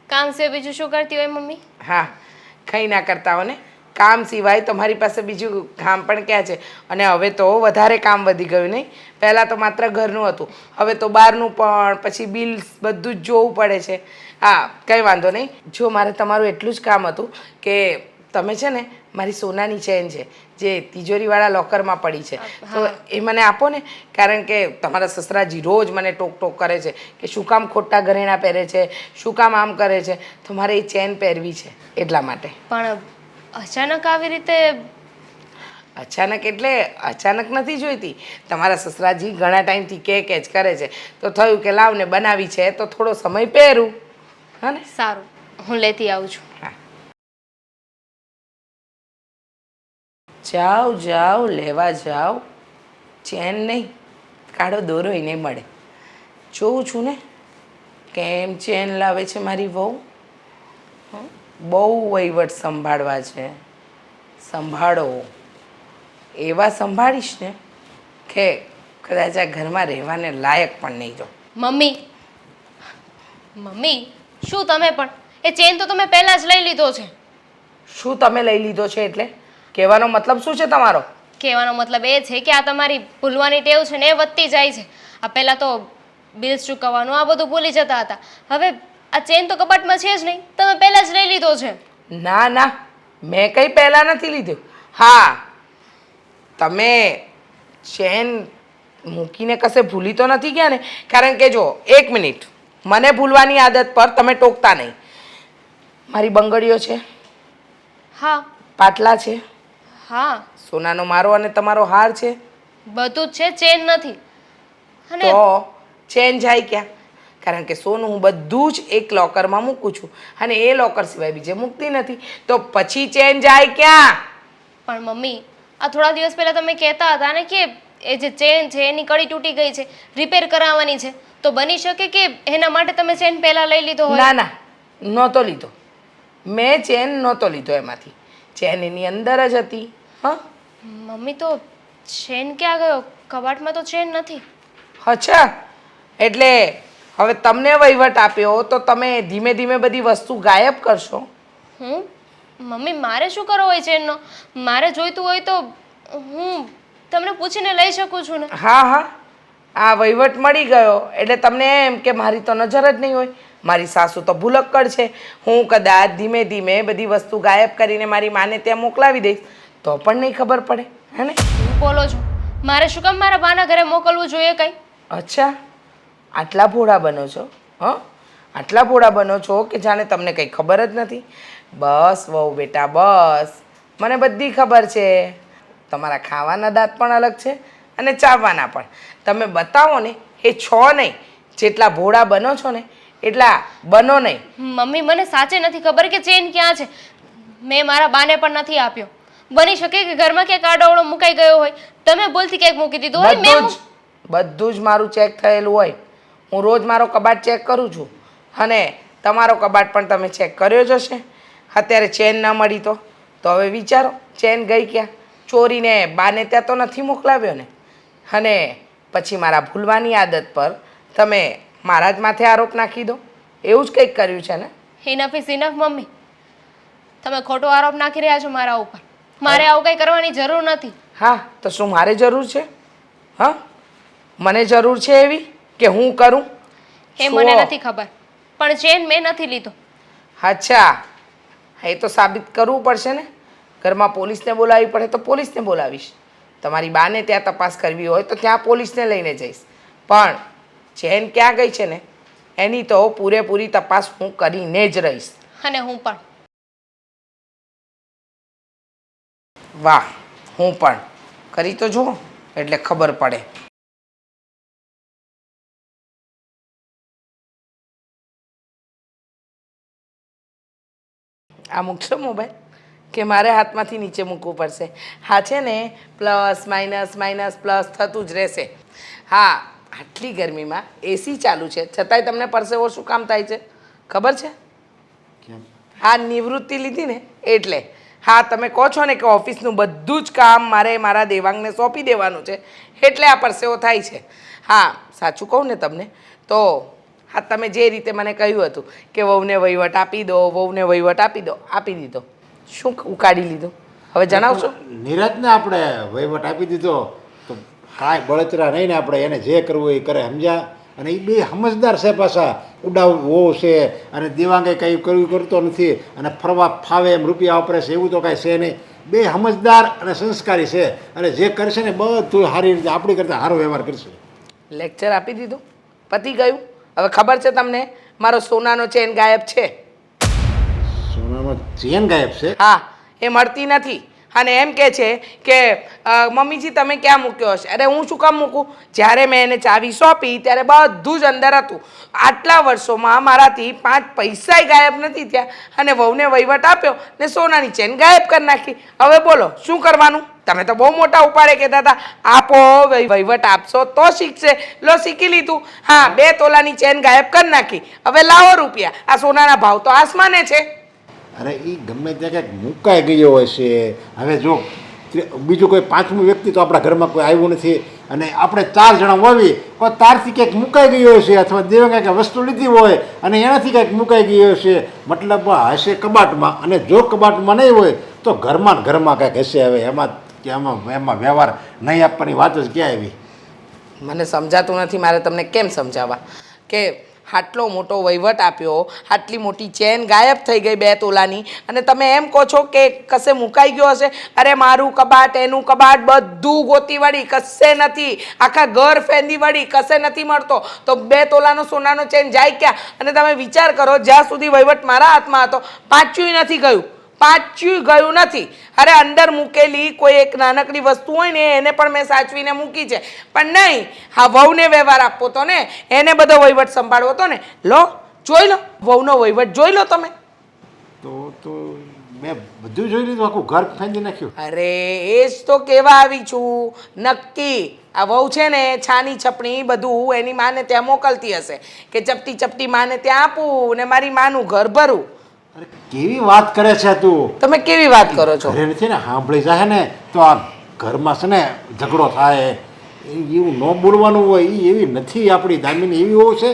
કામ સિવાય બીજું શું કરતી હોય મમ્મી? હા, કંઈ ના કરતા હો ને, કામ સિવાય તમારી પાસે બીજું કામ પણ ક્યાં છે? અને હવે તો વધારે કામ વધી ગયું નહીં? પહેલાં તો માત્ર ઘરનું હતું, હવે તો બહારનું પણ, પછી બિલ્સ બધું જ જોવું પડે છે. હા, કંઈ વાંધો નહીં. જો મારે તમારું એટલું જ કામ હતું કે તમે છે ને મારી સોનાની ચેન છે જે તિજોરીવાળા લોકરમાં પડી છે, તો એ મને આપો ને. કારણ કે તમારા સસરાજી રોજ મને ટોક ટોક કરે છે કે શું કામ ખોટા ઘરેણાં પહેરે છે, શું કામ આમ કરે છે, તો મારે એ ચેન પહેરવી છે એટલા માટે. પણ અચાનક આવી રીતે? અચાનક એટલે અચાનક નથી જોઈતી. તમારા સસરાજી ઘણા ટાઈમથી કે જ કરે છે, તો થયું કે લાવને બનાવી છે તો થોડો સમય પહેરું. હા ને? સારું, હું લેતી આવું છું. જાઓ જાઓ લેવા જાઓ, ચેન નહીં, કાળો દોરોય નહીં મળે. જોઉં છું ને કેમ ચેન લાવે છે મારી વહુ. હં? બહુ વહીવટ સંભાળવા છે. સંભાળો, એવા સંભાળીશ ને કે કદાચ આ ઘરમાં રહેવાને લાયક પણ નહીં જો. મમ્મી મમ્મી શું તમે પણ એ ચેન તો તમે પહેલા જ લઈ લીધો છે. શું તમે લઈ લીધો છે એટલે? કહેવાનો મતલબ શું છે તમારો? કહેવાનો મતલબ એ છે કે આ તમારી ભૂલવાની ટેવ છે ને એ વધતી જાય છે. આ પહેલાં તો બિલ્સ ચૂકવવાનું આ બધું ભૂલી જતા હતા. હવે આ ચેન તો કબાટમાં છે જ નહીં, તમે પહેલાં જ લઈ લીધો છે. ના ના, મેં કંઈ પહેલાં નથી લીધું. હા, તમે ચેન મૂકીને કશે ભૂલી તો નથી ગયા ને? કારણ કે જો, 1 મિનિટ, મને ભૂલવાની આદત પર તમે ટોકતા નહીં. મારી બંગડીઓ છે, હા પાટલા છે, હા સોનાનો મારો અને તમારો હાર છે, બધું જ છે, ચેન નથી. અને તો ચેન જાય ક્યાં? કારણ કે સોનું હું બધું જ એક લોકરમાં મૂકું છું અને એ લોકર સિવાય બીજે મૂકતી નથી, તો પછી ચેન જાય ક્યાં? પણ મમ્મી આ થોડા દિવસ પહેલા તમે કહેતા હતા ને કે એ જે ચેન છે એની કડી તૂટી ગઈ છે, રિપેર કરાવવાની છે, તો બની શકે કે એના માટે તમે ચેન પહેલા લઈ લીધો હોય. ના ના, નહોતો લીધો. મેં ચેન નહોતો લીધો એમાંથી. ચેન એની અંદર જ હતી. હા, મમ્મી તો ચેન ક્યાં ગયો? કબાટમાં તો ચેન નથી. અચ્છા, એટલે હવે તમને વહીવટ આપ્યો તો તમે ધીમે ધીમે બધી વસ્તુ ગાયબ કરશો. હું મમ્મી મારે શું કરવો હોય ચેનનો? મારે જોઈતું હોય તો હું તમને પૂછીને લઈ શકું છું ને. હા હા, આ વહીવટ મળી ગયો એટલે તમને એમ કે મારી તો નજર જ નહીં હોય. મારી સાસુ તો ભૂલક્કડ છે. હું કદાચ ધીમે ધીમે બધી વસ્તુ ગાયબ કરીને મારી માને ત્યાં મોકલાવી દઈશ તો પણ નહીં ખબર પડે, હે ને? શું બોલો છો? મારે શું કામ મારા બાના ઘરે મોકલવું જોઈએ કંઈ? અચ્છા, આટલા ભોળા બનો છો? હં? આટલા ભોળા બનો છો કે જાણે તમને કંઈ ખબર જ નથી. બસ વહુ બેટા બસ, મને બધી ખબર છે. તમારા ખાવાના દાંત પણ અલગ છે અને ચાવવાના પણ. તમે બતાવો ને એ છો નહીં, જેટલા ભોળા બનો છો ને એટલા બનો નહીં. મમ્મી મને સાચે નથી ખબર કે ચેન ક્યાં છે. મેં મારા બાને પણ નથી આપ્યો. બની શકે કે ઘરમાં ક્યાંક આડોઅવળો મુકાઈ ગયો હોય, તમે ભૂલથી ક્યાંક મૂકી દીધો હોય. બધું જ મારું ચેક થયેલું હોય. હું રોજ મારો કબાટ ચેક કરું છું અને તમારો કબાટ પણ તમે ચેક કર્યો જ હશે. અત્યારે ચેન ન મળી તો હવે વિચારો ચેન ગઈ ક્યાં? ચોરીને બાને ત્યાં તો નથી મોકલાવ્યો ને? અને પછી મારા ભૂલવાની આદત પર તમે મારા જ માથે આરોપ નાખી દો. એવું જ કંઈક કર્યું છે ને? Enough is enough mummy. તમે ખોટો આરોપ નાખી રહ્યા છો મારા ઉપર. મારે આવું કંઈ કરવાની જરૂર નથી. હા, તો શું મારે જરૂર છે? હા, મને જરૂર છે એવી કે હું કરું? એ મને નથી ખબર, પણ ચેન મેં નથી લીધો. અચ્છા, એ તો સાબિત કરવું પડશે ને. ઘરમાં પોલીસને બોલાવવી પડે તો પોલીસને બોલાવીશ. તમારી બાને ત્યાં તપાસ કરવી હોય તો ત્યાં પોલીસને લઈને જઈશ. પણ ચેન ક્યાં ગઈ છે ને એની તો પૂરેપૂરી તપાસ હું કરીને જ રહીશ. અને હું પણ. વાહ, હું પણ કરી તો જુઓ એટલે ખબર પડે. આ મૂકશો મોબાઈલ કે મારે હાથમાંથી નીચે મૂકવું પડશે? હા છે ને, પ્લસ માઇનસ માઇનસ પ્લસ થતું જ રહેશે. હા, આટલી ગરમીમાં એસી ચાલુ છે છતાંય તમને પરસેવો શું કામ થાય છે ખબર છે? કેમ? હા, નિવૃત્તિ લીધી ને એટલે. હા, તમે કહો છો ને કે ઓફિસનું બધું જ કામ મારે મારા દેવાંગને સોંપી દેવાનું છે એટલે આ પરસેવો થાય છે. હા, સાચું કહું ને તમને તો હા, તમે જે રીતે મને કહ્યું હતું કે વહુને વહીવટ આપી દો, વહુને વહીવટ આપી દો, આપી દીધો. શું ઉકાળી લીધું હવે જણાવશો? નિરાજને આપણે વહીવટ આપી દીધો તો કાંઈ બળતરા નહીં ને, આપણે એને જે કરવું એ કરે, સમજ્યા? અને એ બે સમજદાર છે પાછા. ઉડાવ વહુ છે અને દેવાંગે કંઈ કરવું કરતો નથી અને ફરવા ફાવે એમ રૂપિયા વાપરે છે એવું તો કાંઈ છે નહીં. બે સમજદાર અને સંસ્કારી છે અને જે કરશે ને બધું સારી રીતે આપણી કરતાં સારો વ્યવહાર કરશે. લેક્ચર આપી દીધું, પતી ગયું. હવે ખબર છે તમને મારો સોનાનો ચેન ગાયબ છે. સોનાનો ચેન ગાયબ છે? હા, એ મળતી નથી અને એમ કહે છે કે મમ્મીજી તમે ક્યાં મૂક્યો હશે? અરે હું શું કામ મૂકું? જ્યારે મેં એને ચાવી સોંપી ત્યારે બધું જ અંદર હતું. આટલા વર્ષોમાં મારાથી 5 પૈસાય ગાયબ નથી થયા અને વહુને વહીવટ આપ્યો ને સોનાની ચેન ગાયબ કરી નાખી. હવે બોલો શું કરવાનું? તમે તો બહુ મોટા ઉપાડે કહેતા હતા આપો વહીવટ આપશો તો શીખશે. લો શીખી લીધું. હા 2 તોલાની ચેન ગાયબ કરી નાખી. હવે લાવો રૂપિયા. આ સોનાના ભાવ તો આસમાને છે. અરે એ ગમે ત્યાં ક્યાંક મુકાઈ ગયો હોય છે. હવે જો બીજું કોઈ પાંચમું વ્યક્તિ તો આપણા ઘરમાં કોઈ આવ્યું નથી અને આપણે 4 જણા હોવી કોઈ તારથી ક્યાંક મુકાઈ ગયો છે અથવા દેવે કંઈક વસ્તુ લીધી હોય અને એનાથી કંઈક મુકાઈ ગયો છે, મતલબ હશે કબાટમાં. અને જો કબાટમાં નહીં હોય તો ઘરમાં ને ઘરમાં કંઈક હશે. હવે એમાં વ્યવહાર નહીં આપવાની વાત જ ક્યાં આવી? મને સમજાતું નથી મારે તમને કેમ સમજાવવા કે આટલો મોટો વહીવટ આપ્યો, આટલી મોટી ચેન ગાયબ થઈ ગઈ 2 તોલાની અને તમે એમ કહો છો કે કશે મુકાઈ ગયો હશે. અરે મારું કબાટ એનું કબાટ બધું ગોતી વળી કશે નથી. આખા ઘર ફેંદી વળી કશે નથી મળતો. તો 2 તોલાનો સોનાનો ચેન જાય ક્યાં? અને તમે વિચાર કરો જ્યાં સુધી વહીવટ મારા હાથમાં હતો 5 નથી ગયું. 5 ગયું નથી. અરે અંદર મૂકેલી કોઈ એક નાનકડી વસ્તુ હોય ને એને પણ મેં સાચવીને મૂકી છે. પણ નહીં, હા વહુને વ્યવહાર આપવો તો ને એને બધો વહીવટ સંભાળવો તો ને. લો જોઈ લો વહુનો વહીવટ જોઈ લો તમે. તો મેં બધું જોઈ લીધું, આખું ઘર ફેંદી નાખ્યું. અરે એ જ તો કહેવા આવી છું. નક્કી આ વહુ છે ને છાની છપણી બધું એની માને ત્યાં મોકલતી હશે કે ચપટી ચપટી માને ત્યાં આપું ને મારી માનું ઘર ભરું. અરે કેવી વાત કરે છે તું? તમે કેવી વાત કરો છો? ઘરે નથી ને સાંભળી જાય ને તો આ ઘરમાં છે ને ઝઘડો થાય. એવું ન બોલવાનું હોય. એ એવી નથી આપણી દામિની, એવી હોય છે.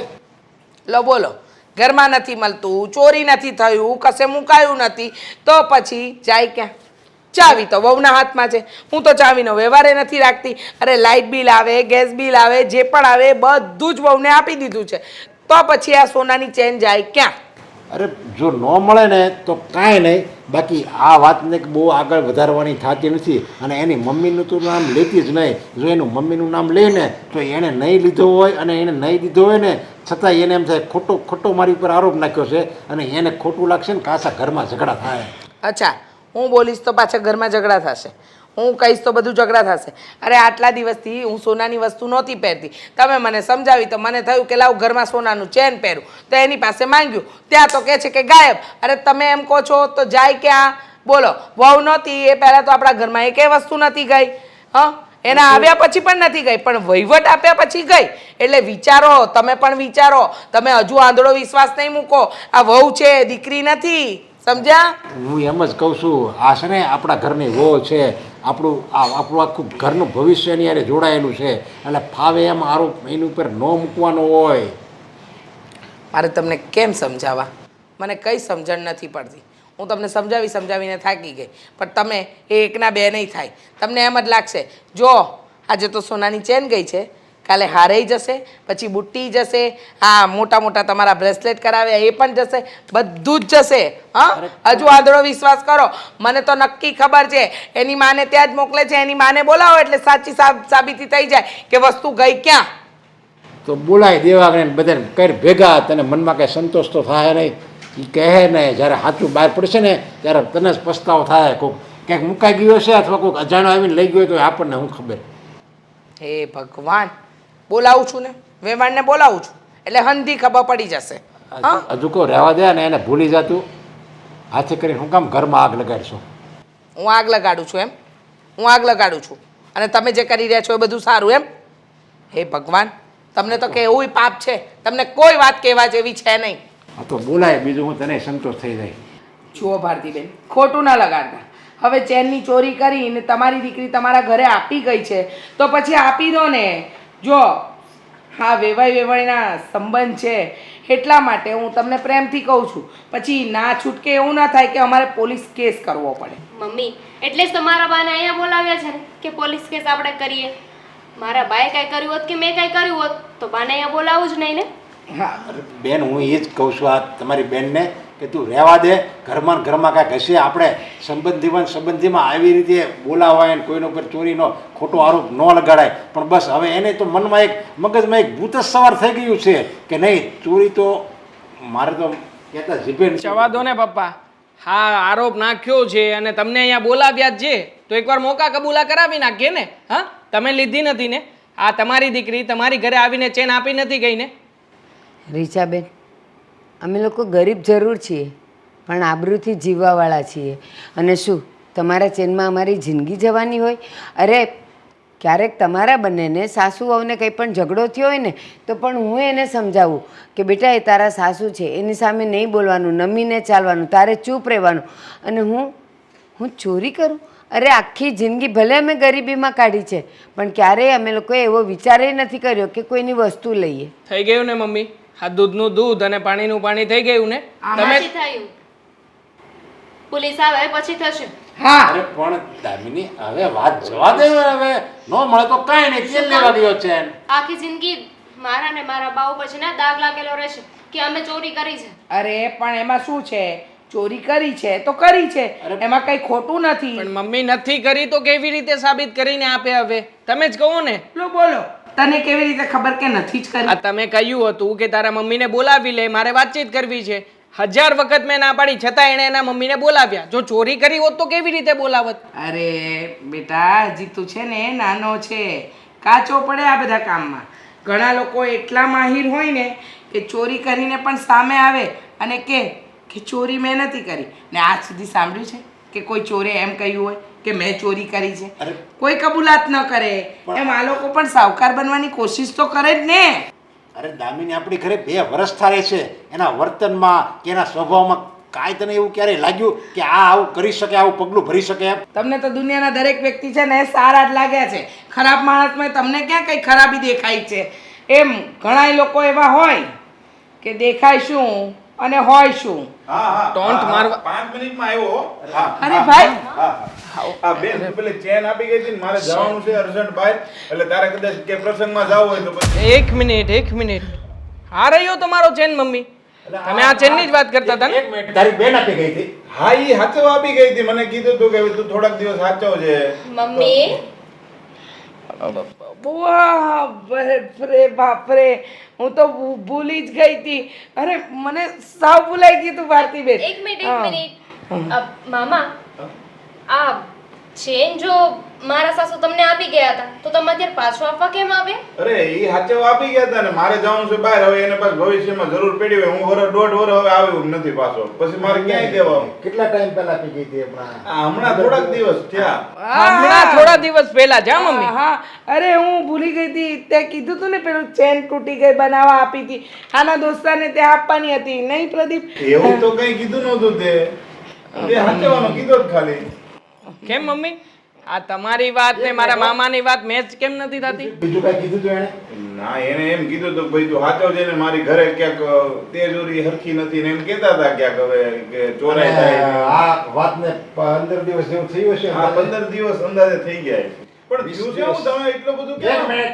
લો બોલો ઘરમાં નથી મળતું, ચોરી નથી થયું, કશે મુકાયું નથી તો પછી જાય ક્યાં? ચાવી તો વહુના હાથમાં છે. હું તો ચાવીનો વ્યવહારે નથી રાખતી. અરે લાઇટ બિલ આવે, ગેસ બિલ આવે, જે પણ આવે બધું જ વહુને આપી દીધું છે. તો પછી આ સોનાની ચેન જાય ક્યાં? અરે જો ન મળે ને તો કાંઈ નહીં, બાકી આ વાતને બહુ આગળ વધારવાની થતી નથી. અને એની મમ્મીનું તો નામ લેતી જ નહીં. જો એનું મમ્મીનું નામ લે ને તો એણે નહીં લીધો હોય અને એને નહીં દીધો હોય ને છતાં એને એમ થાય ખોટો મારી ઉપર આરોપ નાખ્યો છે અને એને ખોટું લાગશે ને કાંસા ઘરમાં ઝઘડા થાય. અચ્છા હું બોલીશ તો પાછા ઘરમાં ઝઘડા થશે, હું કહીશ તો બધું ઝઘડા થશે. અરે આટલા દિવસથી હું સોનાની વસ્તુ નહોતી પહેરતી, તમે મને સમજાવી તો મને થયું કે લાવ ઘરમાં સોનાનું ચેન પહેરું. તો એની પાસે માંગ્યું ત્યાં તો કહે છે કે ગાયબ. અરે તમે એમ કહો છો તો જાય ક્યાં? બોલો વહુ નહોતી એ પહેલાં તો આપણા ઘરમાં એકેય વસ્તુ નથી ગઈ. હા એના આવ્યા પછી પણ નથી ગઈ, પણ વહીવટ આપ્યા પછી ગઈ. એટલે વિચારો, તમે પણ વિચારો. તમે હજુ આંધળો વિશ્વાસ નહીં મૂકો. આ વહુ છે દીકરી નથી, સમજ્યા? હું એમ જ કહું છું આ છે ને આપણા ઘરની વહુ છે. આપણું આખું ઘરનું ભવિષ્ય એની હારે જોડાયેલું છે. એટલે ફાવે એમ આરોપ એની ઉપર ન મૂકવાનો હોય. મારે તમને કેમ સમજાવવા? મને કંઈ સમજણ નથી પડતી. હું તમને સમજાવીને થાકી ગઈ. પણ તમે એ એકના બે નહીં થાય. તમને એમ જ લાગશે જો આજે તો સોનાની ચેન ગઈ છે, કાલે હારેય જશે, પછી બુટ્ટી જશે, હા મોટા તમારા બ્રેસલેટ કરાવ્યા એ પણ જશે, બધું જ જશે. હા હજુ આંધળો વિશ્વાસ કરો. મને તો નક્કી ખબર છે એની માને ત્યાં જ મોકલે છે. એની માને બોલાવો એટલે સાચી સાબિતી થઈ જાય કે વસ્તુ ગઈ ક્યાં. તો બોલાય દેવા બધાને કઈ ભેગા, તને મનમાં કંઈ સંતોષ તો થાય નહીં. એ કહે ને જ્યારે સાચું બહાર પડશે ને ત્યારે તને જ પસ્તાવો થાય. કોઈક ક્યાંક મુકાઈ ગયો છે અથવા કોઈક અજાણો આવીને લઈ ગયો તો આપણને શું ખબર. હે ભગવાન, બોલાવું છું ને વેવાણને બોલાવું છું એટલે હંધી ખબર પડી જશે. હજુ કહો રહેવા દે ને એને ભૂલી જતું. હાથે કરીને હું કામ ઘરમાં આગ લગાડશો? હું આગ લગાડું છું એમ? હું આગ લગાડું છું અને તમે જે કરી રહ્યા છો એ બધું સારું એમ? હે ભગવાન, તમને તો કેવું પાપ છે. તમને કોઈ વાત કહેવા જેવી છે નહીં. આ તો બોલાય બીજું હું તને સંતોષ થઈ જાય. જુઓ ભારતીબેન, ખોટું ના લગાડતા. હવે ચેનની ચોરી કરીને તમારી દીકરી તમારા ઘરે આપી ગઈ છે તો પછી આપી દો ને. જો હા વેવાઈના સંબંધ છે એટલા માટે હું તમને પ્રેમથી કહું છું. પછી ના છૂટકે એવું ના થાય કે અમારે પોલીસ કેસ કરવો પડે. મમ્મી એટલે જ તમારા બાને અહીંયા બોલાવ્યા છે ને કે પોલીસ કેસ આપણે કરીએ. મારા બાએ કાંઈ કર્યું હોત કે મેં કાંઈ કર્યું હોત તો બાને અહીંયા બોલાવું જ નહીં ને. હા બેન હું એ જ કહું છું આ તમારી બેનને કે તું રહેવા દે. ઘરમાં કાંઈક હશે. આપણે સંબંધીમાં આવી રીતે બોલાવાય ને કોઈનો ઉપર ચોરીનો ખોટો આરોપ ન લગાડાય. પણ બસ હવે એને તો મનમાં એક મગજમાં એક ભૂત જ સવાર થઈ ગયું છે કે નહીં ચોરી તો મારે તો કહેતા જીભે જવા દો ને પપ્પા, હા આરોપ નાખ્યો છે અને તમને અહીંયા બોલાવ્યા જ છે તો એકવાર મોકા કબૂલા કરાવી નાખીએ ને. હા, તમે લીધી નથી ને? આ તમારી દીકરી તમારી ઘરે આવીને ચેન આપી નથી ગઈ ને? રીચાબેન, અમે લોકો ગરીબ જરૂર છીએ પણ આબરૂથી જીવવાવાળા છીએ. અને શું તમારા ચેનમાં અમારી જિંદગી જવાની હોય? અરે ક્યારેક તમારા બંનેને સાસુ વહુને કંઈ પણ ઝઘડો થયો હોય ને તો પણ હું એને સમજાવું કે બેટા એ તારા સાસુ છે, એની સામે નહીં બોલવાનું, નમીને ચાલવાનું, તારે ચૂપ રહેવાનું. અને હું ચોરી કરું? અરે આખી જિંદગી ભલે અમે ગરીબીમાં કાઢી છે પણ ક્યારેય અમે લોકોએ એવો વિચારે નથી કર્યો કે કોઈની વસ્તુ લઈએ. થઈ ગયું ને મમ્મી? આ દૂધનું દૂધ અને પાણીનું પાણી થઈ ગયું ને? તમે નથી થયું. પોલીસ આવે પછી થશે. હા અરે પણ દામિની હવે વાત જવા દે ને. હવે નો મળે તો કાંઈ નહીં, તેલ લેવા ગયો છે. આખી જિંદગી મારા ને મારા બા ઉપર છે ને દાગ લાગેલો રહેશે કે અમે ચોરી કરી છે. અરે પણ એમાં શું છે? ચોરી કરી છે તો કરી છે, એમાં કઈ ખોટું નથી. પણ મમ્મી નથી કરી તો કેવી રીતે સાબિત કરીને આપે? હવે તમે જ કહો ને. બોલો બોલો, તને કેવી રીતે ખબર કે નથી જ કરી? આ તમે કહ્યું હતું કે તારા મમ્મીને બોલાવી લે, મારે વાતચીત કરવી છે. 1000 વખત મેં ના પાડી છતાં એણે એના મમ્મીને બોલાવ્યા. જો ચોરી કરી હોત તો કેવી રીતે બોલાવત? અરે બેટા, હજી તું છે ને નાનો છે, કાચો પડે આ બધા કામમાં. ઘણા લોકો એટલા માહિર હોય ને કે ચોરી કરીને પણ સામે આવે અને કે ચોરી મેં નથી કરી. ને આજ સુધી સાંભળ્યું છે કે કોઈ ચોરે એમ કહ્યું હોય કે મેં ચોરી કરી છે? કોઈ કબૂલાત ન કરે. એમ આ લોકો પણ સાવકાર બનવાની કોશિશ તો કરે જ ને. અરે દામિની આપણી ઘરે 2 વર્ષ થાય છે, એના વર્તનમાં કે એના સ્વભાવમાં કાંઈ તને એવું ક્યારેય લાગ્યું કે આ આવું કરી શકે, આવું પગલું ભરી શકે એમ? તમને તો દુનિયાના દરેક વ્યક્તિ છે ને સારા જ લાગ્યા છે. ખરાબ માણસમાં તમને ક્યાં કઈ ખરાબી દેખાય છે? એમ ઘણા લોકો એવા હોય કે દેખાય શું અને હોય શું. ટોન્ટ મારવા 5 મિનિટમાં આવ્યો. અરે ભાઈ, આ બેન પેલે ચેન આપી ગઈ હતી ને મારે જવાનું છે અર્જન્ટ બહાર, એટલે તારે કદાચ કે પ્રસંગમાં જવું હોય તો પછી એક મિનિટ. આ રહ્યો તમારો ચેન મમ્મી. તમે આ ચેનની જ વાત કરતા હતા ને? 1 મિનિટ, તારી બેન આપી ગઈ હતી. હા ઈ હાચવા આપી ગઈ હતી. મને કીધું હતું કે તું થોડાક દિવસ સાચવજે. મમ્મી વાહ, બાપરે બાપરે, હું તો ભૂલી જ ગઈ હતી. અરે મને સાવ ભૂલાઈ ગયું તું ભારતીબેન. એક મિનિટ. મામા આ ચેન જો મારા સાસુ તમને આપી ગયા હતા તો તમે અત્યારે પાછો આપવા કેમ આવ્યા? અરે ઈ હાચવા આપી ગયા હતા ને મારે જવાનું છે બહાર. હવે એને પાછું ભવિષ્યમાં જરૂર પડી હોય. હું વરસ 1.5 વર્ષ હવે આવ્યું નથી પાછો. પછી મારે ક્યાંય દેવાનું? કેટલા ટાઈમ પહેલા આપી ગઈ હતી હમણાં? હમણાં થોડાક દિવસ થયા. હમણાં થોડા દિવસ પહેલા જા મમ્મી. હા, અરે હું ભૂલી ગઈ હતી. તે કીધું તું ને પેલું ચેન તૂટી ગઈ બનાવવા આપી હતી. આના દોસ્તારને તે આપવાની હતી નહીં પ્રદીપ? એવું તો કઈ કીધું નહોતું. તે હાચવાનું કીધું જ ખાલી. કેમ મમ્મી? આ તમારી વાત ને મારા મામાની વાત મેચ કેમ નથી થતી? બીજું કાંઈ કીધું તું એણે? ના, એને એમ કીધું હતું ભાઈ તું સાચવજે ને મારી ઘરે ક્યાંક તેજોરી હરખી નથી ને એમ કહેતા હતા ક્યાંક હવે કે ચોરાઈ જાય. આ વાતને 15 દિવસ જેવું થયું હશે. હા, 15 દિવસ અંદાજે થઈ ગયા છે. પણ થયું છે એવું તમે એટલું બધું 1 કેમ? મિનિટ.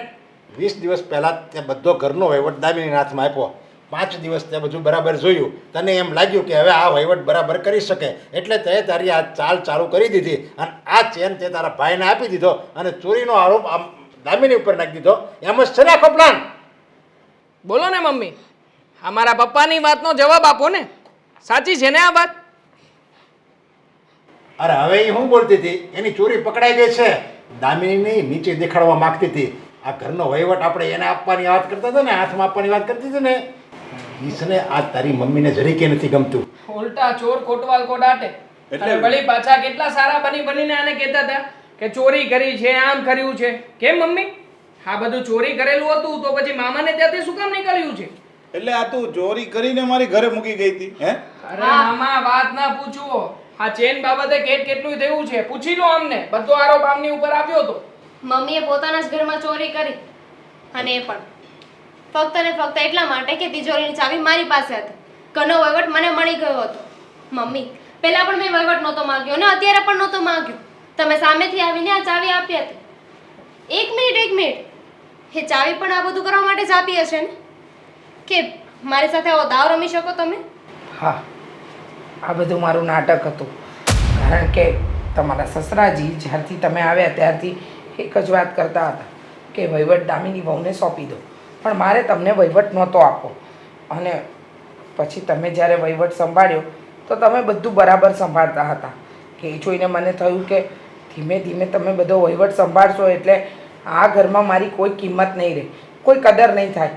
20 દિવસ પહેલા તે બધો ઘરનો વહીવટ દામિનીના હાથમાં આપ્યો. 5 દિવસ તે બધું બરાબર જોયું. તને એમ લાગ્યું કે હવે આ વહીવટ બરાબર કરી શકે એટલે તે તારી આ ચાલ ચાલુ કરી દીધી અને આ ચેન તે તારા ભાઈને આપી દીધો અને ચોરીનો આરોપ આમ દામિની ઉપર નાખી દીધો. એમ જ છે ને આખો પ્લાન? બોલો ને મમ્મી, અમારા પપ્પાની વાતનો જવાબ આપો ને. સાચી છે ને આ વાત? અરે હવે એ શું બોલતી હતી? એની ચોરી પકડાઈ ગઈ છે. દામિની નીચે દેખાડવા માંગતી હતી. આ ઘરનો વહીવટ આપણે એને આપવાની વાત કરતા હતા ને, હાથમાં આપવાની વાત કરતી હતી ને, ઈસને આ તારી મમ્મીને જરીકે નથી ગમતું. ઉલટા ચોર કોટવાલ કો ડાટે. એટલે વળી પાછા કેટલા સારા બનીને આને કહેતા હતા કે ચોરી કરી છે, આમ કર્યું છે. કેમ મમ્મી? આ બધું ચોરી કરેલું હતું તો પછી મામાને ત્યાંથી શું કામ નીકળ્યું છે? એટલે આ તું ચોરી કરીને મારી ઘરે મૂકી ગઈ હતી હે? અરે મામા વાત ના પૂછવો. આ ચેન બાબતે કેટલું થયું છે પૂછી લો અમને. બધો આરોપ આમની ઉપર આવ્યો હતો. મમ્મીએ પોતાના જ ઘરમાં ચોરી કરી અને એ પણ ફક્ત ને ફક્ત એટલા માટે કે તિજોરીની ચાવી મારી પાસે હતી. ઘરનો વહીવટ મને મળી ગયો હતો. મમ્મી પહેલા પણ મેં વહીવટ નહોતો માંગ્યો અને અત્યારે પણ નહોતો માંગ્યો. તમે સામેથી આવીને આ ચાવી આપી હતી. એક મિનિટ. એ ચાવી પણ આ બધું કરવા માટે જ આપી હશે ને કે મારી સાથે આવો દાવ રમી શકો તમે? હા, આ બધું મારું નાટક હતું. કારણ કે તમારા સસરાજી જ્યારથી તમે આવ્યા ત્યારથી એક જ વાત કરતા હતા કે વહીવટ દામિની વહુને સોંપી દો. પણ મારે તમને વહીવટ નહોતો આપવો અને પછી તમે જ્યારે વહીવટ સંભાળ્યો તો તમે બધું બરાબર સંભાળતા હતા. એ જોઈને મને થયું કે ધીમે ધીમે તમે બધો વહીવટ સંભાળશો એટલે આ ઘરમાં મારી કોઈ કિંમત નહીં રહે, કોઈ કદર નહીં થાય.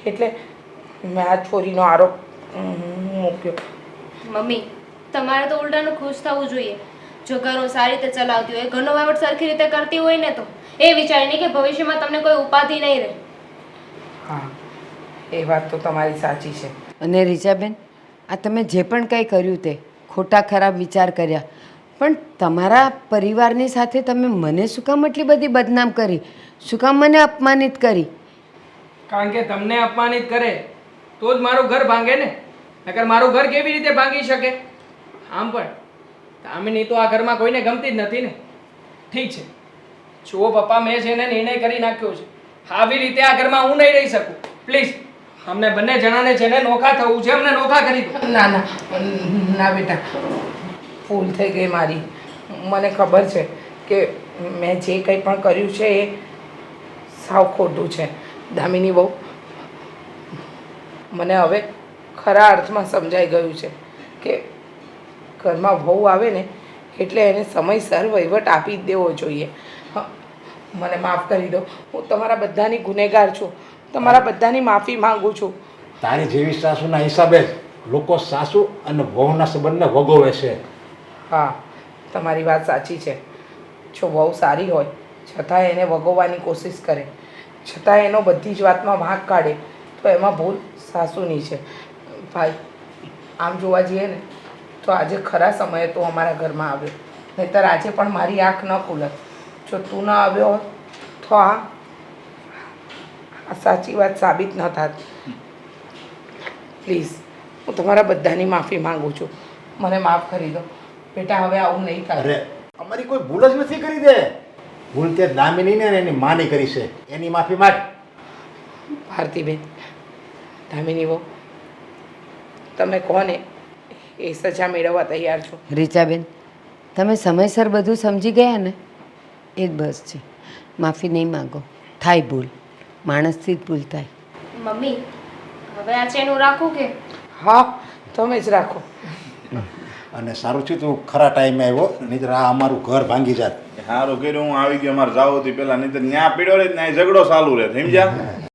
એટલે મેં આ છોરીનો આરોપ મૂક્યો. મમ્મી તમારે તો ઉલટાનું ખુશ થવું જોઈએ. જો ઘરો સારી રીતે ચલાવતી હોય, ઘરનો વહીવટ સરખી રીતે કરતી હોય ને તો એ વિચારીને કે ભવિષ્યમાં તમને કોઈ ઉપાધિ નહીં રહે. હા, એ વાત તો તમારી સાચી છે. અને રીચાબેન, આ તમે જે પણ કંઈ કર્યું તે ખોટા ખરાબ વિચાર કર્યા, પણ તમારા પરિવારની સાથે તમે મને શું કામ એટલી બધી બદનામ કરી? શું કામ મને અપમાનિત કરી? કારણ કે તમને અપમાનિત કરે તો જ મારું ઘર ભાંગે ને, નકર મારું ઘર કેવી રીતે ભાંગી શકે? આમ પણ દામિની તો આ ઘરમાં કોઈને ગમતી જ નથી ને. ઠીક છે, જુઓ પપ્પા, મેં છે ને નિર્ણય કરી નાખ્યો છે. આવી રીતે આ ઘરમાં હું નહીં રહી શકું. પ્લીઝ, અમને બંને જણાને છે ને નોખા થવું છે, અમને નોખા કરી દો. ના ના ના બેટા, ભૂલ થઈ ગઈ મારી. મને ખબર છે કે મેં જે કંઈ પણ કર્યું છે એ સાવ ખોટું છે. દામિની બહુ, મને હવે ખરા અર્થમાં સમજાઈ ગયું છે કે ઘરમાં વહુ આવે ને એટલે એને સમયસર વહીવટ આપી જ દેવો જોઈએ. મને માફ કરી દો. હું તમારા બધાની ગુનેગાર છું. તમારા બધાની માફી માંગુ છું. તારી જેવી સાસુના હિસાબે જ લોકો સાસુ અને વહુના સંબંધને વગોવે છે. હા, તમારી વાત સાચી છે. જો વહુ સારી હોય છતાં એને વગોવવાની કોશિશ કરે, છતાં એનો બધી જ વાતમાં વાંક કાઢે, તો એમાં ભૂલ સાસુની છે. ભાઈ, આમ જોવા જઈએ ને તો આજે ખરા સમયે તું અમારા ઘરમાં આવ્યો, નહીંતર આજે પણ મારી આંખ ન ખુલત. જો તું ન આવ્યો હોત તો આ સાચી વાત સાબિત ન થાત. પ્લીઝ, હું તમારા બધાની માફી માંગુ છું. મને માફ કરી દો બેટા. હવે આવું નહીં કરે. અરે, અમારી કોઈ ભૂલ જ નથી કરી દે. ભૂલ તે દામિનીને અને એની માની કરી છે. એની માફી માંગ. ભારતીબેન, દામિની બહુ, તમે કોને એ સજા મેળવવા તૈયાર છો. રીચાબેન, તમે સમયસર બધું સમજી ગયા ને, એ જ બસ છે. માફી નહીં માગો. થાય ભૂલ, માણસથી જ ભૂલ થાય. મમ્મી હવે આ ચેનું રાખું કે? હા, તમે જ રાખો. અને સારું છે તું ખરા ટાઈમે આવ્યો, નહીંતર આ અમારું ઘર ભાંગી જાત. સારું કર્યું હું આવી ગયો. મારે જાવ હતી પેલા, નહીં તો ન્યા પીડ્યો રહે, ત્યાં ઝઘડો ચાલુ રહે. સમજ્યા?